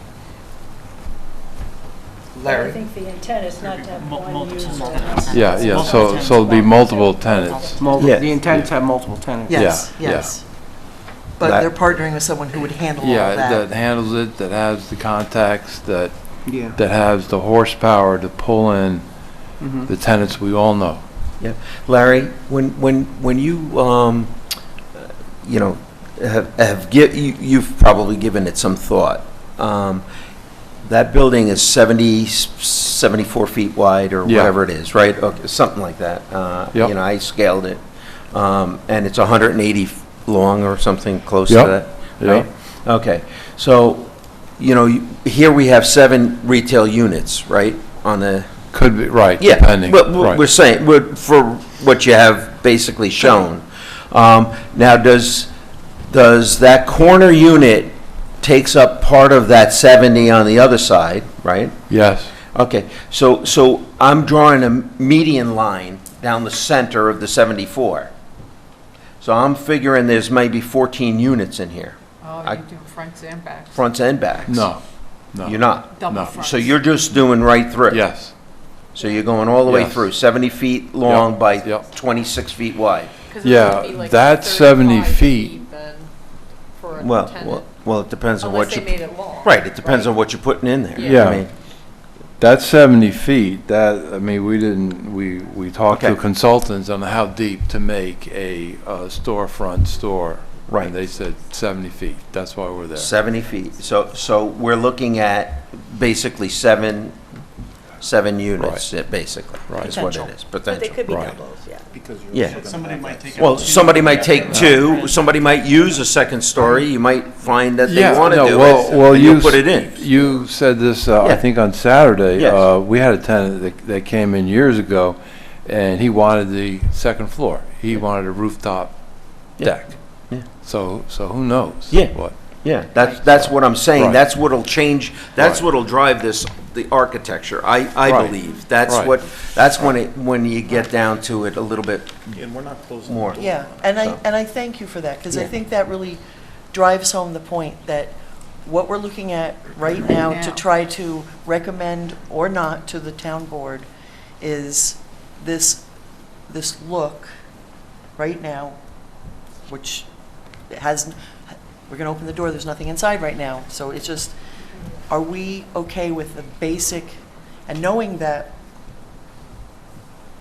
I think the intent is not to have one user.
Yeah, so it'll be multiple tenants.
Yeah.
The intent to have multiple tenants?
yes,
Yeah,
yes. But
That-
they're partnering with someone who would handle all
Yeah,
of
that
that.
handles it, that has the contacts, that
Yeah.
has the horsepower to pull in
Mhm.
the tenants we all know.
Yeah. Larry, when you, you know, you've probably given it some thought. That building is 74 feet wide or
Yeah.
whatever it is, right? Okay, something like that.
Yep.
You know, I scaled it. And it's 180 long or something close to
Yep.
that,
Yeah.
right? Okay. So, you know, here we have 7 retail units, right, on the...
Could be, right,
Yeah,
depending.
but
right.
we're saying, for what you have basically shown. Now, does that corner unit takes up part of that 70 on the other side, right?
Yes.
Okay, so I'm drawing a median line down the center of the 74. So I'm figuring there's maybe 14 units in here,
Oh,
I-
you do fronts and backs.
fronts and backs.
No, no.
You're not?
Double
No.
fronts.
So you're just doing right through?
Yes.
So you're going all the way
Yes.
through, 70 feet long
Yep,
by
yep.
26 feet wide?
'Cause it
Yeah,
would be like
that's 70
35
feet.
then for a
Well,
tenant.
well, it depends on what
Unless
you...
they made it long.
Right, it depends on what you're putting in there.
Yeah.
I mean,
That's 70 feet. That, I mean, we talked to
Okay.
consultants on how deep to make a storefront store.
Right.
And they said 70 feet. That's why we're there.
70 feet. So we're looking at basically seven units, basically,
Right.
is what it
Potential.
is,
But they
potential.
could be
Right.
doubles, yeah.
Yeah.
Somebody might take
Well, somebody might take two, somebody might use a second story, you might find that they
Yeah,
want to
no,
do
well,
it,
well,
and
you
you put it in.
You said this, I
Yeah.
think on Saturday.
Yes.
We had a tenant that came in years ago, and he wanted the second floor. He wanted a rooftop
Yeah.
deck.
Yeah.
So who knows?
Yeah.
What?
Yeah, that's what I'm saying,
Right.
that's what'll change, that's
Right.
what'll drive the architecture, I
Right.
believe. That's
Right.
that's when you get down to it a little bit
And we're not closing.
more.
Yeah, and I thank you for that, because I
Yeah.
think that really drives home the point that what we're looking at right now to
now.
try to recommend or not to the town board is this look right now, which has, we're gonna open the door, there's nothing inside right now, so it's just, are we okay with the basic, and knowing that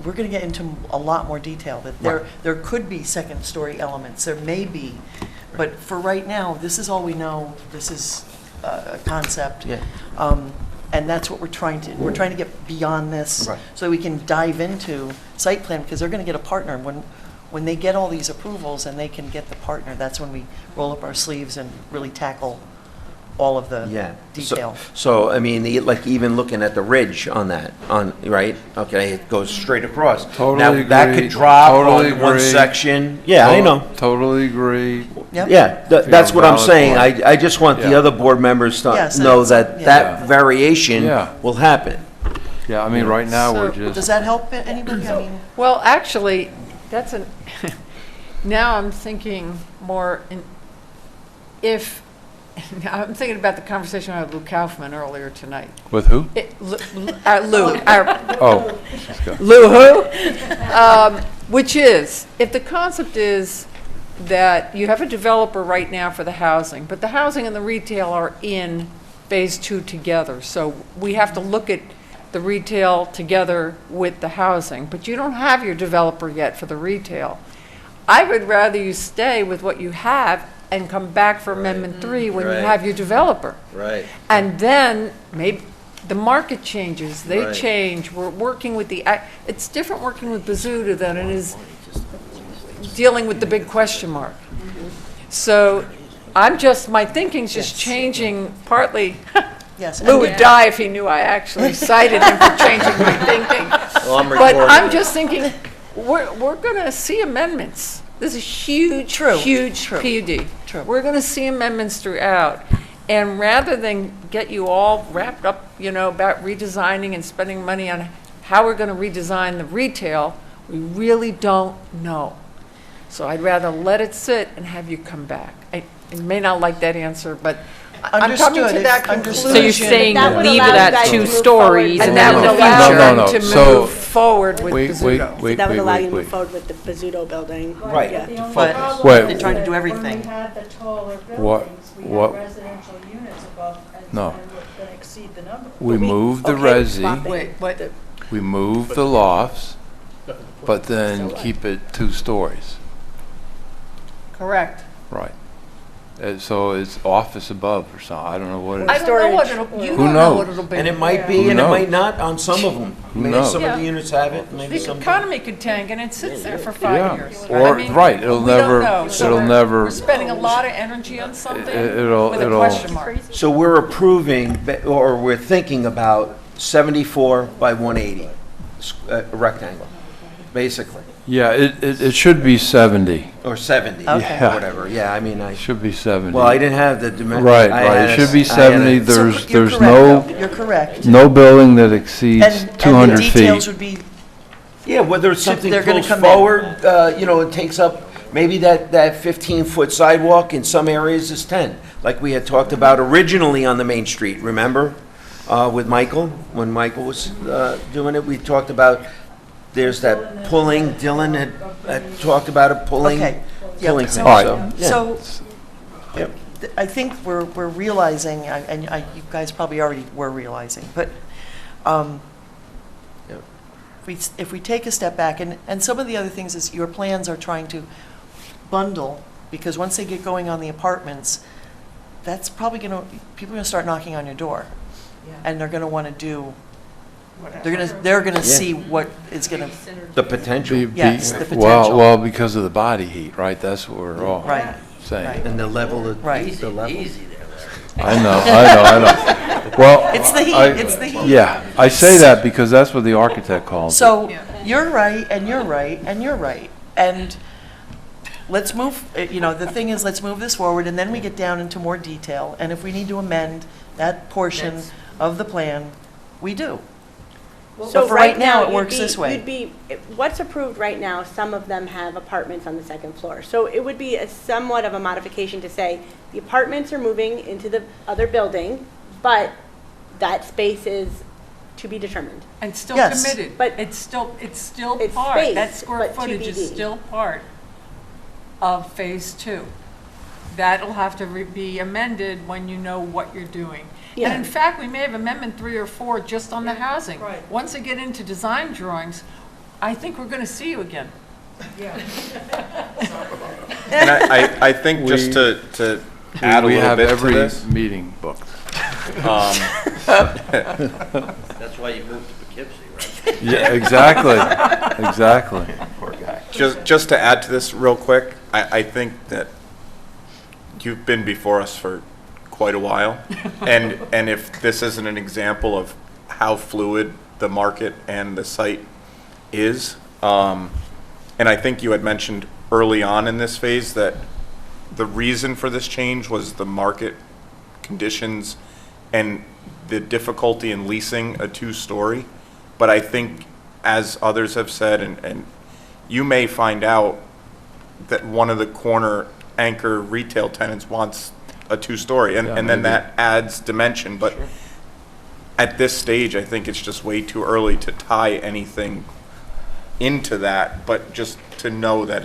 we're going to get into a lot more detail, that there could be second-story elements, there may be, but for right now, this is all we know, this is a concept.
Yeah.
And that's what we're trying to get beyond this,
Right.
so we can dive into site plan, because they're going to get a partner. When they get all these approvals and they can get the partner, that's when we roll up our sleeves and really tackle all of the
Yeah.
detail.
So, I mean, like even looking at the ridge on that, right? Okay, it goes straight across.
Totally
Now, that
agree.
could drop
Totally
on one
agree.
section. Yeah, I know.
Totally agree.
Yep.
Yeah, that's what I'm
valid
saying.
point.
I just want the
Yeah.
other board members
Yes,
to know
that's-
that
yeah.
that variation
Yeah.
will happen.
Yeah, I mean, right now, we're
So-
just.
Does that help anybody? I mean,
Well, actually, that's an, now I'm thinking more in, if, now I'm thinking about the conversation I had with Lou Kaufman earlier tonight.
With who?
Lou,
Oh. she's got-
Lou who? Which is, if the concept is that you have a developer right now for the housing, but the housing and the retail are in phase two together, so we have to look at the retail together with the housing, but you don't have your developer yet for the retail. I would rather you stay with what you have and come back for Amendment 3 when you
Right.
have your developer.
Right.
And then maybe the market changes, they
Right.
change. We're working with it's different working with Bazooda than it is dealing with the big question mark. So my thinking's just changing partly.
yes.
Lou
and-
would die if he knew I actually cited him for changing my thinking.
Well, I'm
But
recording
I'm
it.
just thinking, we're going to see amendments. This is huge,
True,
huge
true,
PUD.
true.
We're going to see amendments throughout. And rather than get you all wrapped up, about redesigning and spending money on how we're going to redesign the retail, we really don't know. So I'd rather let it sit and have you come back. You may not like that answer, but I'm coming
Understood,
to that
understood.
conclusion.
So you're saying
That would
leave it
allow you
at
guys to
2
move
stories
forward.
and
And
then
that
in
would
the
allow
future?
No, no,
them to
so-
move forward with
Wait,
Bazooto.
wait,
That would
wait,
allow you
wait,
to move
wait.
forward with the Bazzuto building.
Right.
Yeah.
The only
But
problem
Wait.
is
They're trying to do
that
everything.
When we had the taller
What-
buildings, we
what-
had residential units above, and
No.
and we're going to exceed the number.
We moved the
Okay,
resi,
Wait, what?
we moved the lofts, but then keep it 2 stories.
Correct.
Right. So it's office above or something. I don't know what it
I
is.
don't know what
Storage.
it'll, you
Who
don't know what
knows?
it'll be.
And it might be,
Who
and it
knows?
might not on some of them.
Who
Maybe
knows?
some of the
Yeah.
units have it, maybe
The
some.
economy could tank and it sits there for 5
Yeah.
years.
Or-
I mean,
right, it'll
we don't
never-
know. So
it'll
we're-
never-
We're spending a lot of energy on something
It'll-
with a
it'll-
question mark.
So we're approving, or we're thinking about 74 by 180 rectangle, basically.
Yeah, it should be 70.
Or 70,
Okay.
or whatever, yeah, I mean,
Should be 70.
well, I didn't have the dimension.
Right, right, it should be 70.
So
There's
you're correct,
no,
though. You're correct.
no building that exceeds
And
200
the details
feet.
would be,
Yeah, whether it's something
They're gonna
pulls
come in.
forward, it takes up, maybe that 15-foot sidewalk in some areas is 10, like we had talked about originally on the Main Street, remember? With Michael, when Michael was doing it, we talked about, there's that pulling, Dylan had talked about it, pulling
okay.
thing,
So-
All right.
yeah.
So,
Yep.
I think we're realizing, and you guys probably already were realizing, but
Yep.
if we take a step back, and some of the other things is your plans are trying to bundle, because once they get going on the apartments, that's probably people are going to start knocking on your door, and they're going to want to do, they're going to see what is going to,
The potential.
Yes, the
Well,
potential.
well, because of the body heat, right? That's what we're all
Right,
saying.
And the level of,
Right.
the level.
I know. Well.
It's the heat,
I-
it's the heat.
Yeah, I say that because that's what the architect calls it.
So, you're right, and you're right, and you're right. And let's move, the thing is, let's move this forward, and then we get down into more detail. And if we need to amend that portion of the plan, we do.
So
But for right now, it
you'd
works
be-
this way.
You'd be, what's approved right now, some of them have apartments on the second floor. So it would be a somewhat of a modification to say, the apartments are moving into the other building, but that space is to be determined.
And still
Yes.
committed,
But-
but it's still
It's
part,
space,
that square
but
footage is
TBD.
still part of Phase 2. That'll have to be amended when you know what you're doing.
Yeah.
And in fact, we may have amendment 3 or 4 just on the housing.
Right.
Once they get into design drawings, I think we're going to see you again.
And I think just to add a
We
little
have
bit to
every
this,
meeting booked.
That's why you moved to Poughkeepsie, right?
Yeah, exactly, exactly.
Poor guy.
just to add to this real quick, I think that you've been before us for quite a while. And if this isn't an example of how fluid the market and the site is, and I think you had mentioned early on in this phase that the reason for this change was the market conditions and the difficulty in leasing a two-story. But I think, as others have said, and you may find out that one of the corner anchor retail tenants wants a two-story, and then
maybe.
that adds dimension. But at this stage, I think it's just way too early to tie anything into that, but just to know that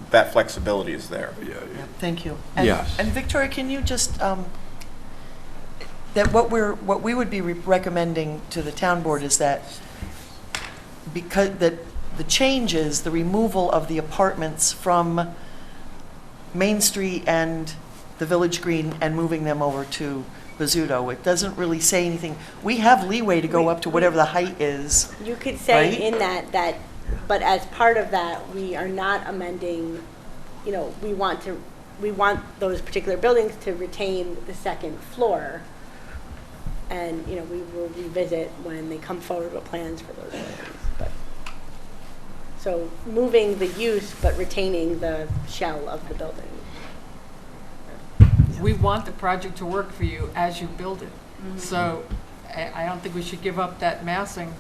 that flexibility is there.
Yeah, thank you. And-
Yes.
And Victoria, can you just, that what we would be recommending to the town board is that because the change is the removal of the apartments from Main Street and the Village Green and moving them over to Bizzuto. It doesn't really say anything. We have leeway to go up to whatever the height is.
You could say
Right?
in that, but as part of that, we are not amending, we want those particular buildings to retain the second floor. And, we will revisit when they come forward with plans for those buildings. But so moving the use, but retaining the shell of the building.
We want the project to work for you as you build it. So I don't think we should give up that massing,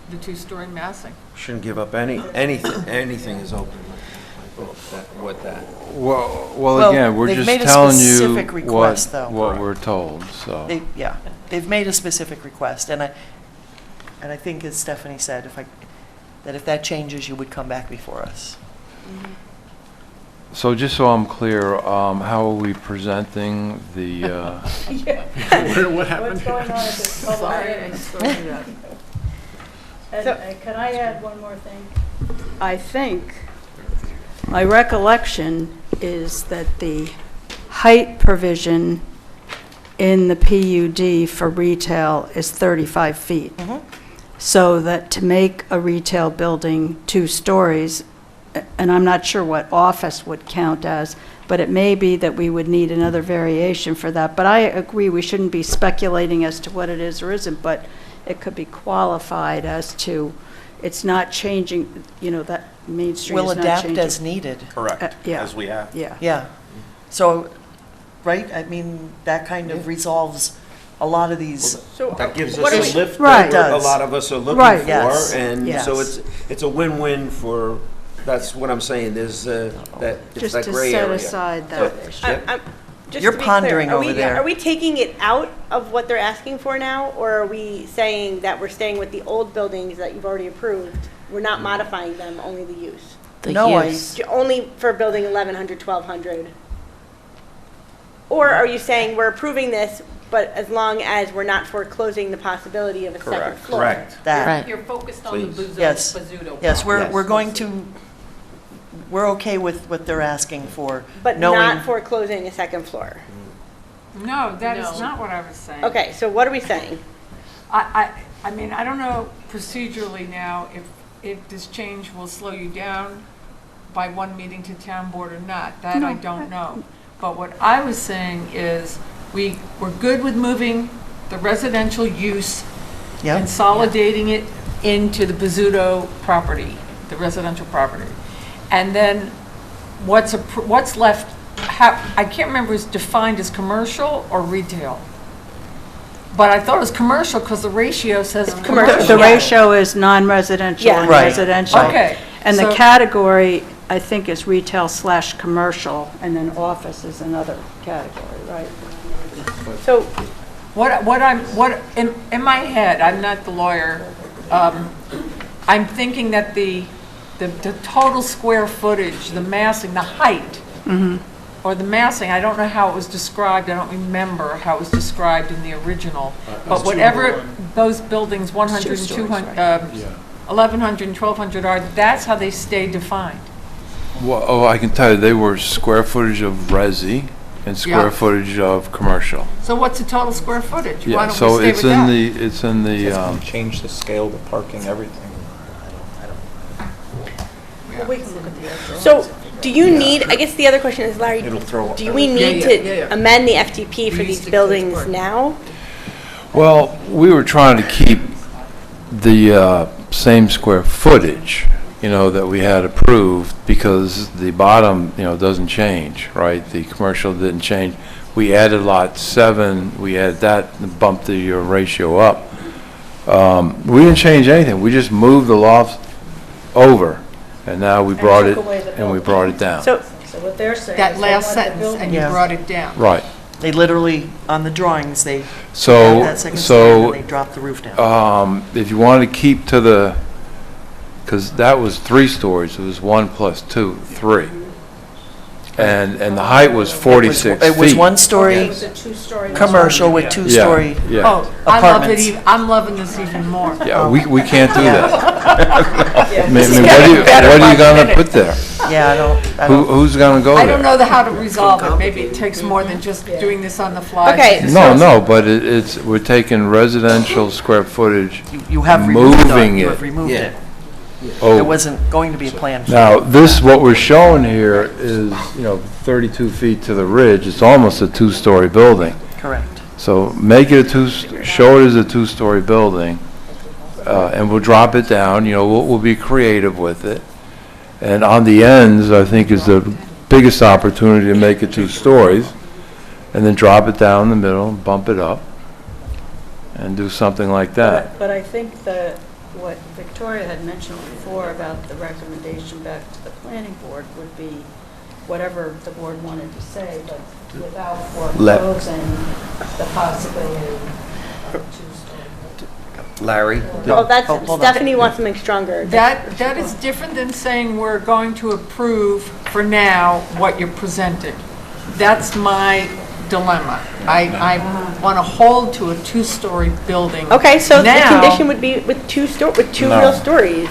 the two-story massing.
Shouldn't give up anything is open with that.
Well,
Well,
again, we're
they've
just
made a
telling
specific
you
request, though.
what we're told, so.
They've made a specific request, and I think, as Stephanie said, if that changes, you would come back before us.
So just so I'm clear, how are we presenting the,
What happened?
What's going on at this public hearing? And can I add one more thing?
I think, my recollection is that the height provision in the PUD for retail is 35 feet. So that to make a retail building 2 stories, and I'm not sure what office would count as, but it may be that we would need another variation for that. But I agree, we shouldn't be speculating as to what it is or isn't, but it could be qualified as to it's not changing, that Main Street
We'll
is not
adapt
changing.
as needed.
Correct,
yeah.
as we have.
Yeah.
Yeah. So, right, I mean, that kind of resolves a lot of these.
So
That gives
what are
us
we-
a lift
Right.
that a
Does.
lot of us are looking
Right.
for.
Yes.
And so
Yes.
it's a win-win for, that's what I'm saying, there's that, it's
Just
that
to
gray
set
area.
aside that issue.
Just
You're
to be clear,
pondering over there.
Are we taking it out of what they're asking for now, or are we saying that we're staying with the old buildings that you've already approved? We're not modifying them, only the use?
The
No,
use.
Only for building 1100, 1200? Or are you saying we're approving this, but as long as we're not foreclosing the possibility of a second
Correct.
floor?
Correct.
That,
Right.
You're focused on the
Please.
Yes.
Bizzuto.
yes, we're
Yes.
going to, we're okay with what they're asking for.
But
knowing-
not foreclosing a second floor?
No, that is
No.
not what I was saying.
Okay, so what are we saying?
I mean, I don't know procedurally now if this change will slow you down by one meeting to town board or not. That I don't know. But what I was saying is, we're good with moving the residential use,
Yep.
consolidating it into the Bizzuto property, the residential property. And then what's left, I can't remember, is defined as commercial or retail. But I thought it was commercial because the ratio says commercial.
The ratio is non-residential
Yeah.
and
Right.
residential.
Okay.
And the
so-
category, I think, is retail/commercial, and then office is another category, right?
So,
in my head, I'm not the lawyer, I'm thinking that the total square footage, the massing, the height, or the massing, I don't know how it was described, I don't remember how it was described in the original, but whatever those buildings, 100 and 200, 1100 and 1200 are, that's how they stay defined.
Well, I can tell you, they were square footage of resi and square
Yeah.
footage of commercial.
So what's the total square footage? Why
Yeah,
don't
so
we stay
it's
with
in
that?
the, it's in the,
Change the scale, the parking, everything.
so do you need, I guess the other question is, Larry,
It'll throw up.
do we need to amend the FTP for these buildings now?
well, we were trying to keep the same square footage, that we had approved, because the bottom, doesn't change, right? The commercial didn't change. We added lot 7, we added that, and bumped the ratio up. We didn't change anything, we just moved the loft over, and now we brought it,
took away the
and we brought it down.
So,
So what they're saying
That
is they
last
want the
sentence,
building-
and you
Yeah.
brought it down.
Right,
They literally, on the drawings, they have
so,
that second story and
so,
they drop the roof down.
if you want to keep to the, because that was 3 stories, it was 1 plus 2, 3. And the height was 46 feet.
It was one story
It was a two-story.
commercial with two-story.
Yeah,
Oh, I love it,
Apartments.
I'm loving this even more.
yeah, we can't do
Yeah.
that. I mean,
This is
what
getting better
are
by
you
the
gonna
minute.
put there?
Yeah, I don't,
Who's gonna go there?
I don't know how to resolve it, maybe it takes more than just doing this on the fly.
Okay.
No, but we're taking residential square footage,
you have removed it.
moving
You
it.
have removed
Yeah.
it.
Oh.
There wasn't going to be a plan for
Now,
it.
this, what we're showing here is, 32 feet to the ridge, it's almost a 2-story building.
Correct.
So make it show it as a 2-story building, and we'll drop it down, we'll be creative with it. And on the ends, I think, is the biggest opportunity to make it 2 stories, and then drop it down in the middle, and bump it up, and do something like that.
But I think what Victoria had mentioned before about the recommendation back to the planning board would be whatever the board wanted to say, but without foreclosing the possibility of 2-story.
Larry?
well, that's,
hold on.
Stephanie wants something stronger.
That is different than saying we're going to approve for now what you're presenting. That's my dilemma. I want to hold to a 2-story building.
Okay, so the
Now-
condition would be with two
No.
real stories,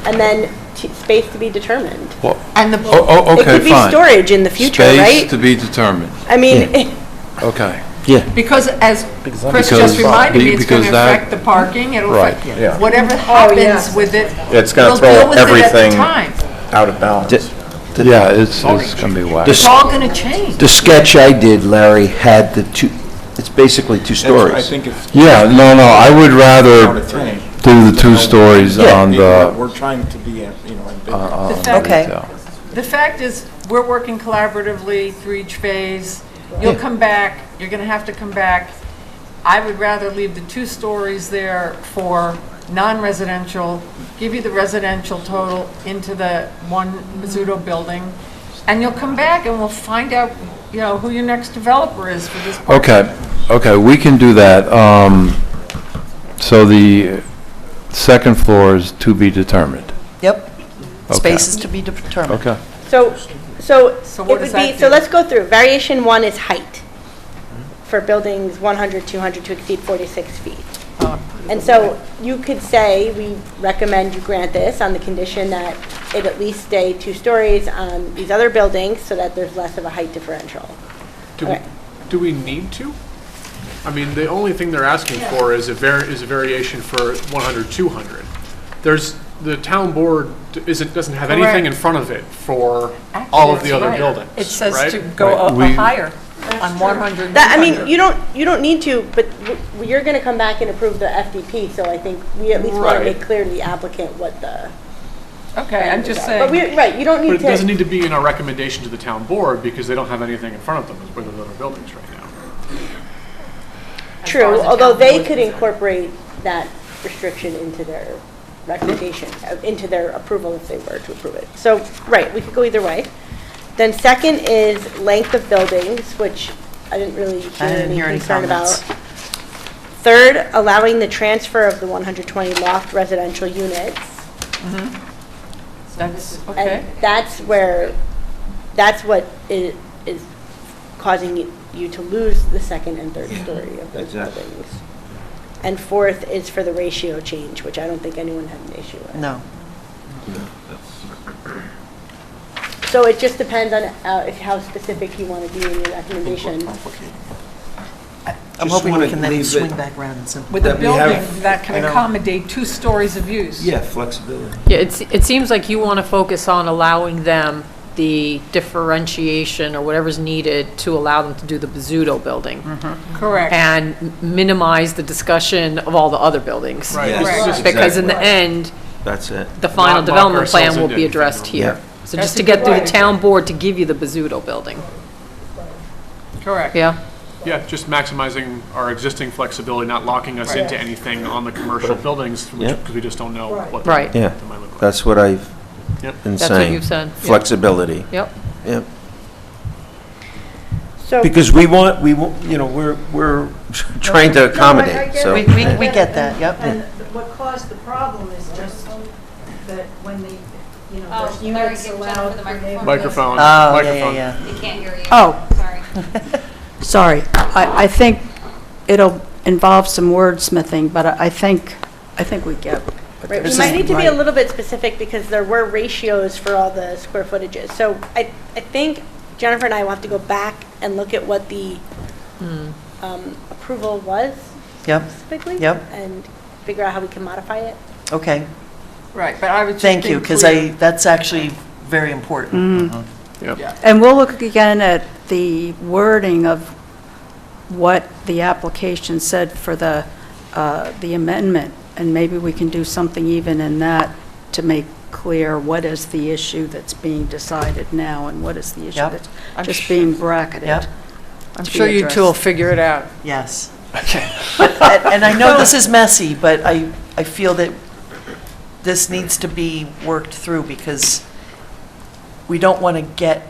and then space to be determined.
And the,
Oh,
It
okay,
could be
fine.
storage in the future,
Space
right?
to be determined,
I mean,
okay.
because as Chris
Because-
just reminded me, it's going to
because that-
affect the parking, it'll
Right,
affect
yeah.
whatever
yes.
happens with it.
It's gonna
we'll
throw
deal with it at the
everything
time.
out of balance.
Yeah, it's gonna be whack.
It's all going to change.
The sketch I did, Larry, had the 2, it's basically 2
That's- I
stories.
think it's
Yeah, no, I would rather
out of 10.
do the 2 stories on the,
We're trying to be, you know, ambiguous.
on the
Okay.
detail.
The fact is, we're working collaboratively through each phase. You'll come back, you're gonna have to come back. I would rather leave the 2 stories there for non-residential, give you the residential total into the one Mizuto building, and you'll come back and we'll find out, you know, who your next developer is for this part.
Okay, we can do that. So the second floor is to be determined.
Yep.
Okay.
Spaces to be determined.
Okay.
So
So
it
what
would
does
be,
that
so
do?
let's go through. Variation 1 is height for buildings 100, 200 to exceed 46 feet. And so you could say, we recommend you grant this on the condition that it at least stay 2 stories on these other buildings so that there's less of a height differential. Okay.
Do we need to? I mean, the only thing they're asking for is a variation for 100, 200. The town board doesn't have anything in front of it for all of the other buildings,
It says
right?
to go up higher on 100.
That, I mean, you don't need to, but you're going to come back and approve the FDP, so I think we at least want to
Right.
make clear to the applicant what the.
Okay, I'm just
But
saying.
right, you don't
But
need
it doesn't
to.
need to be in our recommendation to the town board because they don't have anything in front of them with those other buildings right now.
True, although they could incorporate that restriction into their recommendation, into their approval if they were to approve it. So, right, we could go either way. Then second is length of buildings, which I didn't really hear any concern about. Third, allowing the transfer of the 120 loft residential units.
That's, okay.
And that's what is causing you to lose the second and third story of those
Exactly.
buildings. And fourth is for the ratio change, which I don't think anyone had an issue with.
No.
So it just depends on how specific you want to be in your recommendation.
I'm
Just
hoping we
wanna
can then
leave
swing
it-
back around and simplify.
With a
That we have-
building that can
I know.
accommodate 2 stories of use.
Yeah, flexibility.
Yeah, it seems like you want to focus on allowing them the differentiation or whatever's needed to allow them to do the Bizzuto building.
Correct.
And minimize the discussion of all the other buildings.
Right.
Yes,
Right.
exactly.
Because in the end,
That's it.
the final
Not lock
development plan
ourselves
will
into
be
anything.
addressed here.
Yeah.
So
That's
just
a
to get
good
through the
point.
town board to give you the Bizzuto building.
Correct.
Yeah?
Yeah, just maximizing our existing flexibility, not locking us into anything on the commercial buildings,
Yeah.
because we just don't know what they
Right.
Yeah,
might look like.
that's what I've
Yep.
been
That's what
saying.
you've said. Yeah.
Flexibility.
Yep.
Yep.
So,
Because we want, you know, we're trying to accommodate, so.
We get that, yep.
And what caused the problem is just that when the, you know, the units allowed for neighborhoods.
Microphone,
Oh, yeah,
microphone.
yeah,
They can't hear you.
Oh.
Sorry.
Sorry, I think it'll involve some wordsmithing, but I think we get what
right,
they're
we might
saying,
need to be a
right?
little bit specific because there were ratios for all the square footages. So I think Jennifer and I will have to go back and look at what the approval was
Yep,
specifically.
Yep.
And figure out how we can modify it.
okay.
Right, but I would just
Thank you,
be
because
clear.
that's actually very important.
And we'll look again at the wording of what the application said for the amendment, and maybe we can do something even in that to make clear what is the issue that's being decided now and what is the issue
Yep.
that's
I'm
just
sure-
being bracketed.
Yep.
I'm
to be
sure you two will
addressed.
figure it out.
Yes. And I know this is messy, but I feel that this needs to be worked through because we don't want to get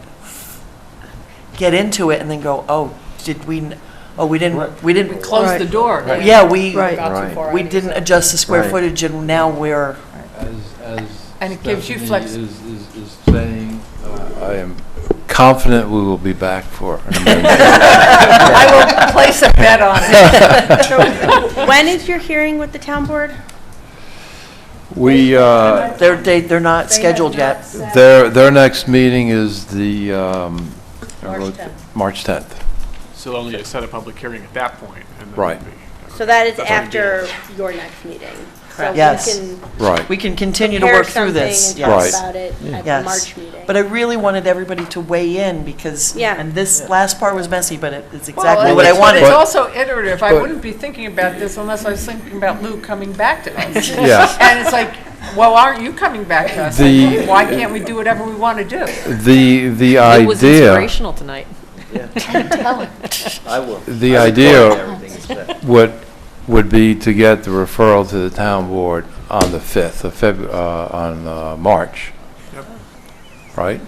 into it and then go, oh, we didn't
Close the
Right.
door.
Yeah, we
Right.
Got too far
we
out of
didn't
yourself.
adjust the square
Right.
footage and now we're,
And it gives you
Stephanie
flex-
is saying, I am confident we will be back for an amendment.
I will place a bet on it.
So when is your hearing with the town board?
We,
they're not scheduled yet.
their next meeting is the, March 10th.
So they'll need to set a public hearing at that point. And then
Right.
it'll be-
So that is
That's already
after your next meeting. So we
Yes.
can
Right.
We can continue to
compare
work through this.
something and
Right.
talk about it at the
Yes.
March meeting.
But I really wanted everybody to weigh in because,
Yeah.
and this last part was messy, but it's
Well,
exactly what I
it's-
wanted.
It's also iterative. I
But-
wouldn't be thinking about this unless I was thinking about Lou coming back to us.
Yeah.
And it's like, well, aren't you coming back to us?
The-
Why can't we do whatever we want to do?
The
It was
idea,
inspirational tonight.
I will.
the
I
idea
record everything you said.
would be to get the referral to the town board on the 5th of on March. Right?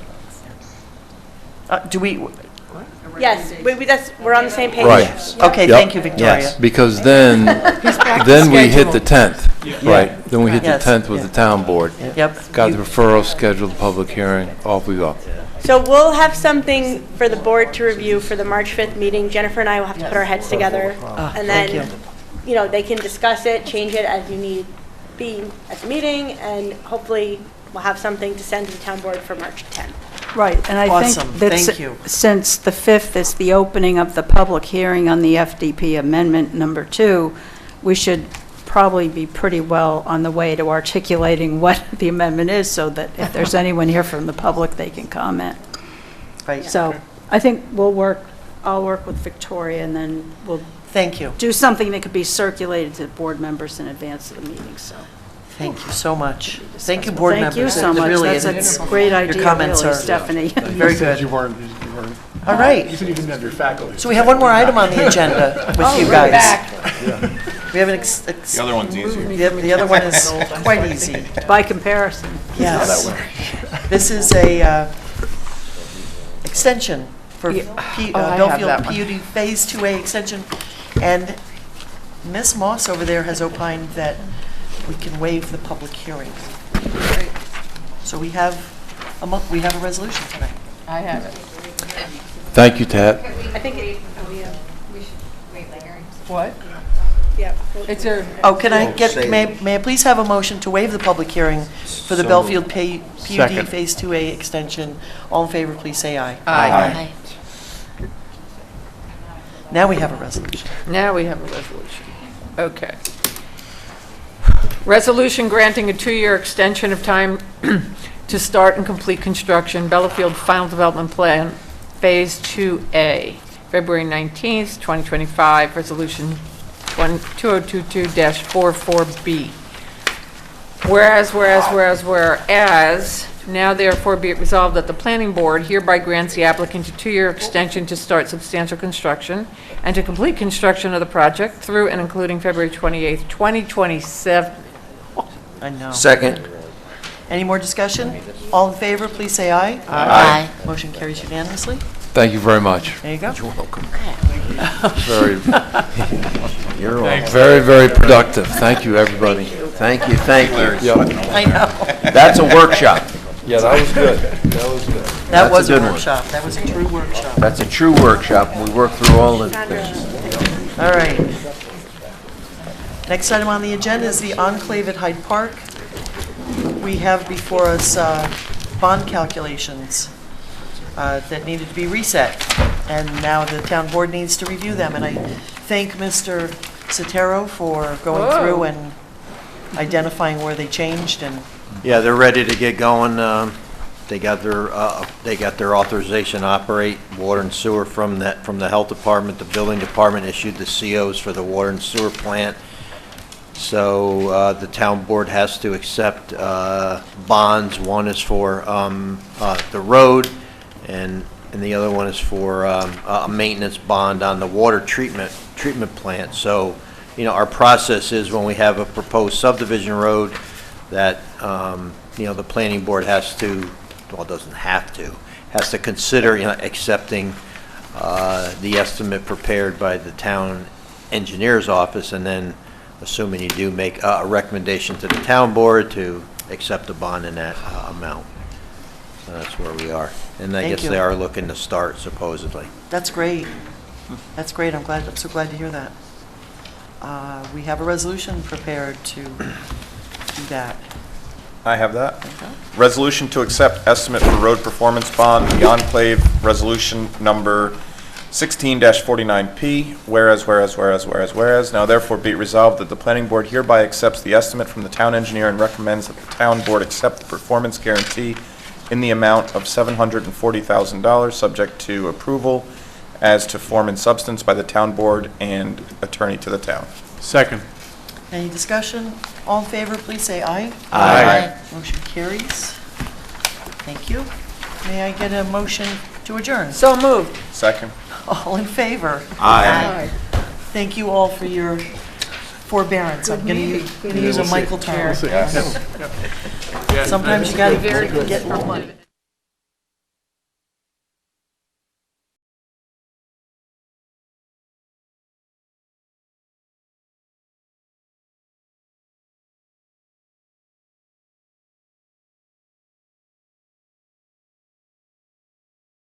Do we,
Yes, we're on the same page.
Right.
okay,
Yep.
thank you, Victoria.
Yes.
Because then we hit the 10th, right? Then we hit the
Yes.
10th with the town board.
Yep.
Got the referral, scheduled the public hearing, off we go.
So we'll have something for the board to review for the March 5th meeting. Jennifer and I will have to put our heads together. And
thank
then, they can discuss it, change it as you need be at the meeting, and hopefully we'll have something to send to the town board for March 10th.
Right, and I
Awesome.
think that
Thank you.
since the 5th is the opening of the public hearing on the FDP Amendment Number 2, we should probably be pretty well on the way to articulating what the amendment is, so that if there's anyone here from the public, they can comment.
Right.
So I think I'll work with Victoria, and then we'll
Thank you.
do something that could be circulated to board members in advance of the meeting, so.
Thank you so much. Thank you, board members.
Thank you so
It
much.
really
That's
is.
a great idea,
Your comments
really,
are
Stephanie.
very good.
You weren't.
All right.
You said you didn't have your faculty.
So we have one more item on the agenda with you
we're
guys.
back.
We have an
The other one's easier.
the other one is quite easy.
By comparison.
Yes. This is a extension for
I have
Belfield
that one.
PUD Phase 2A extension. And Ms. Moss over there has opined that we can waive the public hearing. So we have a resolution tonight.
I have it.
Thank you, Ted.
I think
What?
yeah.
It's a,
Oh, can I get,
save
may I please have a motion to waive the public hearing for the
So
Belfield PUD
Second.
Phase 2A extension? All in favor, please say aye.
Aye.
Now we have a resolution.
now we have a resolution. Okay. Resolution granting a 2-year extension of time to start and complete construction, Bellafield Final Development Plan, Phase 2A, February 19th, 2025, Resolution 2022-44B. Whereas, now therefore be it resolved that the planning board hereby grants the applicant a 2-year extension to start substantial construction and to complete construction of the project through and including February 28th, 2027.
I know.
Second.
Any more discussion? All in favor, please say aye.
Aye.
Motion carries unanimously.
Thank you very much.
There you go.
Very,
You're on.
very, very productive. Thank you, everybody.
Thank you, thank you.
I know.
That's a workshop.
Yeah, that was good. That was good.
That
That's
was
a
a
good one.
workshop. That was a true workshop.
That's a true workshop. We work through all the things.
All right. Next item on the agenda is the enclave at Hyde Park. We have before us bond calculations that needed to be reset, and now the town board needs to review them. And I thank Mr. Sotero for going
Whoa.
through and identifying where they changed, and
Yeah, they're ready to get going. They got their authorization to operate water and sewer from the health department. The building department issued the COs for the water and sewer plant. So the town board has to accept bonds. One is for the road, and the other one is for a maintenance bond on the water treatment plant. So, our process is when we have a proposed subdivision road that, the planning board has to, well, doesn't have to, has to consider, accepting the estimate prepared by the town engineer's office, and then, assuming you do make a recommendation to the town board to accept the bond in that amount. So that's where we are. And I
Thank
guess
you.
they are looking to start supposedly.
that's great. That's great. I'm so glad to hear that. We have a resolution prepared to do that.
I have that. Resolution to accept estimate for road performance bond, the enclave resolution number 16-49P, whereas, now therefore be it resolved that the planning board hereby accepts the estimate from the town engineer and recommends that the town board accept the performance guarantee in the amount of $740,000, subject to approval as to form and substance by the town board and attorney to the town.
Second.
Any discussion? All in favor, please say aye.
Aye.
Motion carries. Thank you. May I get a motion to adjourn?
So moved.
Second.
All in favor?
Aye.
Thank you all for your forbearance. I'm going to use a Michael term.
Yeah.
Sometimes you got to
Very good.
get